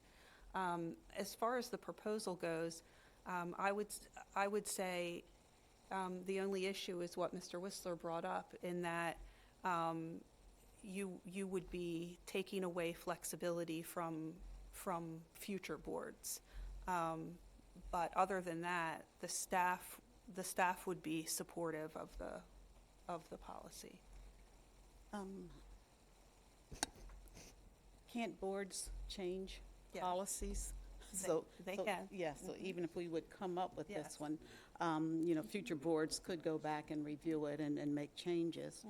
As far as the proposal goes, I would say the only issue is what Mr. Whistler brought up, in that you would be taking away flexibility from future boards. But other than that, the staff would be supportive of the policy. Can't boards change policies? They can. Yes, so even if we would come up with this Yes. one, future boards could go back and review it and make changes.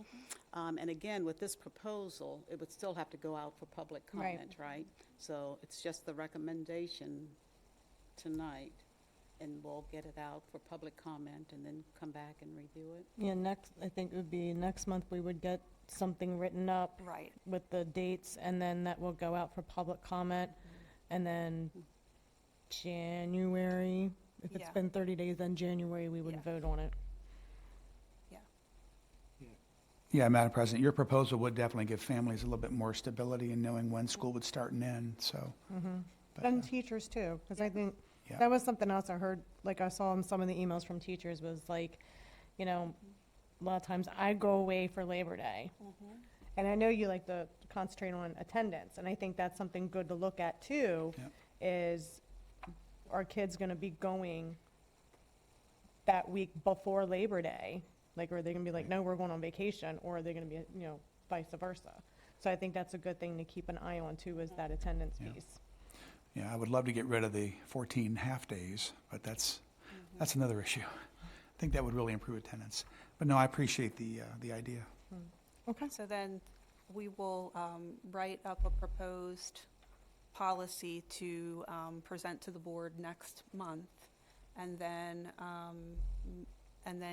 And again, with this proposal, it would still have to go out for public comment, right? So it's just the recommendation tonight, and we'll get it out for public comment and then come back and review it. Yeah, I think it would be next month we would get something written up. Right. With the dates, and then that will go out for public comment, and then January, if it's Yeah. been 30 days, then January we would vote on it. Yeah, Madam President, your proposal would definitely give families a little bit more stability in knowing when school would start and end, so. And teachers too, because I think Yeah. that was something else I heard, like I saw in some of the emails from teachers was like, you know, a lot of times I go away for Labor Day. And I know you like to concentrate on attendance, and I think that's something good to look at too, is are kids gonna be going that week before Labor Day? Like, are they gonna be like, no, we're going on vacation, or are they gonna be, you know, vice versa? So I think that's a good thing to keep an eye on too, is that attendance piece. Yeah, I would love to get rid of the 14 half-days, but that's another issue. I think that would really improve attendance. But no, I appreciate the idea. Okay. So then we will write up a proposed policy to present to the board next month, and then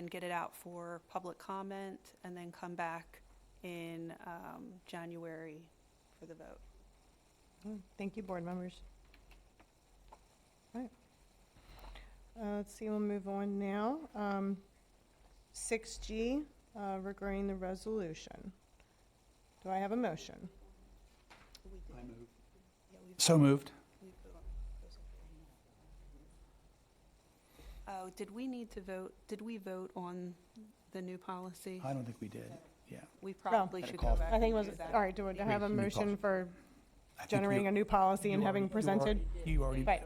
get it out for public comment, and then come back in January for the vote. Thank you, board members. All right. Let's see, we'll move on now. 6G, regarding the resolution. Do I have a motion? So moved. Oh, did we need to vote, did we vote on the new policy? I don't think we did, yeah. We probably should go back I think it and was, do that. all right, do I have a New motion policy. for I think generating a new policy and having presented? You already. Right.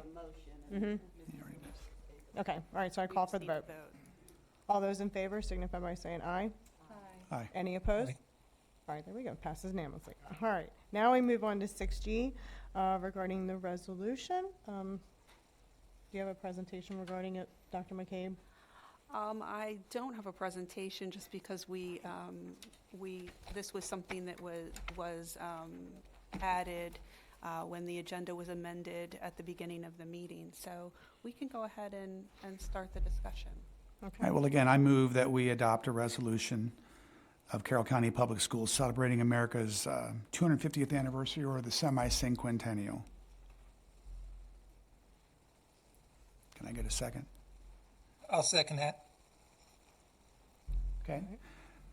Okay, all right, so I call for the vote. All those in favor signify by saying aye. Aye. Any opposed? All right, there we go, passes unanimously. All right, now we move on to 6G, regarding the resolution. Do you have a presentation regarding it, Dr. McCabe? I don't have a presentation, just because this was something that was added when the agenda was amended at the beginning of the meeting. So we can go ahead and start the discussion. All right, well, again, I move that we adopt a resolution of Carroll County Public Schools celebrating America's 250th anniversary, or the semi-cinquentennial. Can I get a second? I'll second that. Okay,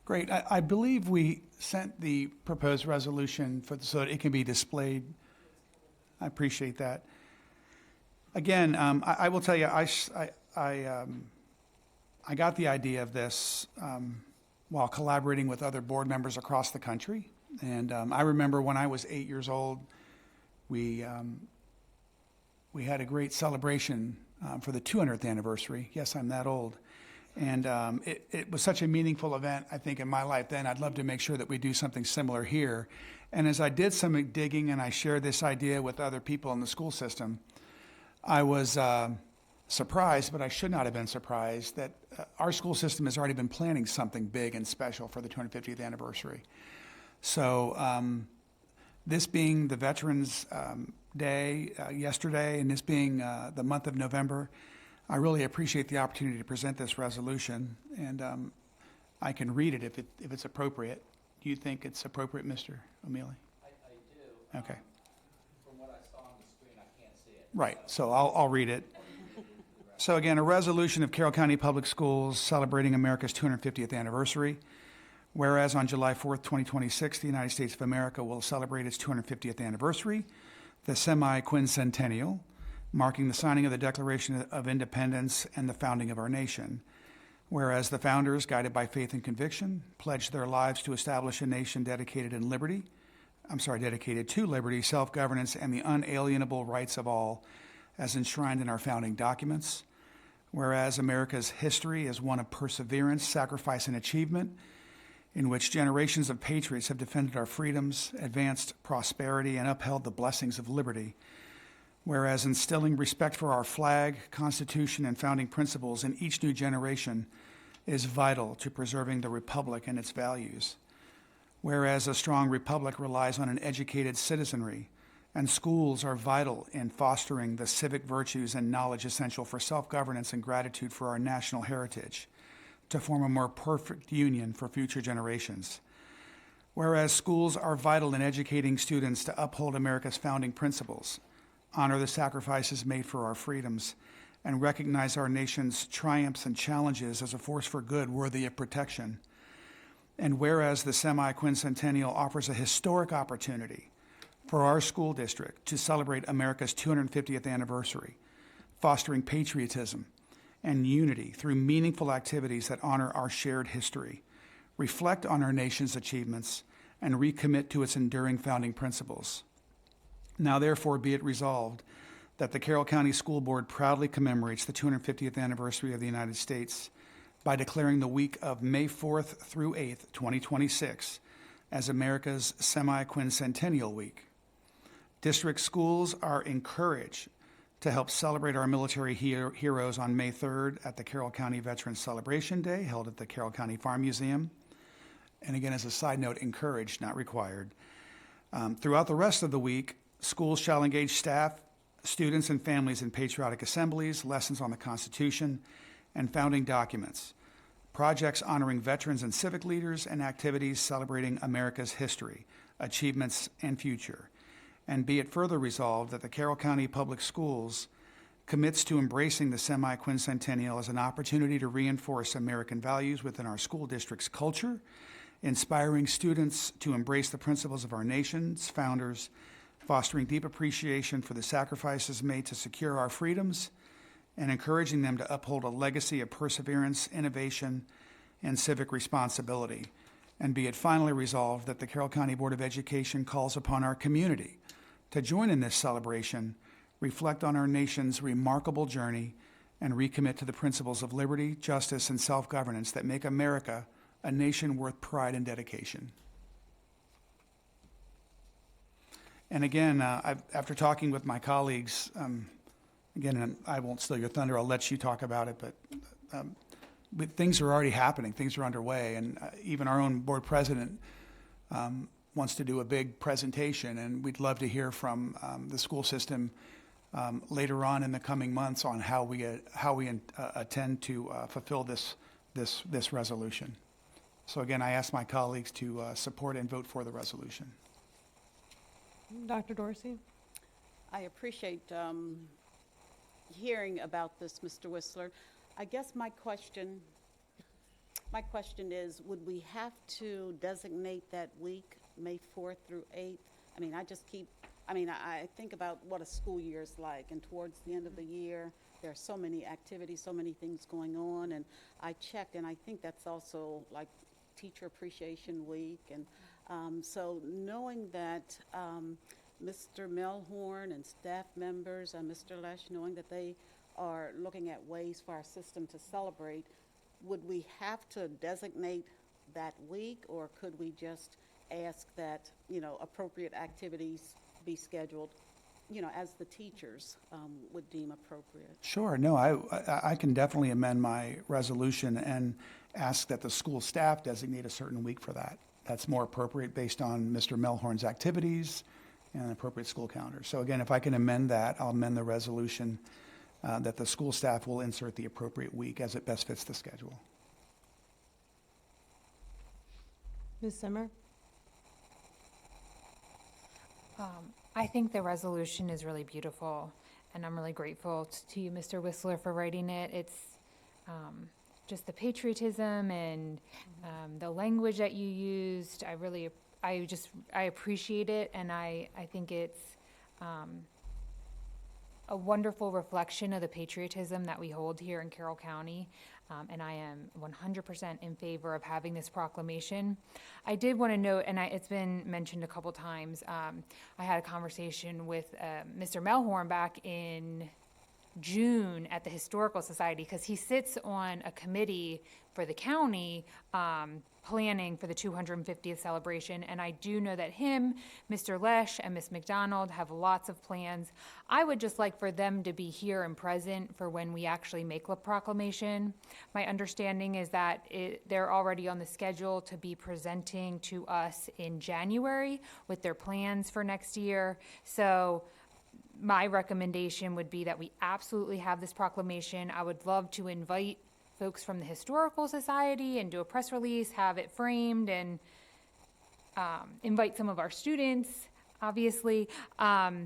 great. I believe we sent the proposed resolution so that it can be displayed. I appreciate that. Again, I will tell you, I got the idea of this while collaborating with other board members across the country. And I remember when I was 8 years old, we had a great celebration for the 200th anniversary. Yes, I'm that old. And it was such a meaningful event, I think, in my life then. I'd love to make sure that we do something similar here. And as I did some digging and I shared this idea with other people in the school system, I was surprised, but I should not have been surprised, that our school system has already been planning something big and special for the 250th anniversary. So this being the Veterans Day yesterday, and this being the month of November, I really appreciate the opportunity to present this resolution, and I can read it if it's appropriate. Do you think it's appropriate, Mr. O'Mealy? I do. Okay. From what I saw on the screen, I can't see it. Right, so I'll read it. So again, a resolution of Carroll County Public Schools celebrating America's 250th anniversary. Whereas on July 4th, 2026, the United States of America will celebrate its 250th anniversary, the semi-quincentennial, marking the signing of the Declaration of Independence and the founding of our nation. Whereas the founders, guided by faith and conviction, pledged their lives to establish a nation dedicated to liberty, self-governance, and the unalienable rights of all, as enshrined in our founding documents. Whereas America's history is one of perseverance, sacrifice, and achievement, in which generations of patriots have defended our freedoms, advanced prosperity, and upheld the blessings of liberty. Whereas instilling respect for our flag, Constitution, and founding principles in each new generation is vital to preserving the Republic and its values. Whereas a strong Republic relies on an educated citizenry, and schools are vital in fostering the civic virtues and knowledge essential for self-governance and gratitude for our national heritage, to form a more perfect union for future generations. Whereas schools are vital in educating students to uphold America's founding principles, honor the sacrifices made for our freedoms, and recognize our nation's triumphs and challenges as a force for good worthy of protection. And whereas the semi-quincentennial offers a historic opportunity for our school district to celebrate America's 250th anniversary, fostering patriotism and unity through meaningful activities that honor our shared history, reflect on our nation's achievements, and recommit to its enduring founding principles. Now, therefore, be it resolved that the Carroll County School Board proudly commemorates the 250th anniversary of the United States by declaring the week of May 4th through 8th, 2026, as America's semi-quincentennial week. District schools are encouraged to help celebrate our military heroes on May 3rd at the Carroll County Veterans Celebration Day, held at the Carroll County Farm Museum. And again, as a side note, encouraged, not required. Throughout the rest of the week, schools shall engage staff, students, and families in patriotic assemblies, lessons on the Constitution, and founding documents, projects honoring veterans and civic leaders, and activities celebrating America's history, achievements, and future. And be it further resolved that the Carroll County Public Schools commits to embracing the semi-quincentennial as an opportunity to reinforce American values within our school district's culture, inspiring students to embrace the principles of our nation's founders, fostering deep appreciation for the sacrifices made to secure our freedoms, and encouraging them to uphold a legacy of perseverance, innovation, and civic responsibility. And be it finally resolved that the Carroll County Board of Education calls upon our community to join in this celebration, reflect on our nation's remarkable journey, and recommit to the principles of liberty, justice, and self-governance that make America a nation worth pride and dedication. And again, after talking with my colleagues, again, and I won't steal your thunder, I'll let you talk about it, but things are already happening, things are underway, and even our own board president wants to do a big presentation, and we'd love to hear from the school system later on in the coming months on how we intend to fulfill this resolution. So again, I ask my colleagues to support and vote for the resolution. Dr. Dorsey? I appreciate hearing about this, Mr. Whistler. I guess my question is, would we have to designate that week, May 4th through 8th? I think about what a school year is like, and towards the end of the year, there are so many activities, so many things going on, and I checked, and I think that's also like Teacher Appreciation Week, and so knowing that Mr. Melhorn and staff members and Mr. Lesh, knowing that they are looking at ways for our system to celebrate, would we have to designate that week, or could we just ask that, appropriate activities be scheduled, as the teachers would deem appropriate? Sure. No, I can definitely amend my resolution and ask that the school staff designate a certain week for that. That's more appropriate based on Mr. Melhorn's activities and an appropriate school calendar. So again, if I can amend that, I'll amend the resolution that the school staff will insert the appropriate week as it best fits the schedule. Ms. Zimmer? I think the resolution is really beautiful, and I'm really grateful to you, Mr. Whistler, for writing it. It's just the patriotism and the language that you used. I appreciate it, and I think it's a wonderful reflection of the patriotism that we hold here in Carroll County. And I am 100% in favor of having this proclamation. I did want to note, and it's been mentioned a couple times, I had a conversation with Mr. Melhorn back in June at the Historical Society, because he sits on a committee for the county planning for the 250th celebration, and I do know that him, Mr. Lesh, and Ms. McDonald have lots of plans. I would just like for them to be here and present for when we actually make the proclamation. My understanding is that they're already on the schedule to be presenting to us in January with their plans for next year. So my recommendation would be that we absolutely have this proclamation. I would love to invite folks from the Historical Society and do a press release, have it framed, and invite some of our students, obviously.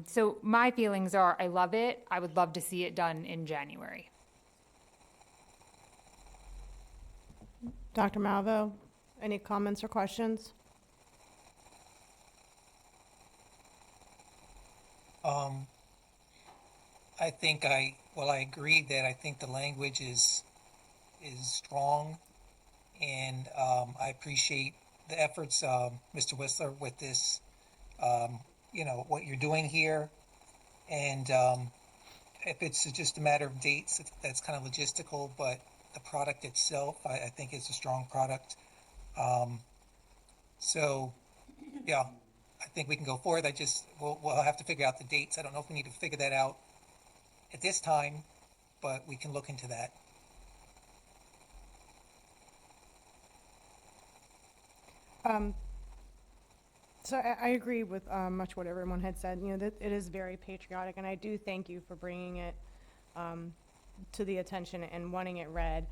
So my feelings are, I love it. I would love to see it done in January. Dr. Malvo, any comments or questions? I think I agree that I think the language is strong, and I appreciate the efforts, Mr. Whistler, with this, what you're doing here. And if it's just a matter of dates, that's kind of logistical, but the product itself, I think it's a strong product. So, yeah, I think we can go forward. We'll have to figure out the dates. I don't know if we need to figure that out at this time, but we can look into that. So I agree with much what everyone had said. That it is very patriotic, and I do thank you for bringing it to the attention and wanting it read.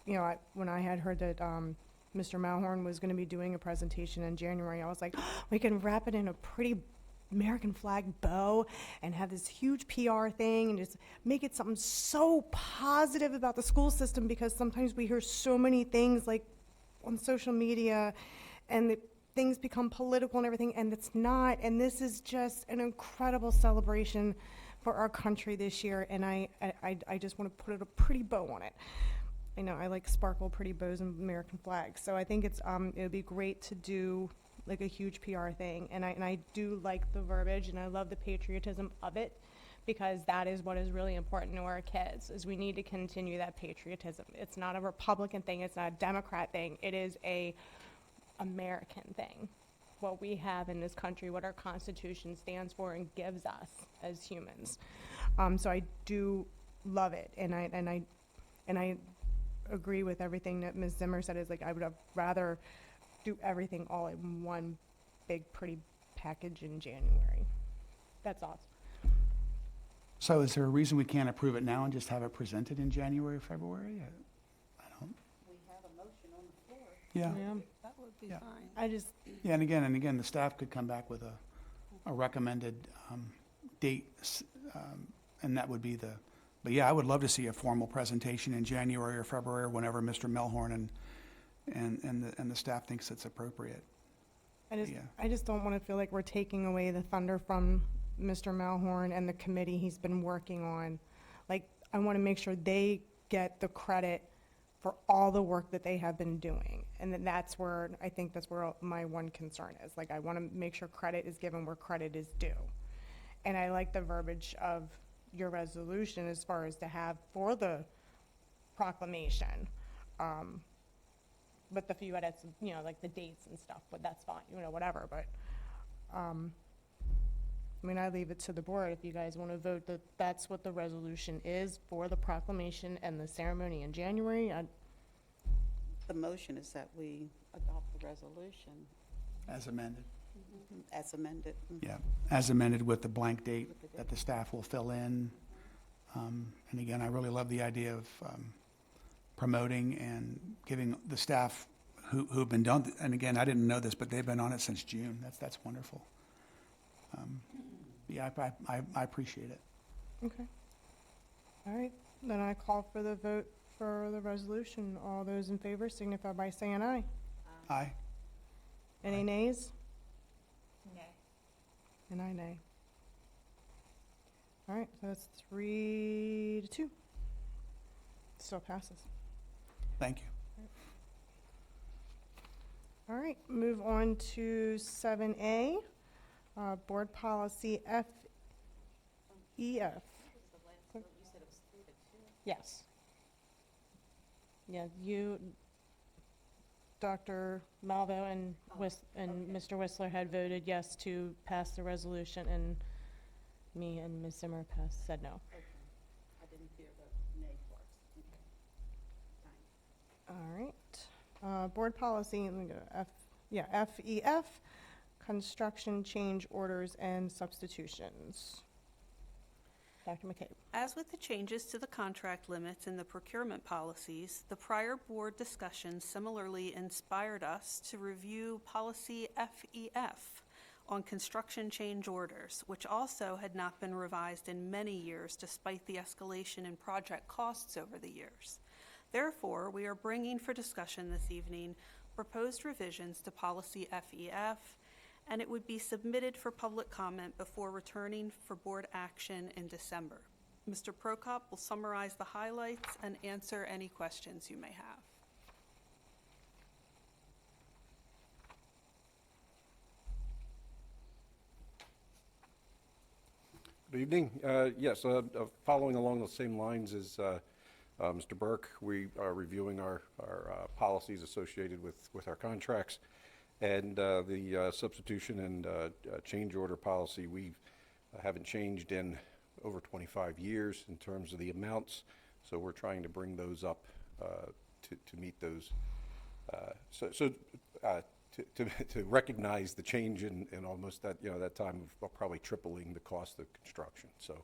When I had heard that Mr. Malhorn was going to be doing a presentation in January, I was like, we can wrap it in a pretty American flag bow and have this huge PR thing and just make it something so positive about the school system, because sometimes we hear so many things like on social media and things become political and everything, and it's not. And this is just an incredible celebration for our country this year, and I just want to put a pretty bow on it. I know I like sparkle pretty bows and American flags, so I think it would be great to do like a huge PR thing, and I do like the verbiage, and I love the patriotism of it, because that is what is really important to our kids, is we need to continue that patriotism. It's not a Republican thing, it's not a Democrat thing, it is a American thing. What we have in this country, what our Constitution stands for and gives us as humans. So I do love it, and I agree with everything that Ms. Zimmer said. Is like I would have rather do everything all in one big pretty package in January. That's awesome. So is there a reason we can't approve it now and just have it presented in January or February? I don't. We have a motion on the floor. Yeah. That would be Yeah. fine. Yeah, and again, the staff could come back with a recommended date, and that would be but yeah, I would love to see a formal presentation in January or February, or whenever Mr. Melhorn and the staff thinks it's appropriate. I just don't want to feel like we're taking away the thunder from Mr. Malhorn and the committee he's been working on. Like, I want to make sure they get the credit for all the work that they have been doing. And then that's where my one concern is. Like, I want to make sure credit is given where credit is due. And I like the verbiage of your resolution as far as to have for the proclamation. But the few edits, like the dates and stuff, but that's fine, whatever. But, I leave it to the board if you guys want to vote that that's what the resolution is for the proclamation and the ceremony in January. The motion is that we adopt the resolution As amended. as amended. Yeah, as amended with the blank date that the staff will fill in. And again, I really love the idea of promoting and giving the staff who've been done, and again, I didn't know this, but they've been on it since June. That's wonderful. Yeah, I appreciate it. Okay. All right, then I call for the vote for the resolution. All those in favor signify by saying aye. Aye. Any nays? Nay. And I nay. All right, so that's 3-2. Still passes. Thank you. All right, move on to 7A, Board Policy FEF. Yes. Yeah, you, Dr. Malvo and Mr. Whistler had voted yes to pass the resolution, and me and Ms. Zimmer said no. Okay. I didn't hear the nay parts. Okay. All right. Board policy, let me go FEF, construction change orders and substitutions. Dr. McCabe. As with the changes to the contract limits and the procurement policies, the prior board discussion similarly inspired us to review policy FEF on construction change orders, which also had not been revised in many years despite the escalation in project costs over the years. Therefore, we are bringing for discussion this evening proposed revisions to policy FEF and it would be submitted for public comment before returning for board action in December. Mr. Prokop will summarize the highlights and answer any questions you may have. Good evening. Yes, following along the same lines as Mr. Burke, we are reviewing our policies associated with our contracts, and the substitution and change order policy we haven't changed in over 25 years in terms of the amounts, so we're trying to bring those up to meet those. To recognize the change in almost that, that time of probably tripling the cost of construction. So,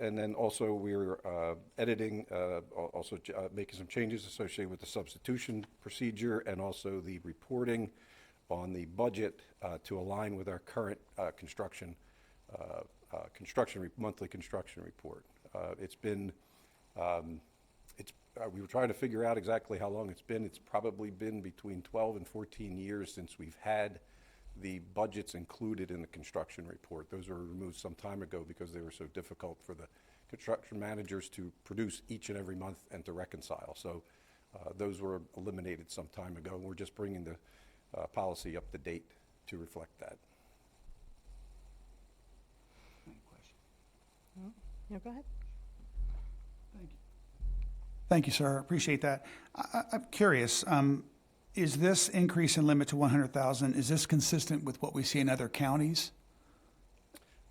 and then also we're editing, making some changes associated with the substitution procedure and also the reporting on the budget to align with our current monthly construction report. It's been, we were trying to figure out exactly how long it's been. It's probably been between 12 and 14 years since we've had the budgets included in the construction report. Those were removed some time ago because they were so difficult for the construction managers to produce each and every month and to reconcile. So those were eliminated some time ago. We're just bringing the policy up to date to reflect that. Any questions? No, go ahead. Thank you. Thank you, sir. Appreciate that. I'm curious, is this increase in limit to 100,000, is this consistent with what we see in other counties?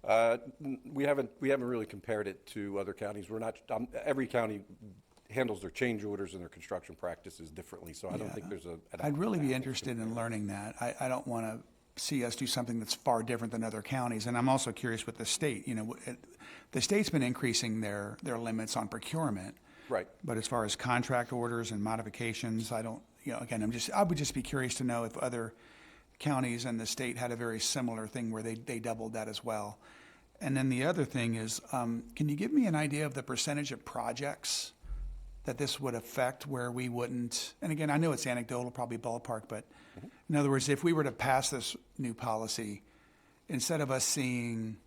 We haven't really compared it to other counties. We're not, every county handles their change orders and their construction practices differently, so I don't think there's I'd really be interested in learning that. I don't want to see us do something that's far different than other counties. And I'm also curious with the state. The state's been increasing their limits on procurement. Right. But as far as contract orders and modifications, I don't, again, I would just be curious to know if other counties and the state had a very similar thing where they doubled that as well. And then the other thing is, can you give me an idea of the percentage of projects that this would affect where we wouldn't, and again, I know it's anecdotal, probably ballpark, but in other words, if we were to pass this new policy, instead of us seeing,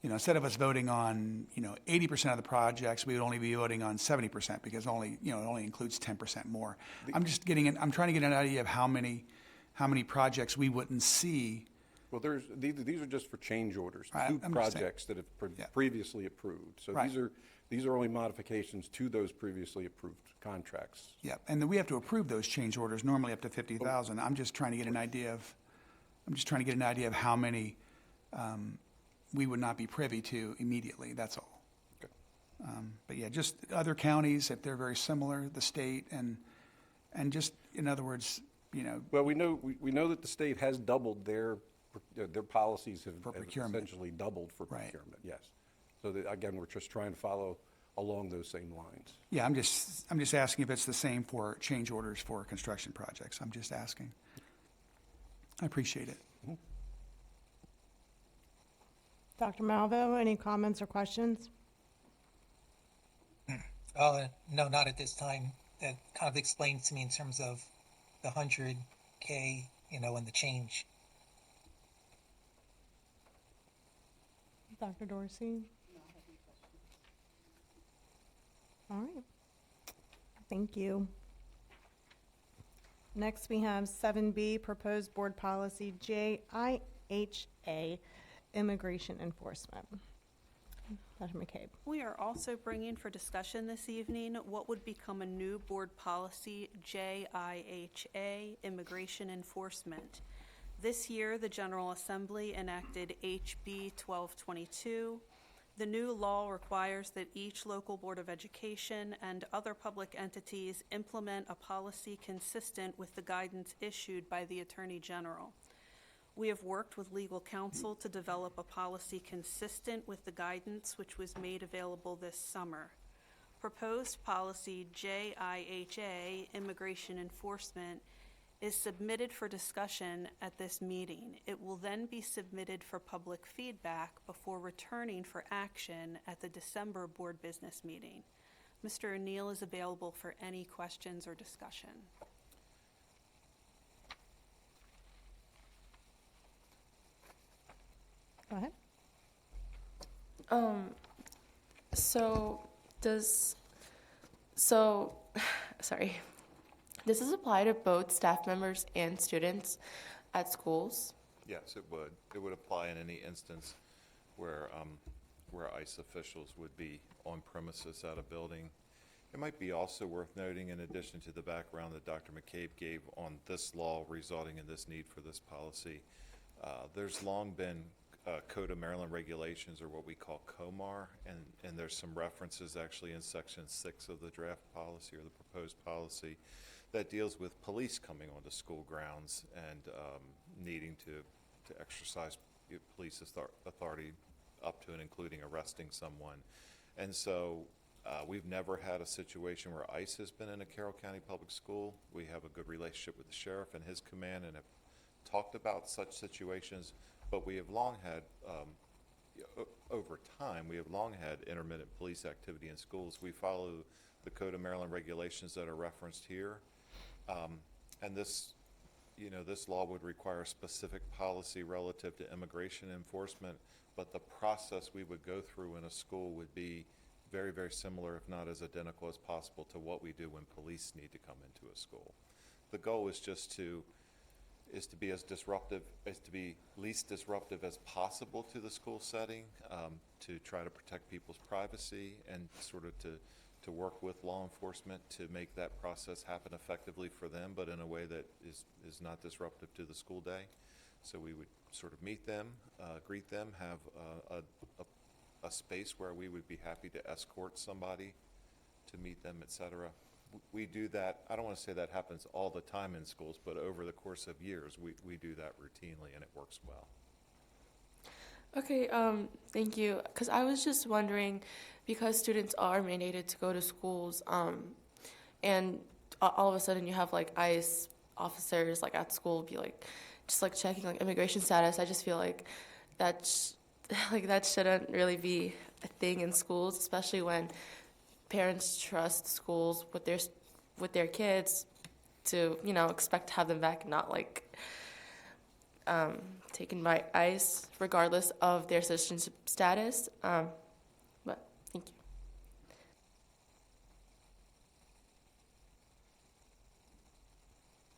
instead of us voting on, 80% of the projects, we would only be voting on 70% because it only includes 10% more. I'm trying to get an idea of how many projects we wouldn't see. Well, these are just for change orders, I'm projects that have previously approved. So these are only modifications to those previously approved contracts. Yeah, and then we have to approve those change orders normally up to 50,000. I'm just trying to get an idea of how many we would not be privy to immediately. That's all. Okay. But yeah, just other counties, if they're very similar, the state, and just in other words, Well, we know that the state has doubled their policies have essentially doubled for procurement. Yes. So again, we're just trying to follow along those same lines. Yeah, I'm just asking if it's the same for change orders for construction projects. I'm just asking. I appreciate it. Dr. Malvo, any comments or questions? No, not at this time. That kind of explains to me in terms of the 100K, and the change. Dr. Dorsey? All right. Thank you. Next, we have 7B, Proposed Board Policy JIHA, Immigration Enforcement. Dr. McCabe. We are also bringing for discussion this evening what would become a new board policy, JIHA, Immigration Enforcement. This year, the General Assembly enacted HB 1222. The new law requires that each local Board of Education and other public entities implement a policy consistent with the guidance issued by the Attorney General. We have worked with legal counsel to develop a policy consistent with the guidance which was made available this summer. Proposed policy JIHA, Immigration Enforcement, is submitted for discussion at this meeting. It will then be submitted for public feedback before returning for action at the December board business meeting. Mr. O'Neill is available for any questions or discussion. Go ahead. So so sorry. Does this apply to both staff members and students at schools? Yes, it would. It would apply in any instance where ICE officials would be on premises at a building. It might be also worth noting, in addition to the background that Dr. McCabe gave on this law resulting in this need for this policy, there's long been Code of Maryland regulations, or what we call COMAR, and there's some references actually in Section 6 of the draft policy or the proposed policy that deals with police coming onto school grounds and needing to exercise police authority up to and including arresting someone. And so we've never had a situation where ICE has been in a Carroll County public school. We have a good relationship with the sheriff and his command and have talked about such situations, but we have long had, over time, we have long had intermittent police activity in schools. We follow the Code of Maryland regulations that are referenced here. And this law would require a specific policy relative to immigration enforcement, but the process we would go through in a school would be very, very similar, if not as identical as possible, to what we do when police need to come into a school. The goal is just to be as disruptive, to be least disruptive as possible to the school setting, to try to protect people's privacy and sort of to work with law enforcement to make that process happen effectively for them, but in a way that is not disruptive to the school day. So we would sort of meet them, greet them, have a space where we would be happy to escort somebody to meet them, et cetera. We do that. I don't want to say that happens all the time in schools, but over the course of years, we do that routinely, and it works well. Okay, thank you. Because I was just wondering, because students are mandated to go to schools, and all of a sudden you have like ICE officers like at school be like, just like checking like immigration status. I just feel like that shouldn't really be a thing in schools, especially when parents trust schools with their kids to expect to have them back, not like taken by ICE regardless of their citizenship status. But thank you.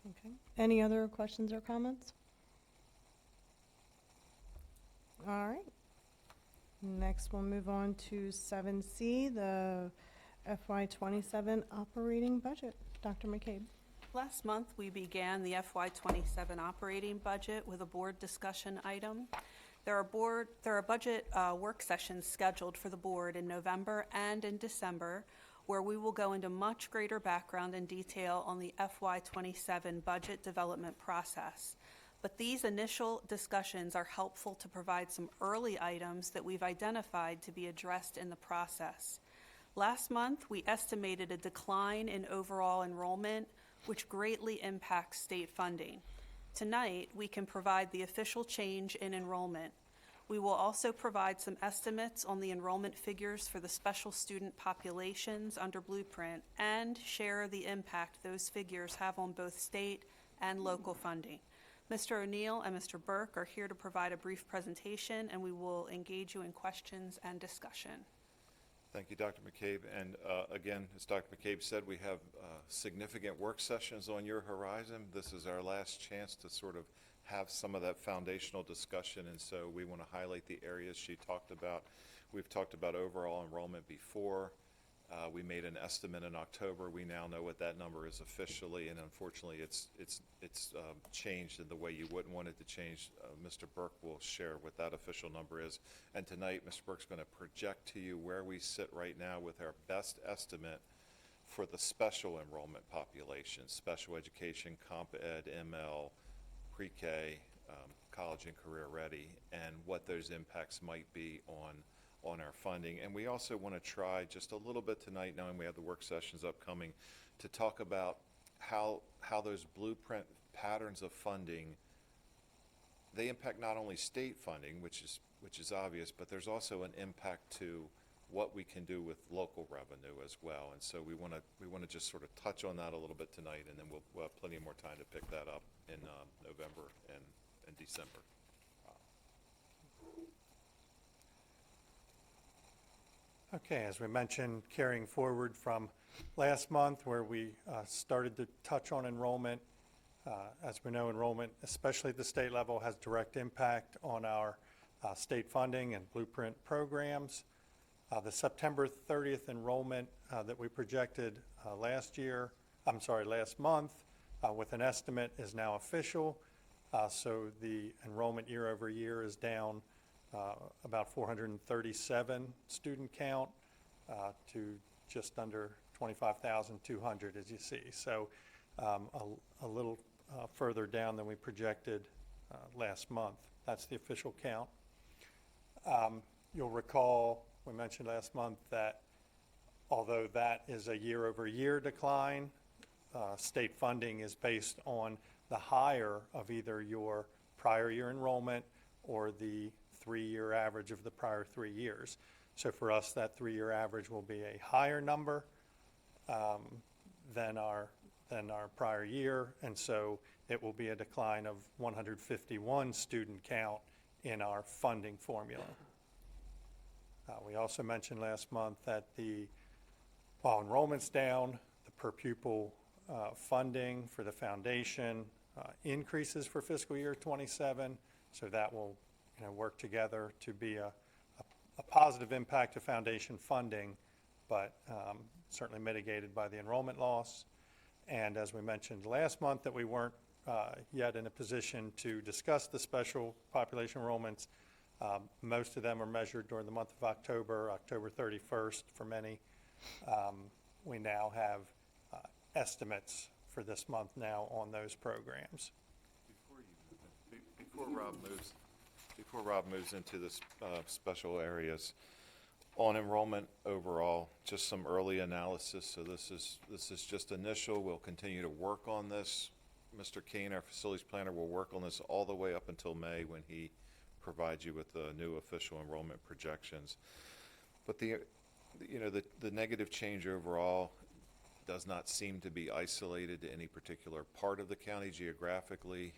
Okay. Any other questions or comments? All right. Next, we'll move on to 7C, the FY27 operating budget. Dr. McCabe. Last month, we began the FY27 operating budget with a board discussion item. There are budget work sessions scheduled for the board in November and in December, where we will go into much greater background and detail on the FY27 budget development process. But these initial discussions are helpful to provide some early items that we've identified to be addressed in the process. Last month, we estimated a decline in overall enrollment, which greatly impacts state funding. Tonight, we can provide the official change in enrollment. We will also provide some estimates on the enrollment figures for the special student populations under Blueprint and share the impact those figures have on both state and local funding. Mr. O'Neill and Mr. Burke are here to provide a brief presentation, and we will engage you in questions and discussion. Thank you, Dr. McCabe. And again, as Dr. McCabe said, we have significant work sessions on your horizon. This is our last chance to sort of have some of that foundational discussion, and so we want to highlight the areas she talked about. We've talked about overall enrollment before. We made an estimate in October. We now know what that number is officially, and unfortunately, it's changed in the way you wouldn't want it to change. Mr. Burke will share what that official number is, and tonight, Mr. Burke's going to project to you where we sit right now with our best estimate for the special enrollment population: special education, comp ed, ML, pre-K, college and career ready, and what those impacts might be on our funding. And we also want to try just a little bit tonight, knowing we have the work sessions upcoming, to talk about how those Blueprint patterns of funding, they impact not only state funding, which is obvious, but there's also an impact to what we can do with local revenue as well. And so we want to just sort of touch on that a little bit tonight, and then we'll have plenty more time to pick that up in November and December. Okay, as we mentioned, carrying forward from last month where we started to touch on enrollment. As we know, enrollment, especially at the state level, has direct impact on our state funding and blueprint programs. The September 30th enrollment that we projected last month with an estimate is now official. So the enrollment year over year is down about 437 student count to just under 25,200, as you see. So a little further down than we projected last month. That's the official count. You'll recall we mentioned last month that although that is a year-over-year decline, state funding is based on the higher of either your prior year enrollment or the 3-year average of the prior 3 years. So for us, that 3-year average will be a higher number than our prior year, and so it will be a decline of 151 student count in our funding formula. We also mentioned last month that while enrollment's down, the per pupil funding for the foundation increases for fiscal year 27, so that will work together to be a positive impact to foundation funding, but certainly mitigated by the enrollment loss. And as we mentioned last month that we weren't yet in a position to discuss the special population enrollments, most of them are measured during the month of October 31st for many. We now have estimates for this month now on those programs. Before Rob moves into the special areas, on enrollment overall, just some early analysis. So this is just initial. We'll continue to work on this. Mr. Kane, our facilities planner, will work on this all the way up until May when he provides you with the new official enrollment projections. But the negative change overall does not seem to be isolated to any particular part of the county geographically,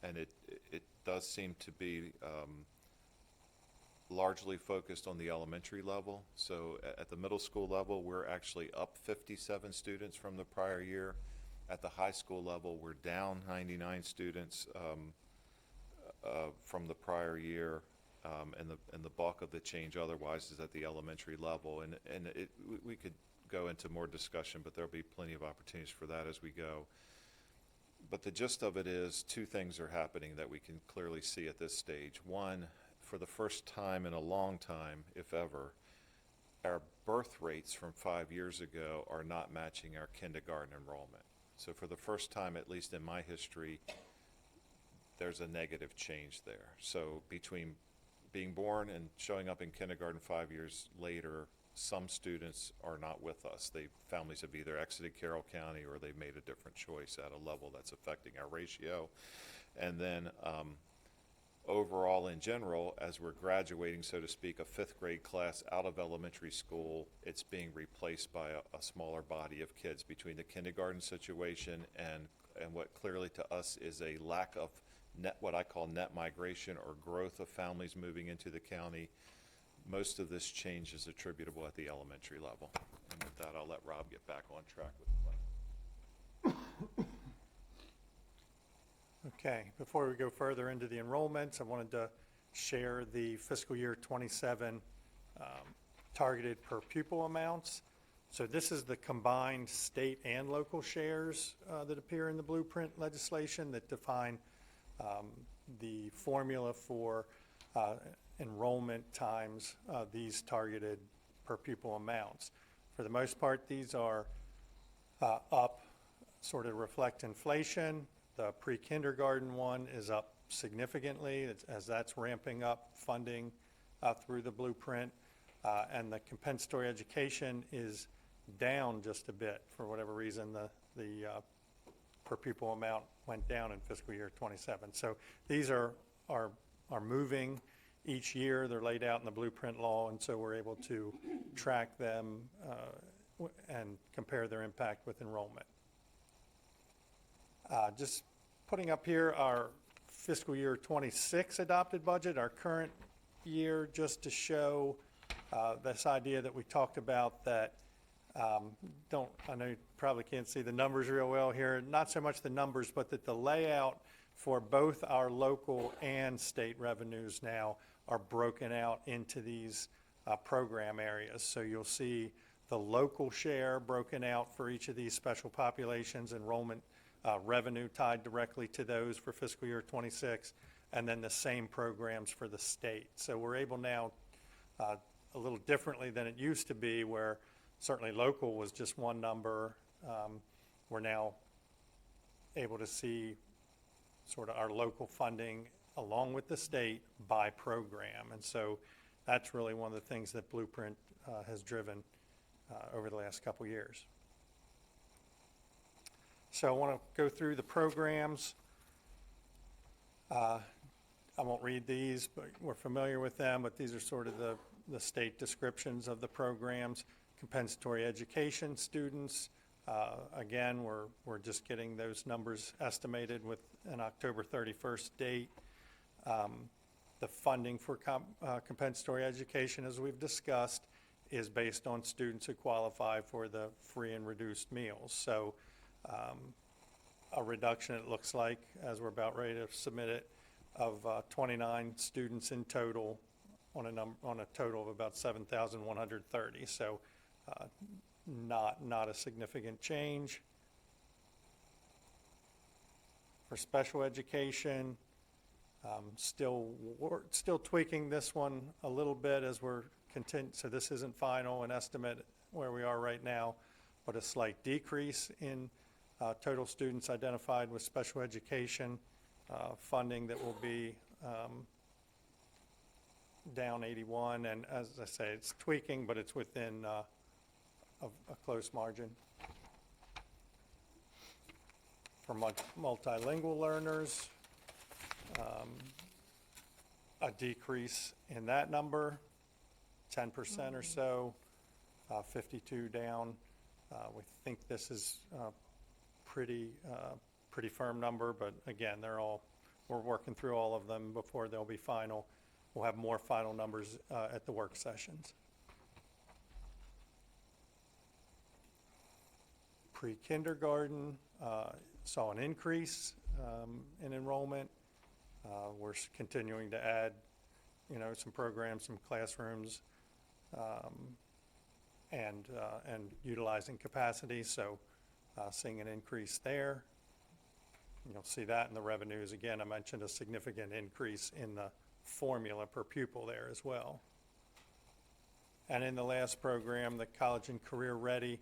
and it does seem to be largely focused on the elementary level. So at the middle school level, we're actually up 57 students from the prior year. At the high school level, we're down 99 students from the prior year, and the bulk of the change otherwise is at the elementary level. And we could go into more discussion, but there'll be plenty of opportunities for that as we go. But the gist of it is 2 things are happening that we can clearly see at this stage. One, for the first time in a long time, if ever, our birth rates from 5 years ago are not matching our kindergarten enrollment. So for the first time, at least in my history, there's a negative change there. So between being born and showing up in kindergarten 5 years later, some students are not with us. Families have either exited Carroll County or they've made a different choice at a level that's affecting our ratio. And then overall in general, as we're graduating, so to speak, a 5th grade class out of elementary school, it's being replaced by a smaller body of kids between the kindergarten situation and what clearly to us is a lack of what I call net migration or growth of families moving into the county. Most of this change is attributable at the elementary level. And with that, I'll let Rob get back on track with the plan. Okay, before we go further into the enrollments, I wanted to share the fiscal year 27 targeted per pupil amounts. So this is the combined state and local shares that appear in the blueprint legislation that define the formula for enrollment times these targeted per pupil amounts. For the most part, these are up, sort of reflect inflation. The pre-kindergarten one is up significantly as that's ramping up funding through the blueprint. And the compensatory education is down just a bit. For whatever reason, the per pupil amount went down in fiscal year 27. So these are moving each year. They're laid out in the blueprint law, and so we're able to track them and compare their impact with enrollment. Just putting up here our fiscal year '26 adopted budget, our current year, just to show this idea that we talked about that I know you probably can't see the numbers real well here, not so much the numbers, but that the layout for both our local and state revenues now are broken out into these program areas. So you'll see the local share broken out for each of these special populations, enrollment revenue tied directly to those for fiscal year '26, and then the same programs for the state. So we're able now, a little differently than it used to be, where certainly local was just one number. We're now able to see sort of our local funding along with the state by program. And so that's really one of the things that Blueprint has driven over the last couple years. So I want to go through the programs. I won't read these, but we're familiar with them, but these are sort of the state descriptions of the programs. Compensatory education students, again, we're just getting those numbers estimated with an October 31st date. The funding for compensatory education, as we've discussed, is based on students who qualify for the free and reduced meals. So a reduction, it looks like, as we're about ready to submit it, of 29 students in total on a total of about 7,130. So not a significant change. For special education, still tweaking this one a little bit as we're so this isn't final, an estimate where we are right now, but a slight decrease in total students identified with special education funding that will be down 81, and as I say, it's tweaking, but it's within a close margin. For multilingual learners, a decrease in that number, 10% or so, 52 down. We think this is pretty firm number, but again, we're working through all of them before they'll be final. We'll have more final numbers at the work sessions. Pre-kindergarten saw an increase in enrollment. We're continuing to add, some programs, some classrooms, and utilizing capacity. So seeing an increase there. You'll see that in the revenues. Again, I mentioned a significant increase in the formula per pupil there as well. And in the last program, the College and Career Ready,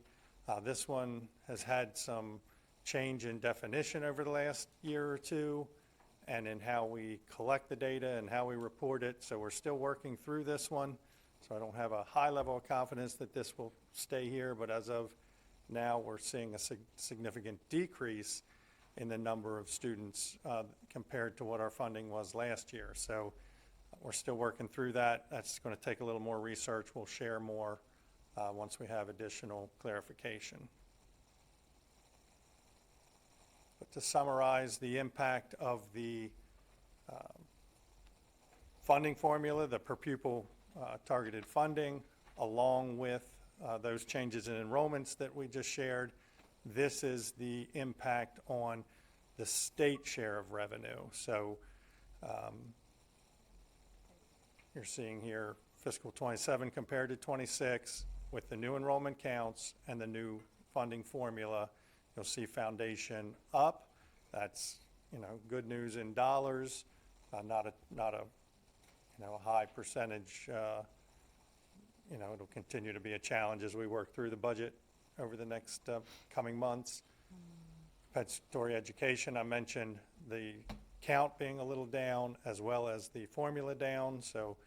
this one has had some change in definition over the last year or two and in how we collect the data and how we report it. So we're still working through this one. So I don't have a high level of confidence that this will stay here, but as of now, we're seeing a significant decrease in the number of students compared to what our funding was last year. So we're still working through that. That's going to take a little more research. We'll share more once we have additional clarification. But to summarize the impact of the funding formula, the per pupil targeted funding, along with those changes in enrollments that we just shared, this is the impact on the state share of revenue. So you're seeing here fiscal 27 compared to 26 with the new enrollment counts and the new funding formula. You'll see foundation up. That's good news in dollars, not a high percentage. It'll continue to be a challenge as we work through the budget over the next coming months. Compensatory education, I mentioned the count being a little down as well as the formula down, so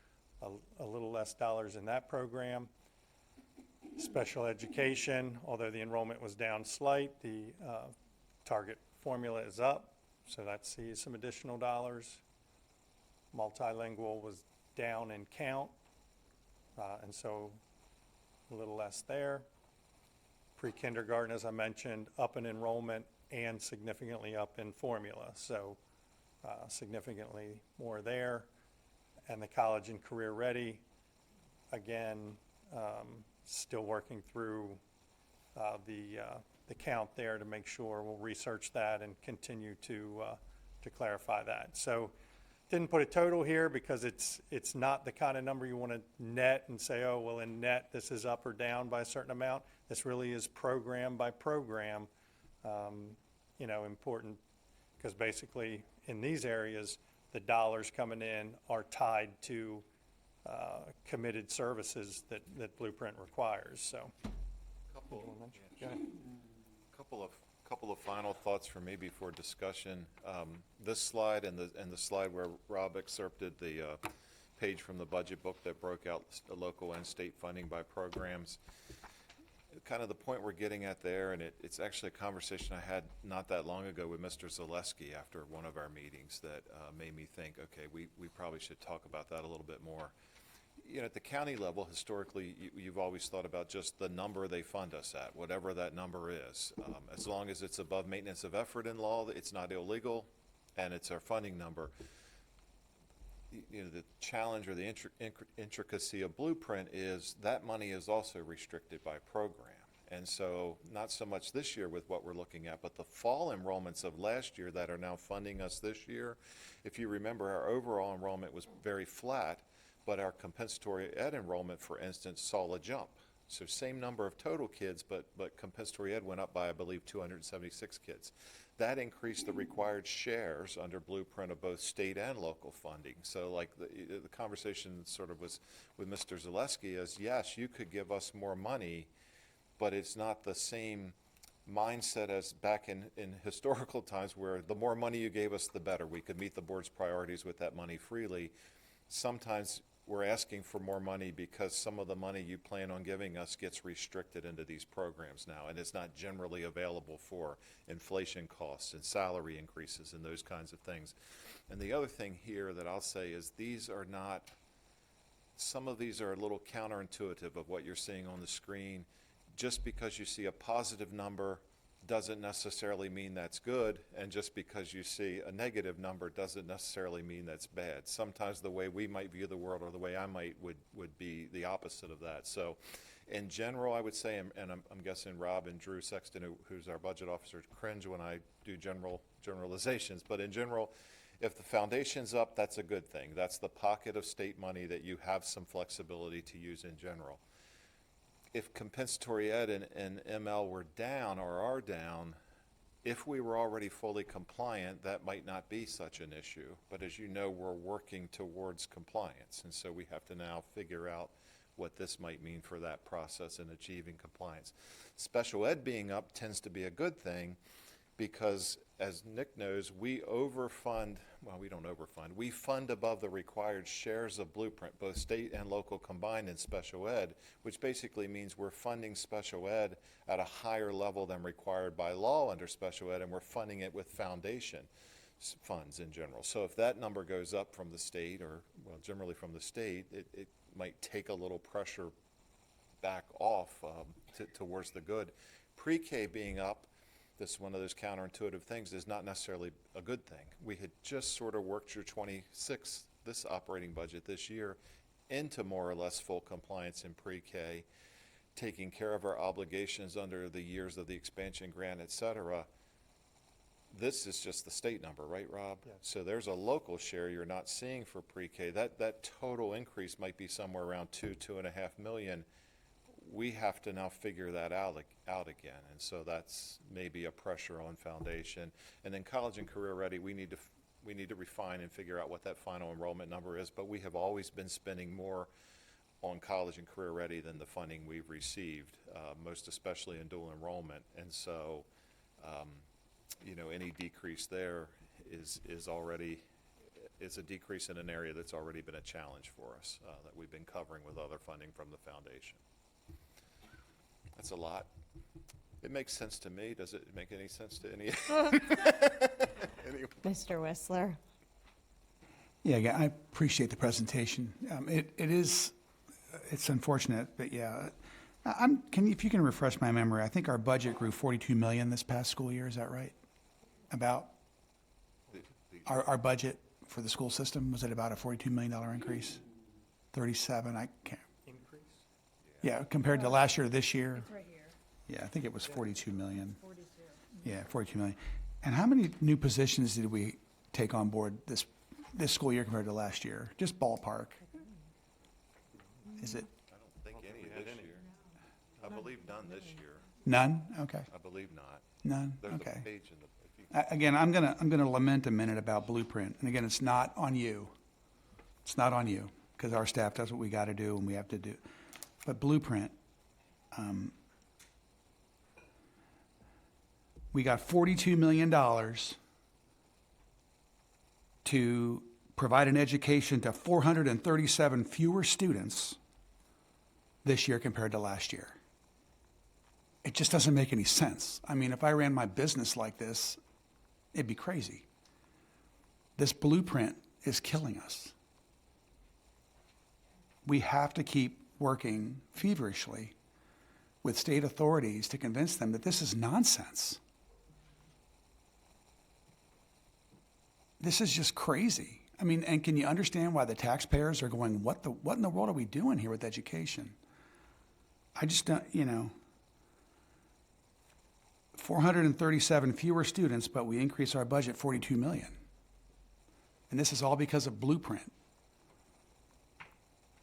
a little less dollars in that program. Special education, although the enrollment was down slight, the target formula is up, so that sees some additional dollars. Multilingual was down in count, and so a little less there. Pre-kindergarten, as I mentioned, up in enrollment and significantly up in formula. So significantly more there. And the college and career ready, again, still working through the count there to make sure. We'll research that and continue to clarify that. So didn't put a total here because it's not the kind of number you want to net and say, oh, well, in net, this is up or down by a certain amount. This really is program by program, important, because basically in these areas, the dollars coming in are tied to committed services that Blueprint requires, so. Couple, Go ahead. couple of final thoughts for me before discussion. This slide and the slide where Rob excerpted the page from the budget book that broke out the local and state funding by programs. Kind of the point we're getting at there, and it's actually a conversation I had not that long ago with Mr. Zaleski after one of our meetings that made me think, okay, we probably should talk about that a little bit more. At the county level, historically, you've always thought about just the number they fund us at, whatever that number is. As long as it's above maintenance of effort in law, it's not illegal, and it's our funding number. The challenge or the intricacy of Blueprint is that money is also restricted by program. And so not so much this year with what we're looking at, but the fall enrollments of last year that are now funding us this year. If you remember, our overall enrollment was very flat, but our compensatory ed enrollment, for instance, saw a jump. So same number of total kids, but compensatory ed went up by, I believe, 276 kids. That increased the required shares under Blueprint of both state and local funding. So like the conversation sort of was with Mr. Zaleski is, yes, you could give us more money, but it's not the same mindset as back in historical times where the more money you gave us, the better. We could meet the board's priorities with that money freely. Sometimes we're asking for more money because some of the money you plan on giving us gets restricted into these programs now, and it's not generally available for inflation costs and salary increases and those kinds of things. And the other thing here that I'll say is some of these are a little counterintuitive of what you're seeing on the screen. Just because you see a positive number doesn't necessarily mean that's good, and just because you see a negative number doesn't necessarily mean that's bad. Sometimes the way we might view the world or the way I might would be the opposite of that. So in general, I would say, and I'm guessing Rob and Drew Sexton, who's our budget officer, cringe when I do generalizations, but in general, if the foundation's up, that's a good thing. That's the pocket of state money that you have some flexibility to use in general. If compensatory ed and ML were down or are down, if we were already fully compliant, that might not be such an issue. But as you know, we're working towards compliance. And so we have to now figure out what this might mean for that process in achieving compliance. Special ed being up tends to be a good thing because, as Nick knows, we overfund, well, we don't overfund, we fund above the required shares of Blueprint, both state and local combined in special ed, which basically means we're funding special ed at a higher level than required by law under special ed, and we're funding it with foundation funds in general. So if that number goes up from the state, or well, generally from the state, it might take a little pressure back off towards the good. Pre-K being up, this is one of those counterintuitive things, is not necessarily a good thing. We had just sort of worked through 26, this operating budget this year, into more or less full compliance in pre-K, taking care of our obligations under the years of the expansion grant, et cetera. This is just the state number, right, Rob? Yeah. So there's a local share you're not seeing for pre-K. That total increase might be somewhere around $2.5 million. We have to now figure that out again, and so that's maybe a pressure on foundation. And then college and career ready, we need to refine and figure out what that final enrollment number is. But we have always been spending more on college and career ready than the funding we've received, most especially in dual enrollment. And so, any decrease there is a decrease in an area that's already been a challenge for us that we've been covering with other funding from the foundation. That's a lot. It makes sense to me. Does it make any sense to any? Mr. Whistler. Yeah, I appreciate the presentation. It's unfortunate, but yeah. If you can refresh my memory, I think our budget grew $42 million this past school year. Is that right? About? Our budget for the school system, was it about a $42 million increase? 37, I can't. Increase? Yeah, compared to last year to this year? It's right here. Yeah, I think it was 42 million. 42. Yeah, 42 million. And how many new positions did we take on board this school year compared to last year? Just ballpark. Is it I don't think any this year. I believe none this year. none? Okay. I believe not. None? There's Okay. a page in the, if you Again, I'm gonna lament a minute about Blueprint. And again, it's not on you. It's not on you, because our staff does what we gotta do and we have to do. But Blueprint, we got $42 million to provide an education to 437 fewer students this year compared to last year. It just doesn't make any sense. I mean, if I ran my business like this, it'd be crazy. This Blueprint is killing us. We have to keep working feverishly with state authorities to convince them that this is nonsense. This is just crazy. I mean, and can you understand why the taxpayers are going, what in the world are we doing here with education? I just don't, 437 fewer students, but we increase our budget 42 million. And this is all because of Blueprint.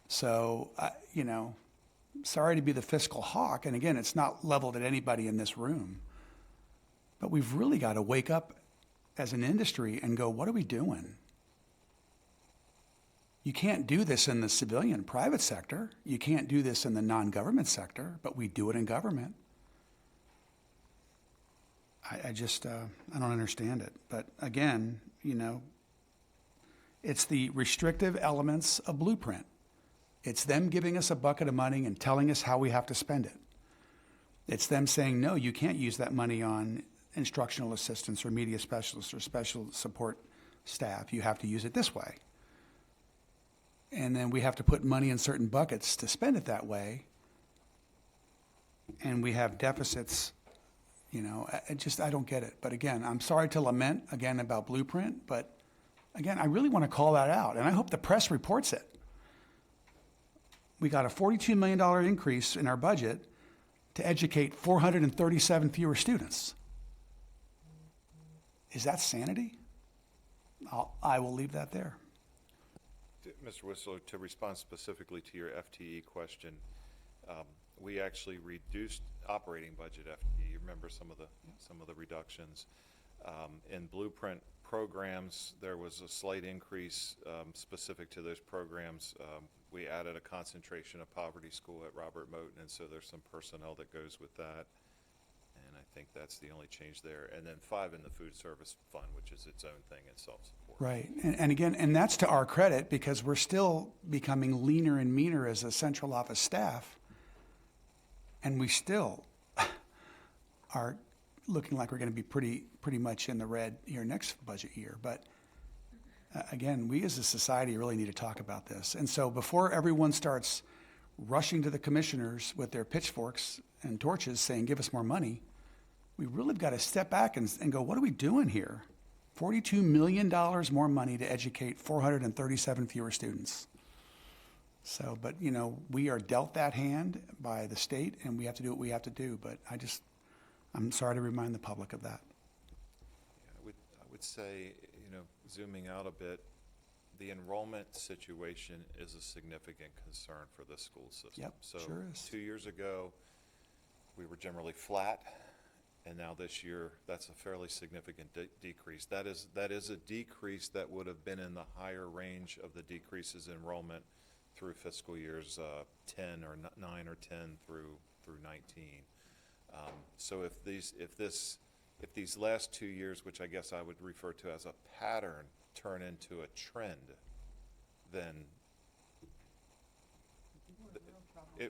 So, sorry to be the fiscal hawk, and again, it's not leveled at anybody in this room, but we've really got to wake up as an industry and go, what are we doing? You can't do this in the civilian private sector. You can't do this in the non-government sector, but we do it in government. I just, I don't understand it. But again, it's the restrictive elements of Blueprint. It's them giving us a bucket of money and telling us how we have to spend it. It's them saying, no, you can't use that money on instructional assistants or media specialists or special support staff. You have to use it this way. And then we have to put money in certain buckets to spend it that way. And we have deficits, I don't get it. But again, I'm sorry to lament again about Blueprint, but again, I really want to call that out. And I hope the press reports it. We got a $42 million increase in our budget to educate 437 fewer students. Is that sanity? I will leave that there. Mr. Whistler, to respond specifically to your FTE question, we actually reduced operating budget FTE. You remember some of the reductions. In Blueprint programs, there was a slight increase specific to those programs. We added a concentration of poverty school at Robert Moton, and so there's some personnel that goes with that. And I think that's the only change there. And then 5 in the food service fund, which is its own thing in self-support. Right. And again, and that's to our credit because we're still becoming leaner and meaner as a central office staff. And we still are looking like we're going to be pretty much in the red here next budget year. But again, we as a society really need to talk about this. And so before everyone starts rushing to the commissioners with their pitchforks and torches saying, give us more money, we really have got to step back and go, what are we doing here? $42 million more money to educate 437 fewer students. So, but we are dealt that hand by the state and we have to do what we have to do. But I'm sorry to remind the public of that. Yeah, I would say, zooming out a bit, the enrollment situation is a significant concern for the school system. Yep, so sure is. 2 years ago, we were generally flat, and now this year, that's a fairly significant decrease. That is a decrease that would have been in the higher range of the decreases in enrollment through fiscal years 10 or 9 or 10 through 19. So if these last 2 years, which I guess I would refer to as a pattern, turn into a trend, then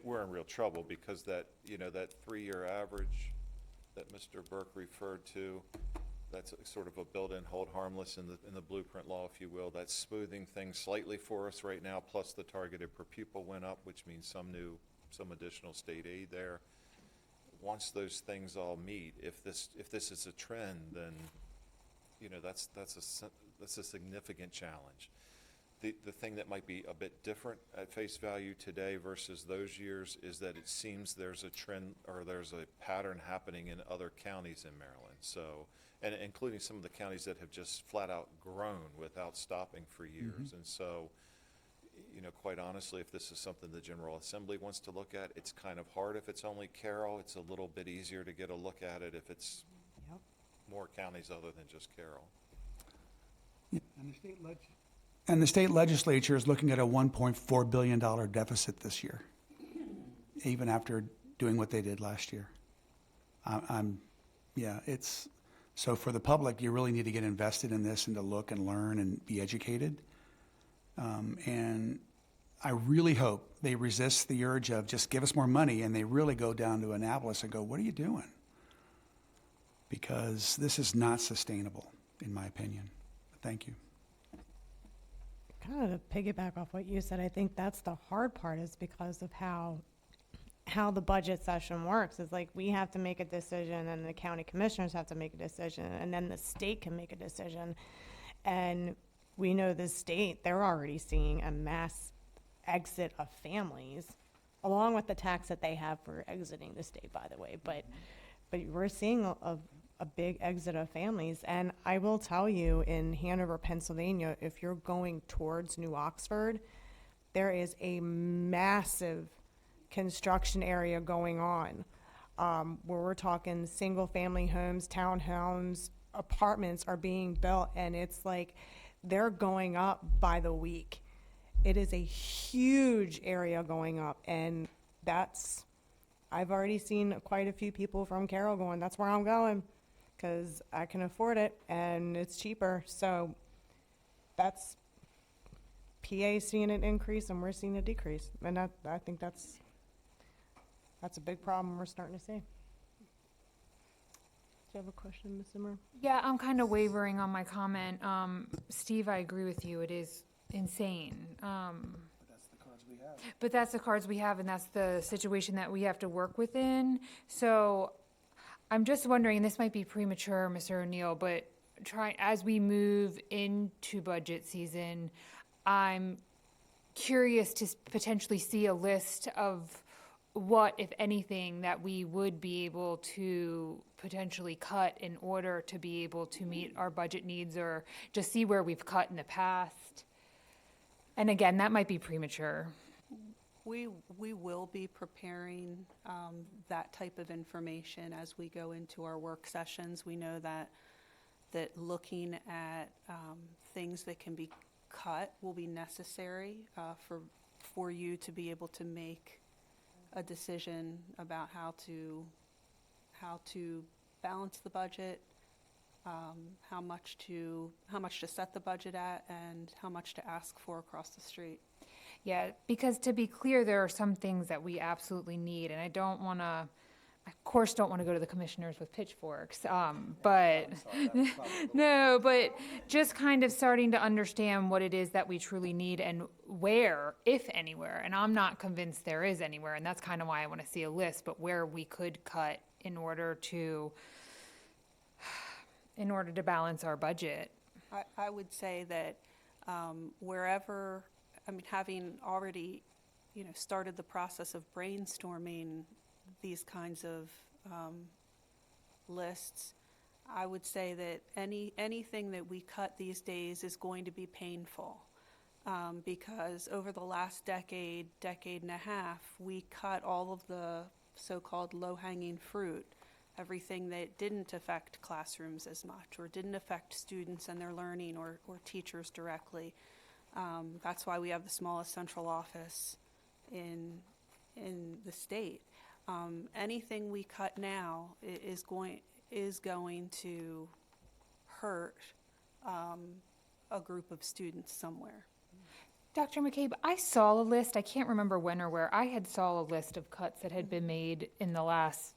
we're in real trouble because that 3-year average that Mr. Burke referred to, that's sort of a built-in hold harmless in the Blueprint law, if you will. That's smoothing things slightly for us right now, plus the targeted per pupil went up, which means some additional state aid there. Once those things all meet, if this is a trend, then that's that's a significant challenge. The thing that might be a bit different at face value today versus those years is that it seems there's a trend or there's a pattern happening in other counties in Maryland. So, and including some of the counties that have just flat out grown without stopping for years. And so, you know, quite honestly, if this is something the General Assembly wants to look at, it's kind of hard if it's only Carroll. It's a little bit easier to get a look at it if it's more counties other than just Carroll. And the state legislature is looking at a $1.4 billion deficit this year, even after doing what they did last year. It's, so for the public, you really need to get invested in this and to look and learn and be educated. And I really hope they resist the urge of just give us more money, and they really go down to Annapolis and go, what are you doing? Because this is not sustainable, in my opinion. Thank you. Kind of to piggyback off what you said, I think that's the hard part is because of how the budget session works. Is like we have to make a decision and the county commissioners have to make a decision and then the state can make a decision. And we know the state, they're already seeing a mass exit of families along with the tax that they have for exiting the state, by the way. But we're seeing a big exit of families. And I will tell you, in Hanover, Pennsylvania, if you're going towards New Oxford, there is a massive construction area going on where we're talking single family homes, townhomes, apartments are being built, and it's like they're going up by the week. It is a huge area going up, and I've already seen quite a few people from Carroll going, that's where I'm going, because I can afford it and it's cheaper. So that's PA seeing an increase and we're seeing a decrease. And I think that's a big problem we're starting to see. Do you have a question, Ms. Zimmer? Yeah, I'm kind of wavering on my comment. Steve, I agree with you. It is insane. But that's the cards we have, and that's the situation that we have to work within. So I'm just wondering, and this might be premature, Mr. O'Neill, but as we move into budget season, I'm curious to potentially see a list of what, if anything, that we would be able to potentially cut in order to be able to meet our budget needs, or just see where we've cut in the past. And again, that might be premature. We will be preparing that type of information as we go into our work sessions. We know that looking at things that can be cut will be necessary for you to be able to make a decision about how to balance the budget, how much to set the budget at, and how much to ask for across the street. Yeah, because to be clear, there are some things that we absolutely need, and I don't want to, of course, don't want to go to the commissioners with pitchforks, but no, but just kind of starting to understand what it is that we truly need and where, if anywhere, and I'm not convinced there is anywhere, and that's kind of why I want to see a list, but where we could cut in order to balance our budget. I would say that wherever, having already, started the process of brainstorming these kinds of lists, I would say that anything that we cut these days is going to be painful because over the last decade and a half, we cut all of the so-called low-hanging fruit, everything that didn't affect classrooms as much or didn't affect students and their learning or teachers directly. That's why we have the smallest central office in the state. Anything we cut now is going to hurt a group of students somewhere. Dr. McCabe, I saw a list, I can't remember when or where, I had saw a list of cuts that had been made in the last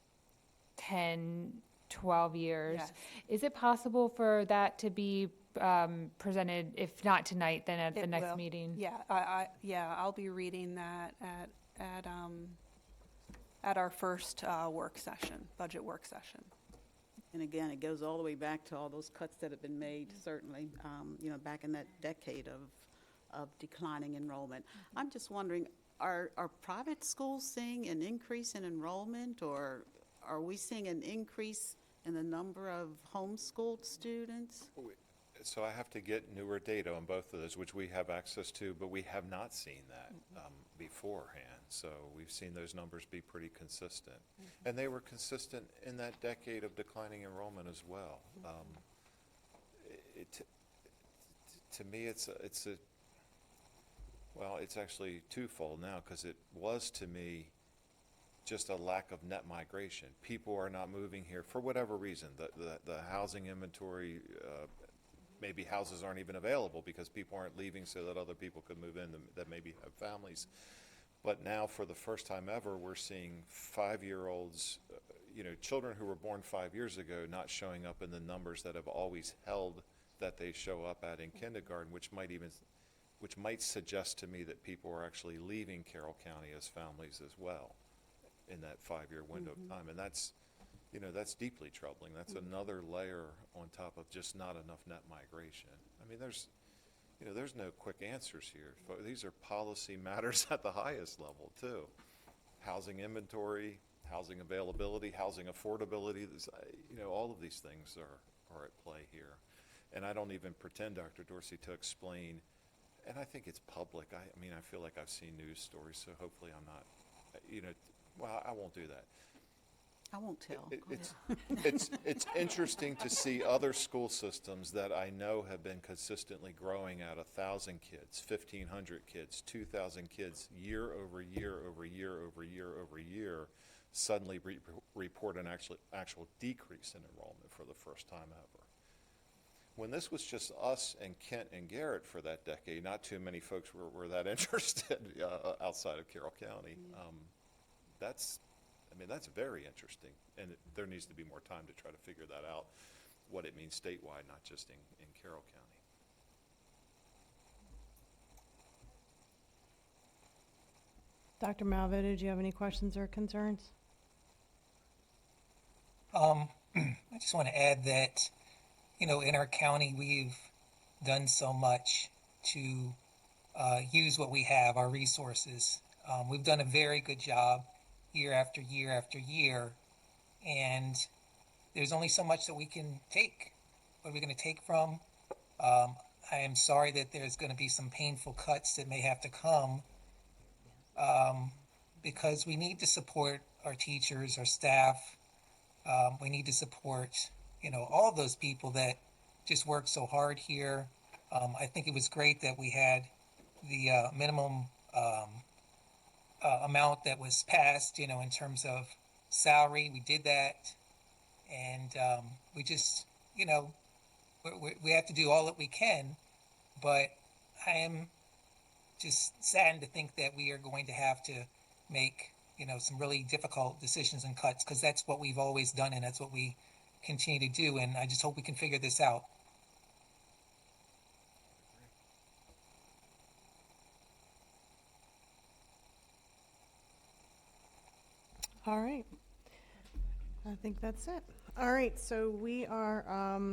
10, 12 years. Yes. Is it possible for that to be presented, if not tonight, then at the next meeting? Yeah, I'll be reading that at our first work session, budget work session. And again, it goes all the way back to all those cuts that have been made, certainly, back in that decade of declining enrollment. I'm just wondering, are private schools seeing an increase in enrollment, or are we seeing an increase in the number of homeschooled students? So I have to get newer data on both of those, which we have access to, but we have not seen that beforehand. So we've seen those numbers be pretty consistent. And they were consistent in that decade of declining enrollment as well. To me, it's actually twofold now, because it was, to me, just a lack of net migration. People are not moving here for whatever reason. The housing inventory, maybe houses aren't even available because people aren't leaving so that other people could move in that maybe have families. But now, for the first time ever, we're seeing 5-year-olds, children who were born 5 years ago, not showing up in the numbers that have always held that they show up at in kindergarten, which might suggest to me that people are actually leaving Carroll County as families as well in that 5-year window of time. And that's deeply troubling. That's another layer on top of just not enough net migration. I mean, there's no quick answers here. These are policy matters at the highest level, too. Housing inventory, housing availability, housing affordability, all of these things are at play here. And I don't even pretend, Dr. Dorsey, to explain, and I think it's public. I feel like I've seen news stories, so hopefully I'm not, well, I won't do that. I won't tell. It's interesting to see other school systems that I know have been consistently growing at 1,000 kids, 1,500 kids, 2,000 kids, year over year over year over year over year, suddenly report an actual decrease in enrollment for the first time ever. When this was just us and Kent and Garrett for that decade, not too many folks were that interested outside of Carroll County. That's very interesting, and there needs to be more time to try to figure that out, what it means statewide, not just in Carroll County. Dr. Malvedo, did you have any questions or concerns? I just want to add that, in our county, we've done so much to use what we have, our resources. We've done a very good job year after year after year, and there's only so much that we can take. What are we going to take from? I am sorry that there's going to be some painful cuts that may have to come, because we need to support our teachers, our staff. We need to support, all those people that just work so hard here. I think it was great that we had the minimum amount that was passed, in terms of salary. We did that, and we just, we have to do all that we can, but I am just saddened to think that we are going to have to make, some really difficult decisions and cuts, because that's what we've always done, and that's what we continue to do, and I just hope we can figure this out. All right. I think that's it. All right, so we are,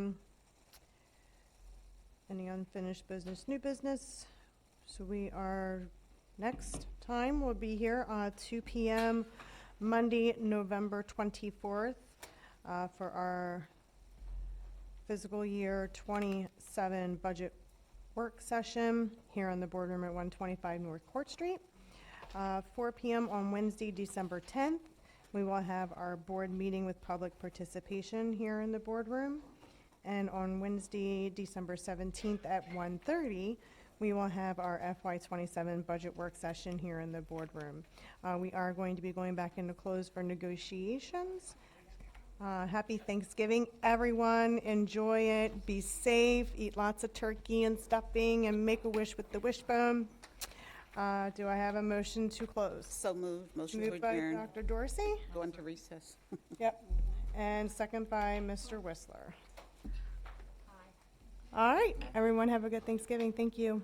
any unfinished business, new business? So we are, next time we'll be here 2 p.m. Monday, November 24th, for our fiscal year 27 budget work session here in the boardroom at 125 North Court Street. 4 p.m. on Wednesday, December 10th. We will have our board meeting with public participation here in the boardroom. And on Wednesday, December 17th at 1:30, we will have our FY27 budget work session here in the boardroom. We are going to be going back into close for negotiations. Happy Thanksgiving, everyone. Enjoy it. Be safe. Eat lots of turkey and stuffing and make a wish with the wishbone. Do I have a motion to close? So moved. Motion to Moved by adjourn. Dr. Dorsey. Go into recess. Yep. And second by Mr. Whistler. All right, everyone have a good Thanksgiving. Thank you.